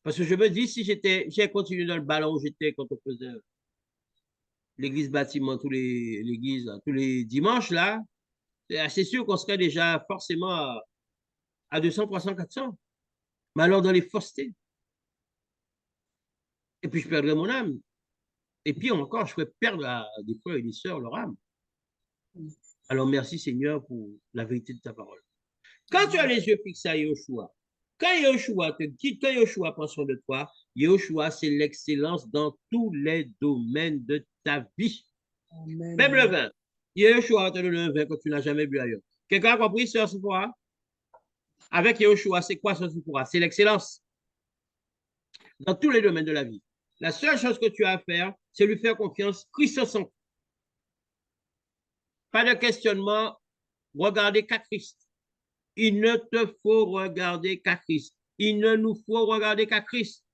Parce que je me dis, si j'ai continué dans le ballon où j'étais quand on faisait l'église bâtiment, tous les dimanches, là, c'est sûr qu'on serait déjà forcément à 200, 300, 400. Mais alors dans les faussetés. Et puis je perdrais mon âme. Et puis encore, je ferais perdre à des frères et des sœurs leur âme. Alors merci Seigneur pour la vérité de ta parole. Quand tu as les yeux fixés à Yeshua, quand Yeshua te dit, quand Yeshua prend soin de toi, Yeshua, c'est l'excellence dans tous les domaines de ta vie. Amen. Même le vin. Yeshua te donne un vin que tu n'as jamais bu ailleurs. Quelqu'un a compris, sœur Sephora? Avec Yeshua, c'est quoi, sœur Sephora? C'est l'excellence. Dans tous les domaines de la vie. La seule chose que tu as à faire, c'est lui faire confiance, Christ en son. Pas de questionnement, regardez qu'à Christ. Il ne te faut regarder qu'à Christ. Il ne nous faut regarder qu'à Christ.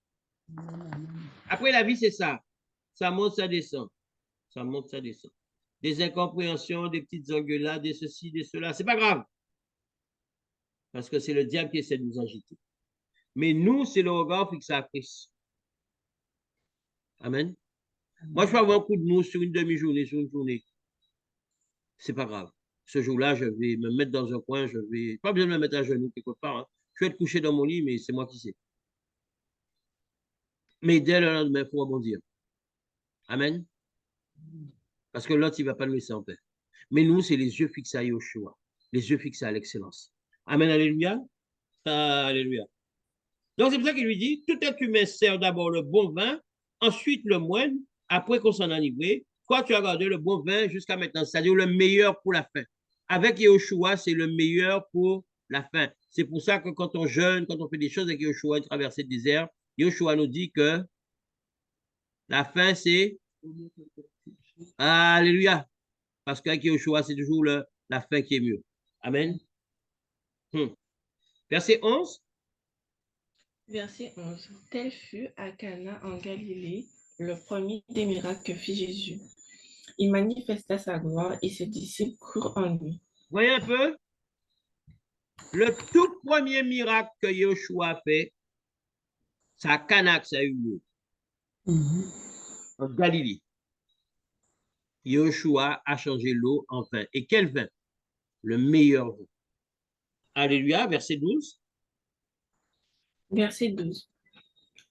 Après, la vie, c'est ça. Ça monte, ça descend. Ça monte, ça descend. Des incompréhensions, des petites engueulades, des ceci, des cela. C'est pas grave. Parce que c'est le diable qui essaie de nous agiter. Mais nous, c'est le regard fixé à Christ. Amen. Moi, je peux avoir un coup de mousse sur une demi-journée, sur une journée. C'est pas grave. Ce jour-là, je vais me mettre dans un coin, pas besoin de me mettre à genoux quelque part. Hein. Je vais être couché dans mon lit, mais c'est moi qui sais. Mais dès le lendemain, il faut rebondir. Amen. Parce que l'autre, il ne va pas nous laisser en paix. Mais nous, c'est les yeux fixés à Yeshua, les yeux fixés à l'excellence. Amen, alléluia. Alléluia. Donc, c'est pour ça qu'il lui dit, tout être humain sert d'abord le bon vin, ensuite le moine, après qu'on s'en a livré. Toi, tu as gardé le bon vin jusqu'à maintenant, c'est-à-dire le meilleur pour la fin. Avec Yeshua, c'est le meilleur pour la fin. C'est pour ça que quand on jeûne, quand on fait des choses avec Yoshua, une traversée de désert, Yoshua nous dit que la fin, c'est Alléluia. Parce qu'avec Yoshua, c'est toujours la fin qui est mieux. Amen. Verset 11. Verset 11. Tel fut à Cana en Galilée le premier des miracles que fit Jésus. Il manifesta sa gloire et ses disciples crurent en lui. Voyez un peu? Le tout premier miracle que Yoshua a fait, c'est à Cana que ça a eu lieu. En Galilée. Yoshua a changé l'eau en vin. Et quel vin? Le meilleur vin. Alléluia, verset 12. Verset 12.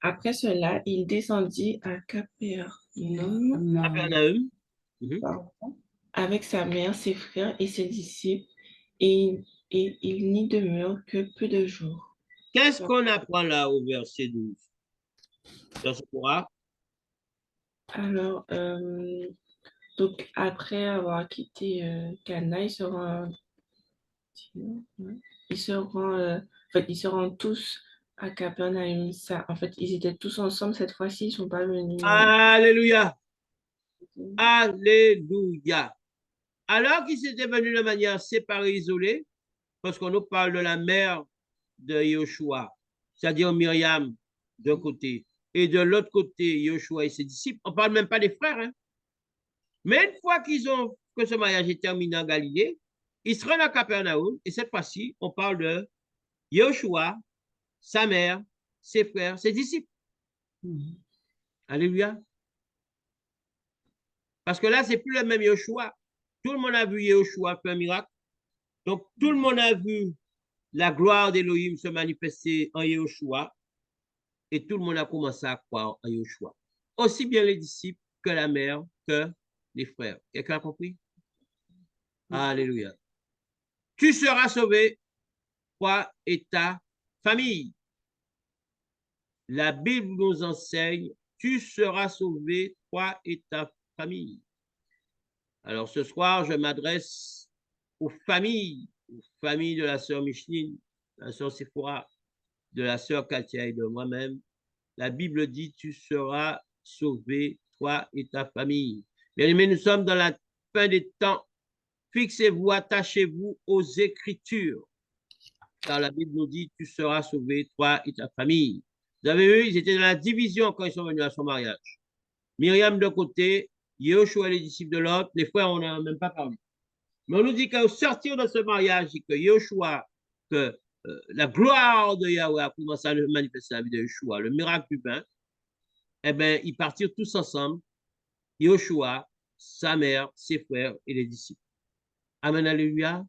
Après cela, il descendit à Capernaum avec sa mère, ses frères et ses disciples, et il n'y demeure que peu de jours. Qu'est-ce qu'on apprend là au verset 12? Verset 3. Alors, donc après avoir quitté Cana, ils se rendent tous à Capernaum. Ça, en fait, ils étaient tous ensemble cette fois-ci, ils ne sont pas venus. Alléluia. Alléluia. Alors qu'ils étaient venus de manière séparée, isolée, parce qu'on nous parle de la mère de Yoshua, c'est-à-dire Myriam d'un côté, et de l'autre côté, Yoshua et ses disciples. On ne parle même pas des frères. Hein? Mais une fois que ce mariage est terminé en Galilée, ils se rendent à Capernaum, et cette fois-ci, on parle de Yoshua, sa mère, ses frères, ses disciples. Alléluia. Parce que là, c'est plus le même Yoshua. Tout le monde a vu Yoshua faire un miracle. Donc, tout le monde a vu la gloire d'Élohim se manifester en Yoshua. Et tout le monde a commencé à croire en Yoshua. Aussi bien les disciples que la mère, que les frères. Quelqu'un a compris? Alléluia. Tu seras sauvé, toi et ta famille. La Bible nous enseigne, tu seras sauvé, toi et ta famille. Alors ce soir, je m'adresse aux familles de la sœur Micheline, de la sœur Sephora, de la sœur Katia et de moi-même. La Bible dit, tu seras sauvé, toi et ta famille. Bien-aimés, nous sommes dans la fin des temps. Fixez-vous, attachez-vous aux Écritures. Car la Bible nous dit, tu seras sauvé, toi et ta famille. Vous avez vu, ils étaient dans la division quand ils sont venus à son mariage. Myriam d'un côté, Yoshua et les disciples de l'autre, les frères, on n'en a même pas parlé. Mais on nous dit qu'au sortir de ce mariage, que Yoshua, que la gloire de Yahweh a commencé à manifester la vie de Yoshua, le miracle du vin, eh bien, ils partirent tous ensemble, Yoshua, sa mère, ses frères et les disciples. Amen, alléluia.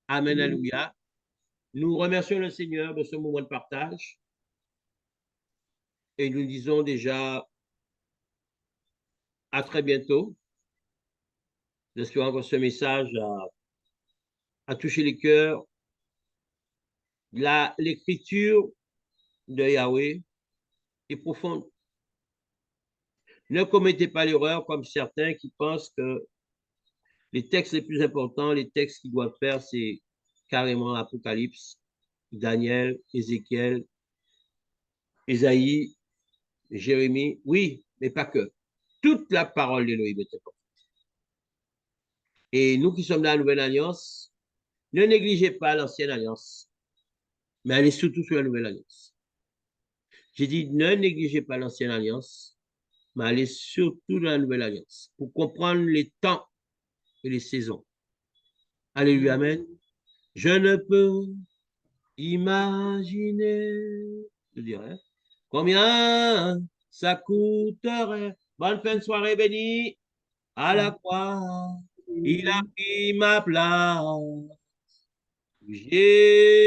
Amen, alléluia. Nous remercions le Seigneur de ce moment de partage et nous disons déjà à très bientôt. J'espère que ce message a touché les cœurs. L'écriture de Yahweh est profonde. Ne commettez pas l'erreur comme certains qui pensent que les textes les plus importants, les textes qu'ils doivent faire, c'est carrément Apocalypse, Daniel, Ézéchiel, Ésaïe, Jérémie. Oui, mais pas que. Toute la parole d'Élohim est importante. Et nous qui sommes dans la Nouvelle Alliance, ne négligez pas l'Ancienne Alliance, mais allez surtout sur la Nouvelle Alliance. J'ai dit, ne négligez pas l'Ancienne Alliance, mais allez surtout dans la Nouvelle Alliance pour comprendre les temps et les saisons. Alléluia, amen. Je ne peux imaginer, je dirais, combien ça coûterait. Bonne fin de soirée bénie. À la croix, il a pris ma place. J'ai